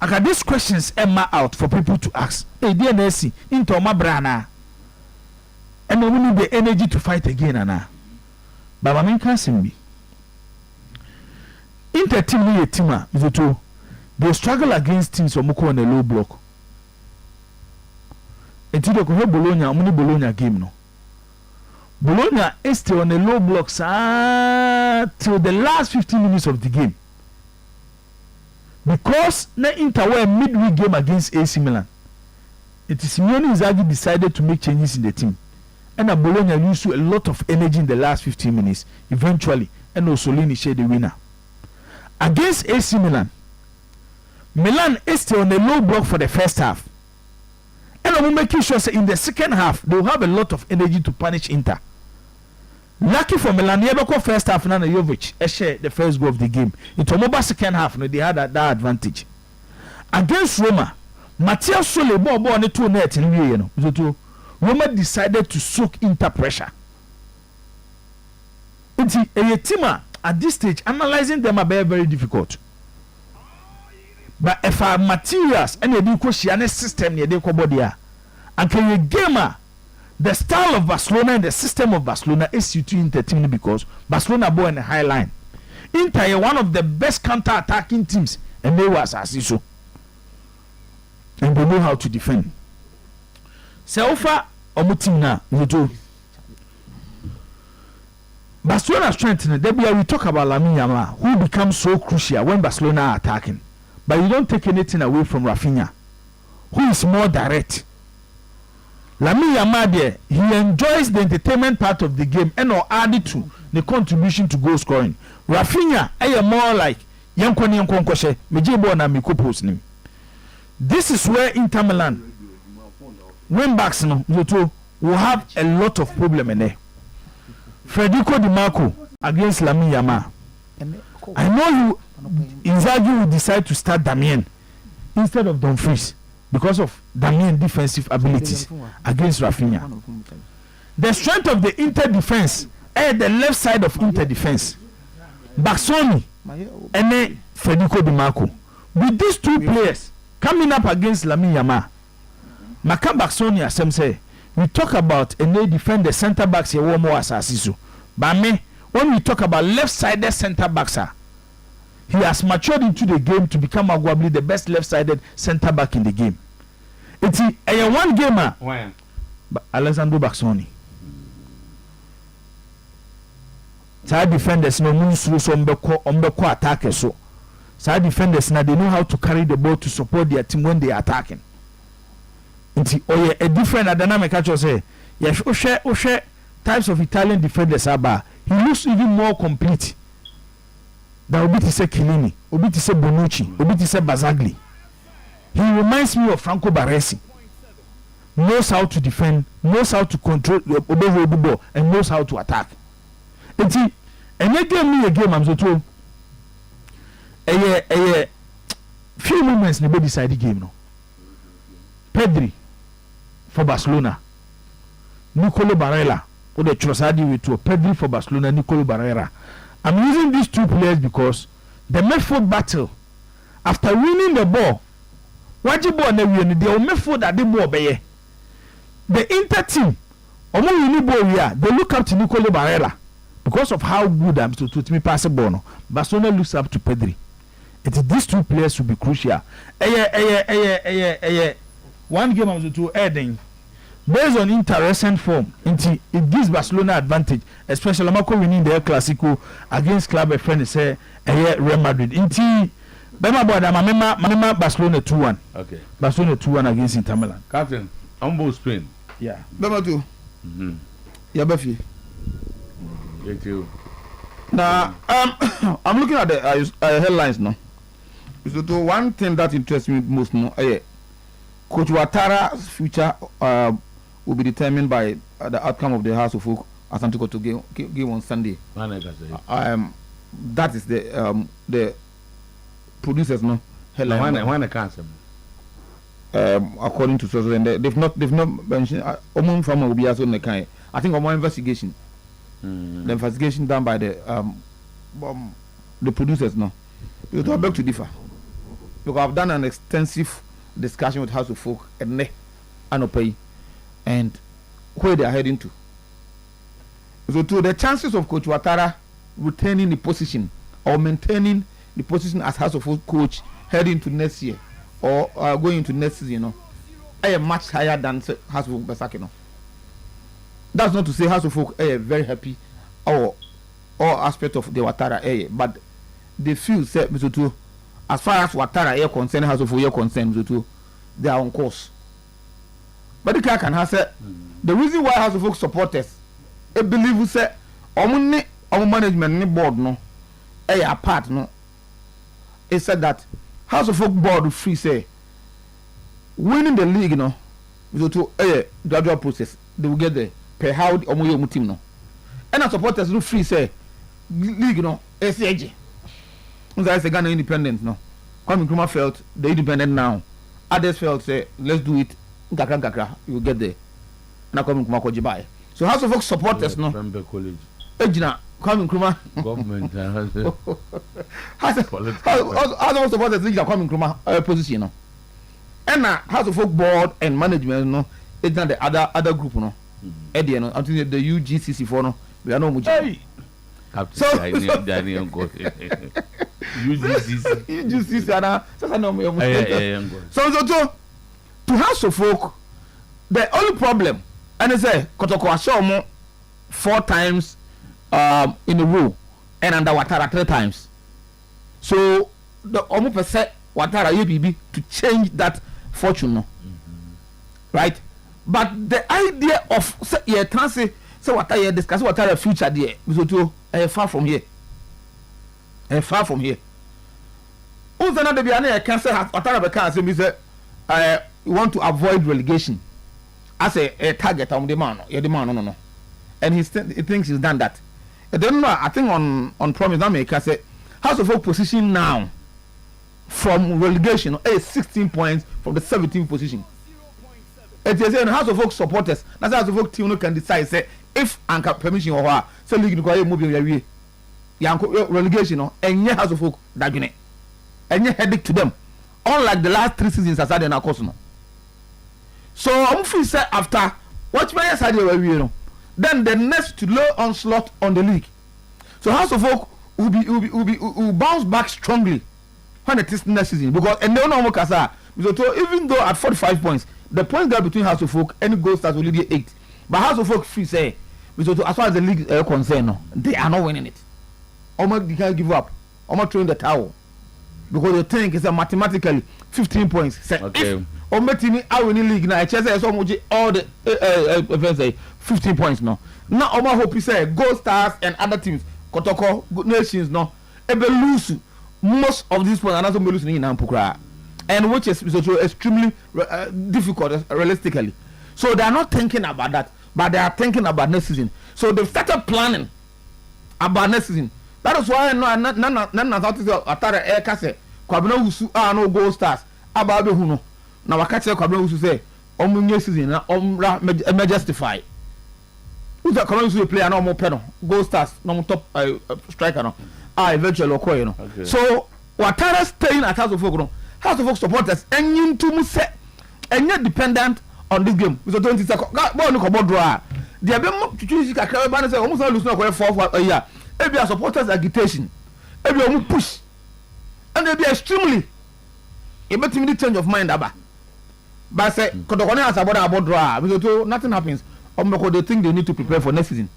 I got these questions Emma out for people to ask. Hey, dear Nessie, Inter my brana, and we need the energy to fight again, Anna. But I mean, can't me. Inter team ni a teamer, they struggle against teams from Moko on a low block. Until they go Bologna, only Bologna game, no. Bologna is still on the low blocks till the last 15 minutes of the game. Because na Inter were a midweek game against AC Milan. It is Simeone Inzaghi decided to make changes in the team. And Bologna used a lot of energy in the last 15 minutes. Eventually, and Mussolini shared the winner. Against AC Milan, Milan is still on the low block for the first half. And I'm making sure in the second half, they will have a lot of energy to punish Inter. Lucky for Milan, the first half, Nana Jovic share the first goal of the game. Into mobile second half, they had that advantage. Against Roma, Matthias Sole ball on the 2 net in Roma decided to soak Inter pressure. nti a team at this stage analyzing them are very, very difficult. But if our materials and the Dukoshiane system near the Kobodia, and can you gamer the style of Barcelona and the system of Barcelona is suiting the team because Barcelona ball in the high line. Inter one of the best counter-attacking teams, and they was as so. And they know how to defend. So far, team now, Barcelona strengthening. Then we talk about Lamine Yamal, who becomes so crucial when Barcelona are attacking. But you don't take anything away from Rafinha, who is more direct. Lamine Yamal there, he enjoys the entertainment part of the game and or added to the contribution to goal scoring. Rafinha, I more like Yankon Mejibo na Mikopos nim. This is where Inter Milan, when backs no, will have a lot of problem in there. Federico Di Marco against Lamine Yamal. I know Inzaghi will decide to start Damien instead of Dumfries because of Damien defensive abilities against Rafinha. The strength of the Inter defense the left side of Inter defense, Baksoni and then Federico Di Marco. With these two players coming up against Lamine Yamal, Maka Baksoni as some say, we talk about and they defend the center backs here one more assassin. But me, when we talk about left-sided center backs, he has matured into the game to become arguably the best left-sided center back in the game. It's a one gamer. Alessandro Baksoni. Side defenders no moves through some umbeko attackers so. Side defenders now they know how to carry the ball to support their team when they are attacking. It's a different dynamic actually say. Yes, Oshe types of Italian defenders are he looks even more complete. That Obi to say Chiellini, Obi to say Bonucci, Obi to say Bazzagli. He reminds me of Franco Baresi. Knows how to defend, knows how to control the ball, and knows how to attack. And see, and they gave me a game I'm so told. A few moments nobody decide the game no. Pedri for Barcelona. Nicolo Barella. Or the Trossardi with Pedri for Barcelona, Nicolo Barella. I'm using these two players because the midfield battle after winning the ball, Wajibo and the midfield at the ball by the Inter team, they look up to Nicolo Barella because of how good I'm to me pass a ball. Barcelona looks up to Pedri. These two players will be crucial. One game I'm to adding. Based on interesting form, it gives Barcelona advantage, especially Marco winning the El Clasico against club a friend say Real Madrid. Bema boda mama Barcelona 2-1. Okay. Barcelona 2-1 against Inter Milan. Captain, humble Spain. Yeah. Bema 2. Yeah, Buffy. Thank you. Now, I'm looking at the headlines now. So one thing that interests me most now, Coach Ouattara's future will be determined by the outcome of the House of Folk Asante Kotoko game on Sunday. That is the producers no headline. When I can't according to sources, and they've not mentioned from will be also in the kind. I think on one investigation, the investigation done by the producers no. You talk back to differ because I've done an extensive discussion with House of Folk and Anopay and where they are heading to. So to the chances of Coach Ouattara retaining the position or maintaining the position as House of Folk coach heading to next year or going into next season, are much higher than House of Folk Besaki. That's not to say House of Folk are very happy or all aspect of the Ouattara but they feel as far as Ouattara are concerned, House of Folk are concerned, they are on course. But the can have said the reason why House of Folk supporters believe we say our management board no apart no it said that House of Folk board free say winning the league no to gradual process they will get there per how the team no and our supporters do free say league no SAG I say Ghana independent no Kwame Nkrumah felt the independent now others felt say let's do it you will get there. So House of Folk supporters no. Ejina Kwame Nkrumah government has also supporters Ejina Kwame Nkrumah position no. And House of Folk board and management no ejina the other group no. Eddie no until the UGCC for no we are no much. So Daniel go. UGCC ana sasa no me. So to House of Folk the only problem and it's a Kotoko Ashomo 4 times in a row and under Watara 3 times. So the almost percent Watara UBB to change that fortune no. Right? But the idea of yeah transit so what I discuss what are the future there so far from here. Far from here. Who's another be a cancer has Watara be cancer me say you want to avoid relegation as a target on the man no. And he thinks he's done that. I don't know. I think on promise that make say House of Folk position now from relegation 16 points from the 17th position. It is House of Folk supporters. That's House of Folk team can decide say if anchor permission or what so league require move your relegation and House of Folk that unit and headache to them. Unlike the last 3 seasons as I did course no. So I'm free say after what my side you then the next low onslaught on the league. So House of Folk will bounce back strongly when it is next season because and no more kasa. Even though at 45 points, the point gap between House of Folk and Gold Stars will be 8. But House of Folk free say as far as the league is concerned, they are not winning it. Almost they can't give up. Almost throwing the towel because they think it's a mathematically 15 points. Say okay. Ometimi I win league now. Chelsea so much all the 15 points no. Now Oma hope say Gold Stars and other teams, Kotoko, Nations no. Ebe lose most of these points and also be losing in Ampukra. And which is extremely difficult realistically. So they are not thinking about that, but they are thinking about next season. So they've started planning about next season. That is why none Atara Air Kase, Kwabena Usu are no Gold Stars, Ababe Huno. Now I can't say Kwabena Usu say, Omunye season, Omra justify. Who's a Kwabena player no more penal, Gold Stars, no top striker no. Eventually Okoye no. So Watara staying at House of Folk no. House of Folk supporters and you to say and yet dependent on this game. So 20 seconds. Ball no come draw. They have been to choose Kakra say almost lose no 4 a year. Maybe a supporters agitation. Maybe a push. And they be extremely a better change of mind aba. But say Kodokone has about draw. Because nothing happens. Because they think they need to prepare for next season.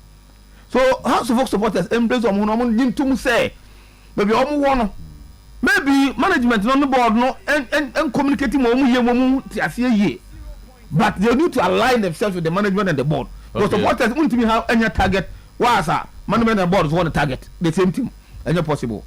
So House of Folk supporters embrace on to say maybe one. Maybe management on the board no and communicating but they need to align themselves with the management and the board. Because supporters won't have any target. Why management and board want to target the same team and possible.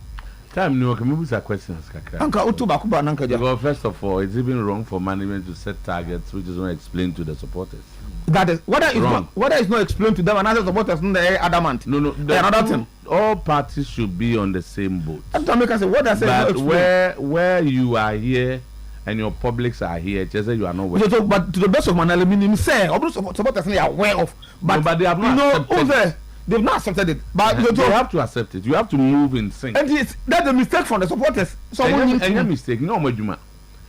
Time no can move questions. Well, first of all, it's even wrong for management to set targets which is not explained to the supporters. That is whether it's not explained to them and other supporters in the adamant. No, another thing. All parties should be on the same boat. But where you are here and your publics are here, just say you are not working. So, but to the best of my knowledge, say supporters are aware of, but they have not accepted. They've not accepted it. But they have to accept it. You have to move in sync. And that's a mistake from the supporters. Any mistake? No, Majuma.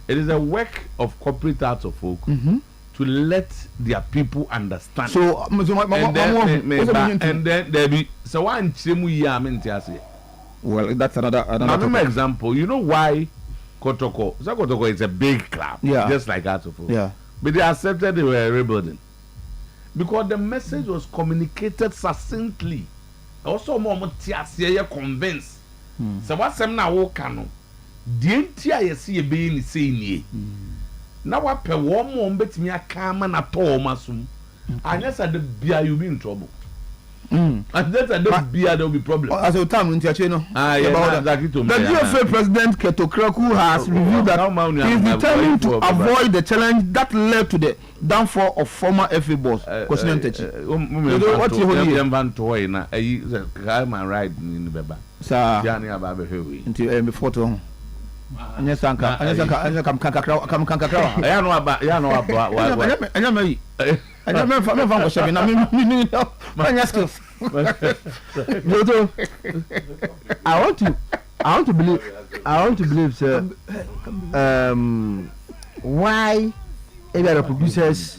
It is a work of corporate House of Folk to let their people understand. So, and then there be so one well, that's another example. You know why Kotoko is a big club, just like House of Folk. Yeah, but they accepted they were rebuilding because the message was communicated succinctly. Also, more convinced. So what's them now? Wokano, the entire see being saying now what per one more bet me a calm na to masum. And yes, at the beer you'll be in trouble. And that's at the beer there will be problem. As a time in Tiachino. The GFA president Ketokraku has revealed that he is determined to avoid the challenge that led to the downfall of former FA boss. What you hold before to I'm not from Shavin. I want to believe, sir. Why the producers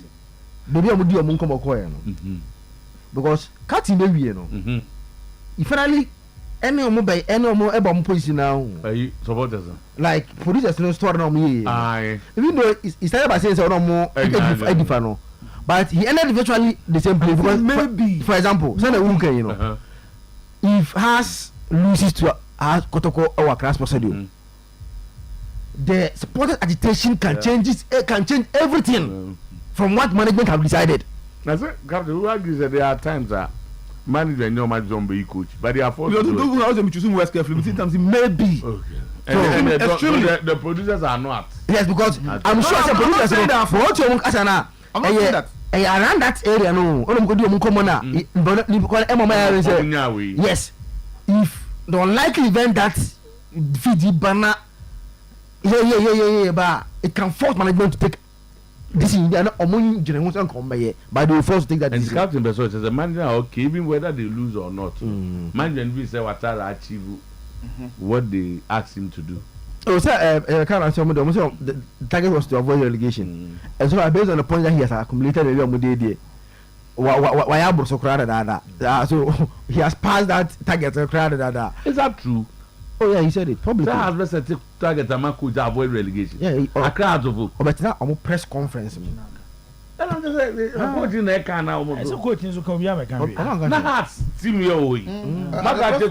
maybe I'm do a monk because cutting baby, you know. If finally any more about poison now. Supporters like producers no store no me. Even though he started by saying so no more edifano. But he ended virtually the same place because maybe for example, send a woman, you know. If has loses to Kotoko or Class Posadio, the supported agitation can change everything from what management have decided. That's it. Who argues that there are times that management no match zombie coach, but they are forced to do it. Choosing West carefully. Sometimes maybe. Okay. And the producers are not. Yes, because I'm sure the producers are for what you want Asana. I'm not saying that. Around that area, no. Yes. If the unlikely event that Fiji banner, but it can force management to take this in the among generation come by, but they will force to take that. And scouting the source as a manager, okay, even whether they lose or not, management will say what are achieve what they ask him to do. Oh, sir, the target was to avoid relegation, and so based on the point that he has accumulated a little more. So he has passed that target. Is that true? Oh yeah, he said it publicly. That has been a target to avoid relegation. Yeah, a crowd of but now I'm a press conference. I'm just coaching the car now. So coaching so come here, Nah, team your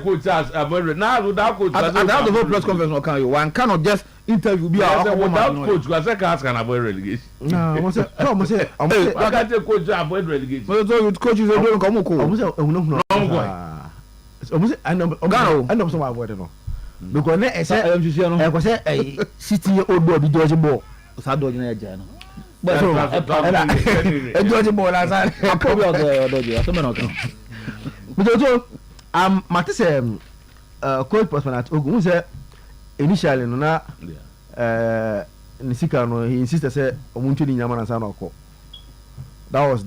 coach has avoided now without coach. At the whole press conference, one cannot just interview without coach because I can avoid relegation. No, I say I can't take coach to avoid relegation. But so coach is doing come on. I know some avoid no. Because na say city old boy be dodge ball. Sa dodge na eja no. But so dodge ball na say probably dodge. So me no kan. But so Mate say coach person at Ogun say initially no na Nisika no he insisted say omuntu ni nyama na sa na okọ. That was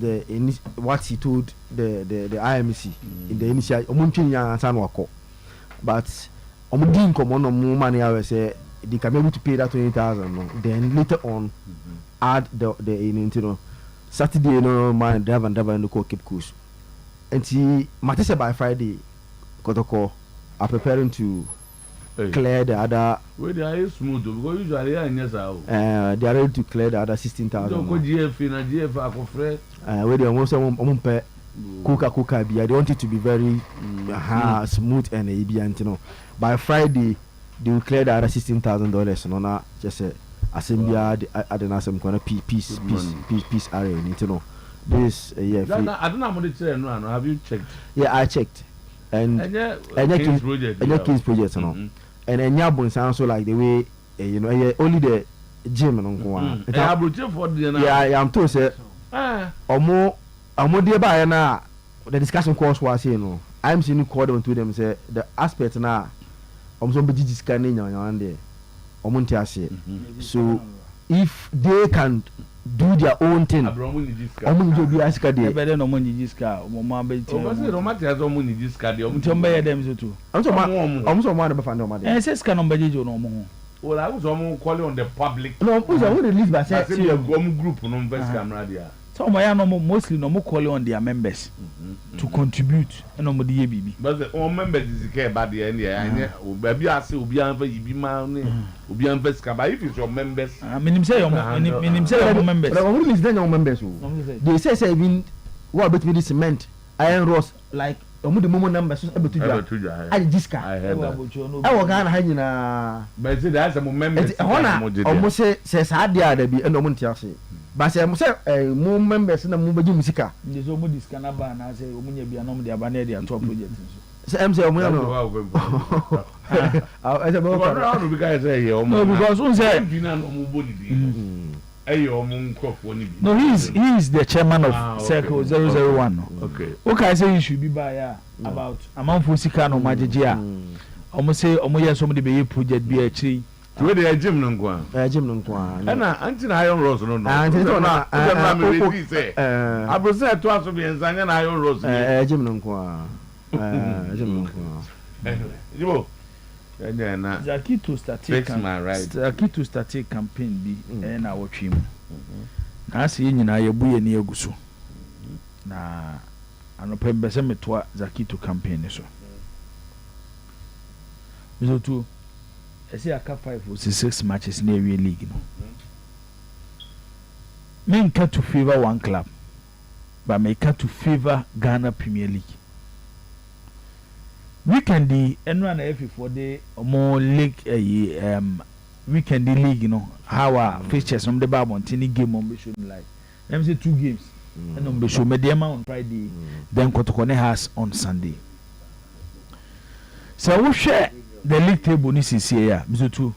what he told the IMC in the initial omuntu ni nyama na sa na okọ. But Omudin come on money I say they can be able to pay that 20,000 no. Then later on add the you know Saturday you know man drive and the call keep course. And he Matisse by Friday Kotoko are preparing to clear the other where they are smooth because usually they are ready to clear the other 16,000. Don't go GF na GF akofre where they almost pay Kuka be. I want it to be very smooth and you know. By Friday, they will clear the other $16,000. No, not just assembly at the Nasam corner peace area. You know, this I don't know how much no. Have you checked? Yeah, I checked. And King's project, you know. And then Yabon sounds so like the way you know only the gym and yeah, I'm told say or more dear now the discussion course was you know I'm seeing called on to them say the aspect now somebody scanning on there so if they can do their own thing well, I was almost calling on the public. No, who's released by a group on best camera there. So my mostly no more calling on their members to contribute and on the baby. But the all members is care about the end here. Baby, I say, Ubi man, Ubi best camera. If it's your members, I mean, say members. But only is then your members. They say, even what between the cement, iron rods, like. Omu the moment numbers able to do. I discard. I heard that. I was gonna hide na. But see, there's a members. Almost says hard there be and omu tiasi. But say more members na mu beji musika. There's omu discard na ba na say omu nye bi anom de abane de top project. Say am say omu no. I say no because one say no, he is the chairman of Circle 001. Okay. Okay, I say you should be by about amount for Sika no Majia. Almost say, almost somebody be project be actually we dey gym no nko gym no nko na anti na iron rose no na me ready say abrosa to aso bi enzanya na iron rose gym no nko gym no nko jibo Zaki to start campaign bi na wotwe mu na ase nyina ye buye ne aguso na anope mbese metoa Zaki to campaign so mizotu ese aka 5 or 6 matches na ewie league no men cut to favor one club but me cut to favor Ghana Premier League weekend enra na for the more league weekend league how our fixtures from the Babon game on be show like let me say 2 games and on be show Mediama on Friday then Kotokone has on Sunday so we share the league table this is here Mr. 2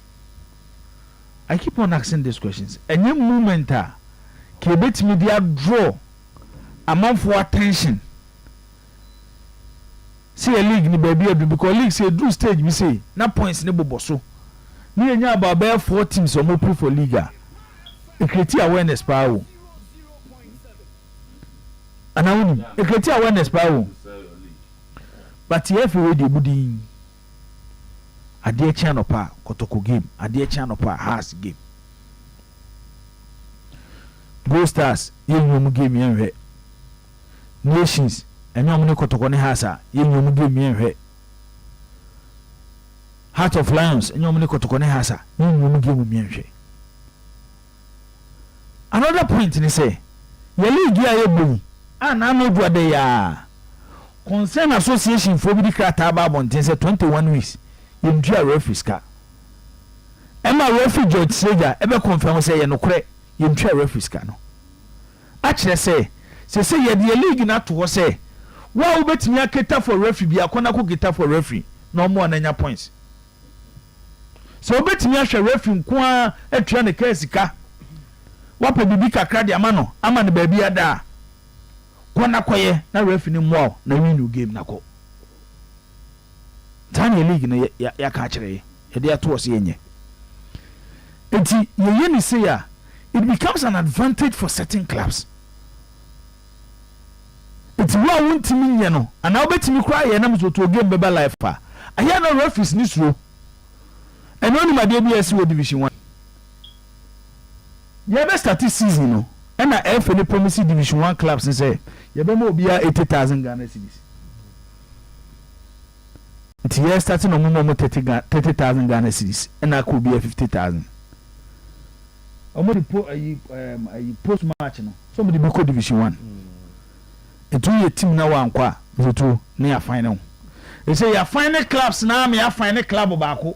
I keep on asking these questions any moment Kebet media draw amount for attention see a league ni baby because league say do stage we say na points ni bobo so ni enya about 4 teams or more play for league e create awareness power anawuni e create awareness power but if we dey budi ade channel pa Kotoko game ade channel pa has game Go Stars yenwom game yenhwe Nations enyom ne Kotoko ne hasa yenwom game yenhwe Heart of Lions enyom ne Kotoko ne hasa yenwom game yenhwe another point ni say ye league ya yebu na no duade ya concern association for bi krata ba bonten say 21 weeks yemtua referees ka ema referee George Seja ebe confirm say ye nokre yemtua referees ka no a kire say ye de league na to say wa obetimi aketa for referee bi akona ko geta for referee no mo ananya points so obetimi ahwe referee nko a atwa ne ka sika wapa bibi kakra de ama ne baabi ada kona koye na referee ni mo na win game na ko Tanya league na ya ka kire ye de ato se yenye enti ye ni say ya it becomes an advantage for certain clubs enti wa wontimi nye no ana obetimi kra ye na mzoto game beba life pa aya na referees ni suro eno ni made bi wo division 1 ye be start season no na FA ni promise division 1 clubs say ye be mo bia 80,000 Ghana cedis enti ye start no mo 30,000 Ghana cedis na ko bia 50,000 omo di post match no so mo di beko division 1 etu ye team na wa nkwa zoto na ya final e say ya final clubs na me ya final club ba ko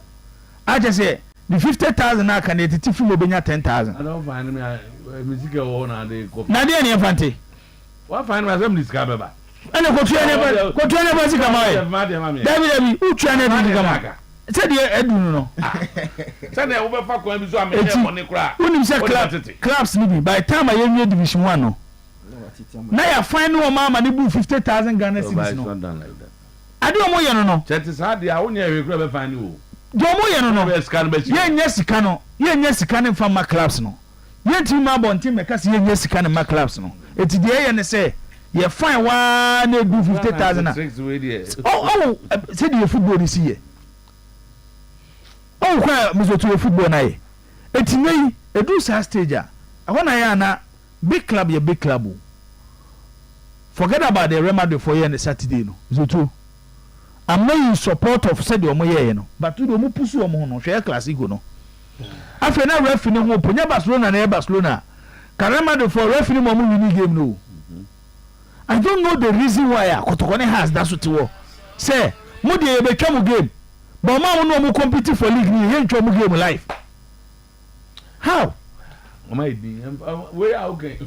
a je say the 50,000 na kan e titi film obenya 10,000 I don't find me music o na dey go na dey na fante wa find me asem disca beba ene ko tu ene ba sika mai David utu ene di kama say dey edunu no say na wo be fa ko bi so amene money kra unim say clubs ni bi by time ayenwe division 1 no na ya final mama ni bu 50,000 Ghana cedis no ade omo ye no no chete sa de a wonya ewe kra be final o do omo ye no no ye nya sika no fa ma clubs no ye ti ma bontin me ka se ye nya sika no ma clubs no eti de ye ne say ye fine wa na bu 50,000 na oh say the football ni see ye oh kwa mzoto football na ye eti nei edu sa stage a wona ya na big club ye big club forget about the remedy for here on Saturday no mzoto I'm not in support of said the omoye no but to do mo pusu omo no hwe classico no afa na referee no ho ponya Barcelona na Barcelona remedy for referee mo win game no I don't know the reason why Kotoko has that sort of say mo dey be twa mo game but ma no mo compete for league ni he ntwa mo game live how my be we are okay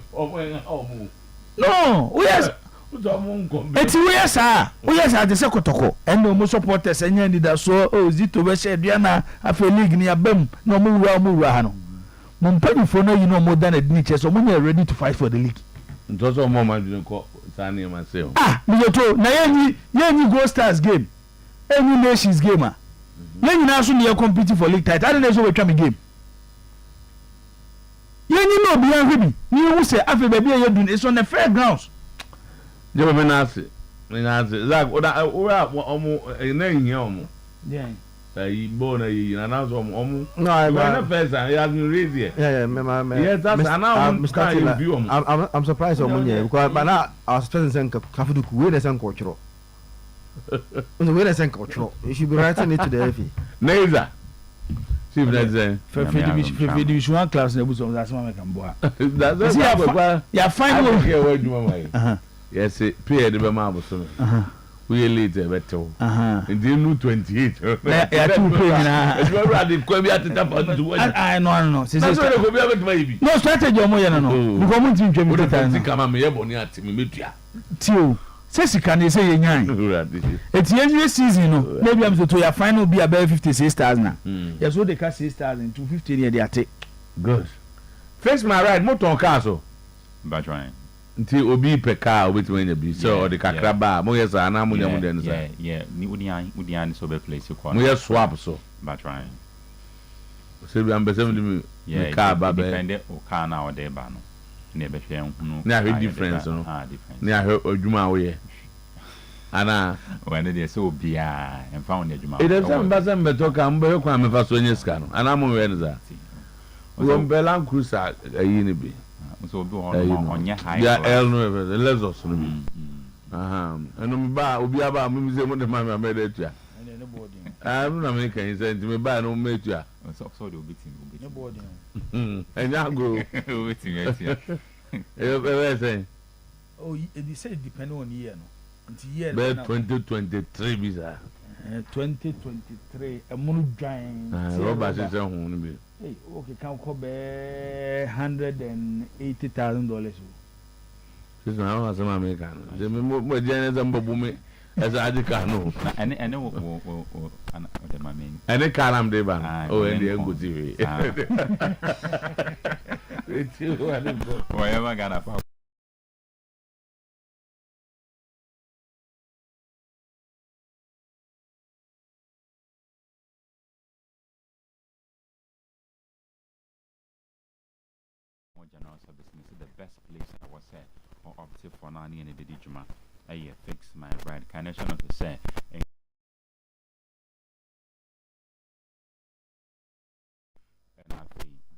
no we are eti we are the Kotoko and no supporters enya ni da so Zito be share dua na afa league ni abam no mo wura ha no mo mpani fo no you know more than a niche so mo ready to fight for the league ntoso mo ma dun ko tani myself mi to na yenyi Go Stars game enyi Nations game Yen na so dey compete for league title. I don't know so we try me game. Yen no be an hwebi. Ni who say afi baby you do it's on the fair grounds. Jebo me na ase. Zak ora omo na hia omo. Yeah. Ibo na yi na na so omo. No, I'm not first. He has been raised here. Yeah, yes, that's I'm surprised on Munye because by now I was expecting Kafudu where the sun cultural. Where the sun cultural. You should be writing it to the FE. Neiza. See if that's there. For division 1 class na buso that's what I can boa. That's ya find one here where you mama. Yes, pay the be ma buso. We later better. And they knew 28. Yeah, 2 pay na. It's very hard to come here to tap on to one. I no. That's why they go be able to maybe. No strategy omo ya no. Because mun tin twem tata. What come am here boni ati me metua. Tio. Say sika na say yenyan. Eti yenwe season no. Maybe am so to your final be about 56,000. Yes, so they can 6,000 to 50 near the ate. Good. Face my right motor car so. But right. Nti obi peka obetwe nya bi so the kakraba mo yes ana mo nya mo den so ni udi so be place ko mo yes swap so but right so bi am be 70 me car ba be depend o car na o de ba no na be hwe hunu na hwe difference no na hwe odwuma wo ye ana when they so bia en fa on adwuma e dem say mba say mbeto ka mba hwe kwa me fa so nya ska no ana mo we nza wo mbelan cruiser ayi ni bi so do on high ya no lexus no bi eno me ba obi aba me ze mo de ma me de tua no boarding na me kan say me ba no me tua so de obi tin no boarding enya go obi tin ya tia e say oh it say depend on year no until year 2023 visa 2023 emunu dwan Robert say hu no bi. Hey, okay, can call $180,000. This na how some American. They mo jene zamba bume as a adika no. And wo the mami. And karam de ba. Oh, and the good TV. It's you what go. Whatever gonna fa. General service is the best place I was say or opted for now in the Dijuma. I fix my ride connection of the say and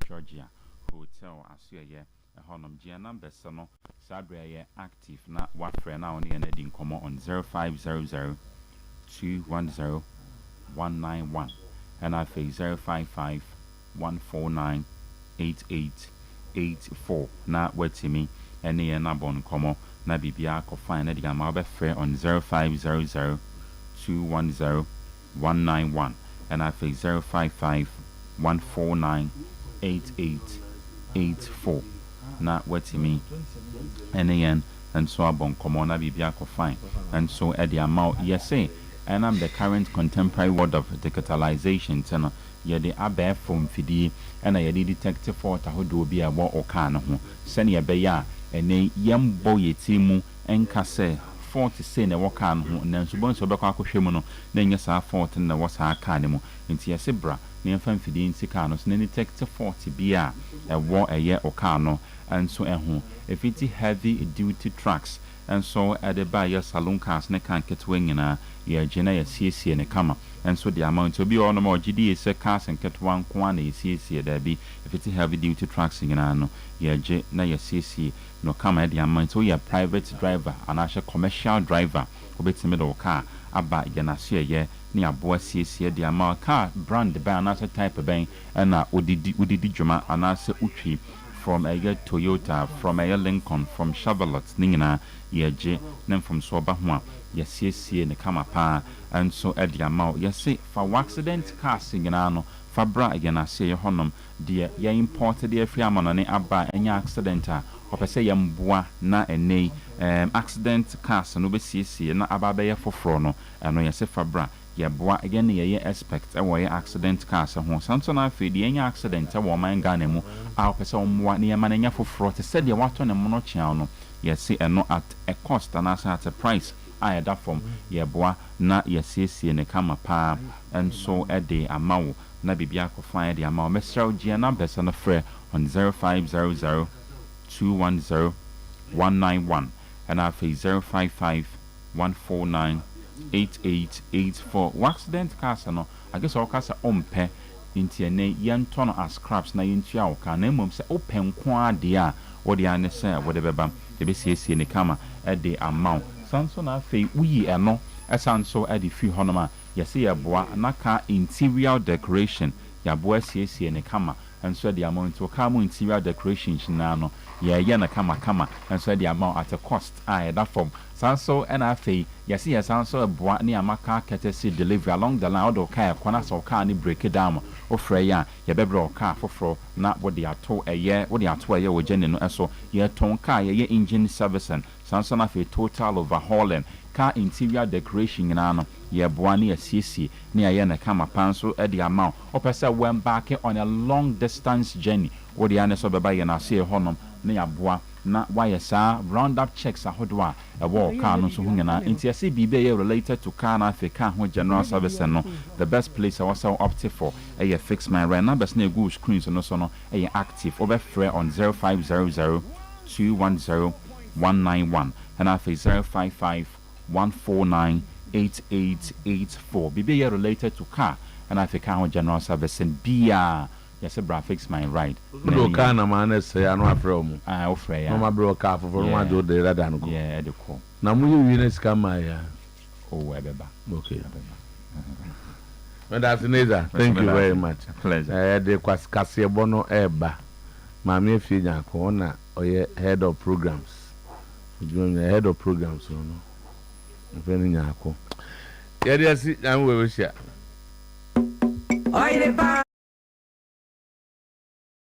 Georgia Hotel Asuya a Honum Gia number Sono Sabria active not what friend now on the ending come on 0500 210 191 and I face 055 149 8884 na watimi ene ye na bon komo na bibia ko fine na diga ma be free on 0500 210 191 and I face 055 149 8884 na watimi ene yen and so abon komo na bibia ko fine and so at the amount yes and I'm the current contemporary world of digitalization tena ye de abe phone fidie and I detective for tahodo bi a wo oka no ho sene ye be ya ene yembo ye timu enka se 40 say na woka no ho nanso bon so be kwa akohwe mu no na nya sa 40 na wo sa aka ne mu nti ye se bra na yemfa fidie nti ka no so na detective 40 bi a wo eye oka no and so eho if it heavy duty trucks and so at the buy your salon cars ne kan ketwe nyina ye gina ye siesie ne kama and so the amount to be on more GD is cars and ketwa nko na ye siesie da bi if it heavy duty trucks nyina no ye ge na ye siesie no kama the amount so ye private driver and asha commercial driver obetime do car aba ye na so ye ne abo siesie the amount car brand by an asha type ben na odidi djuma and asha utwi from a Toyota, from a Lincoln, from Chevrolet, Nina, ye then from Soba Hua, yes, the Kamapa, and so at the amount, yes, for accident casting in ano, for bra again, I say, honum, dear, ye imported the free money abba any accidenta, or per se bois, na and nay, accident cast and obesi, na ababa for frono, and no, yes, for bra. Ye boa again ye expect a way accident cars ho sanso na fe de anya accident a wo man Ghana mu a pese o mwa ne ma nya foforo te said ye wato ne mono chia no ye see eno at a cost and as at a price a yɛda fam yɛboa na yɛsiesie ne kama paa nso de ama wo na biribi akɔfa de ama wo mɛsrɛ wo gyea numbers no frɛ on 0500 210 191 and afei 055 149 8884 accident cars no I guess all cars are ompe inti ene yɛntɔ no as scraps na yɛntua wo ka na mmom sɛ wopɛ nko adeɛ a wɔde ane sɛ wɔde bɛba yɛbɛsiesie ne kama de ama wo san so na afei woyi ɛno ɛsan so de fi hɔnom a yɛsɛ yɛboa na ka interior decoration yɛaboa siesie ne kama nso de ama nti ka mo interior decoration nyinaa no yɛyɛ na kama nso de ama at a cost a yɛda fam san so ɛna afei yɛsɛ yɛsan so boa ne amaka courtesy delivery along the line ɔde ɔka ɛkwana sɛ ɔka ne break it down ɔfrɛ yɛ a yɛbɛbrɛ ɔka foforɔ na wɔde ato ɛyɛ wɔ gyene no ɛso yɛtɔn kaa yɛyɛ engine servicing san so na afei total overhauling car interior decoration nyinaa no yɛboa ne yɛsiesie ne yɛyɛ ne kama pan so de ama wo ɔpɛ sɛ wɔmbaake on a long distance journey wode ane so bɛba yɛ no ase hɔnom ne yɛaboa na wayɛ saa round up checks ahodoɔ a ɛwɔ car no so ho nyinaa nti yɛsɛ biribi ɛyɛ related to car na afei car ho general service no the best place a wɔsɛ opt for ɛyɛ fix my rent numbers na ɛgu screens no so no ɛyɛ active wobɛfrɛ on 0500 210 191 and afei 055 149 8884 biribi ɛyɛ related to car and afei car ho general service and bia yes, bra fix my ride. No car na man say I no afro mu. Ah, ofre ya. No ma bro car for no do the rather no go. Yeah, the call. Na mu you win scam ya. Oh, ebeba. Okay. But that's Neza. Thank you very much. Pleasure. The kase bono eba. Ma me fi nya ko na oye head of programs. You head of programs no. Mfeni nya ko. Ye dey see am we share. Oyerepa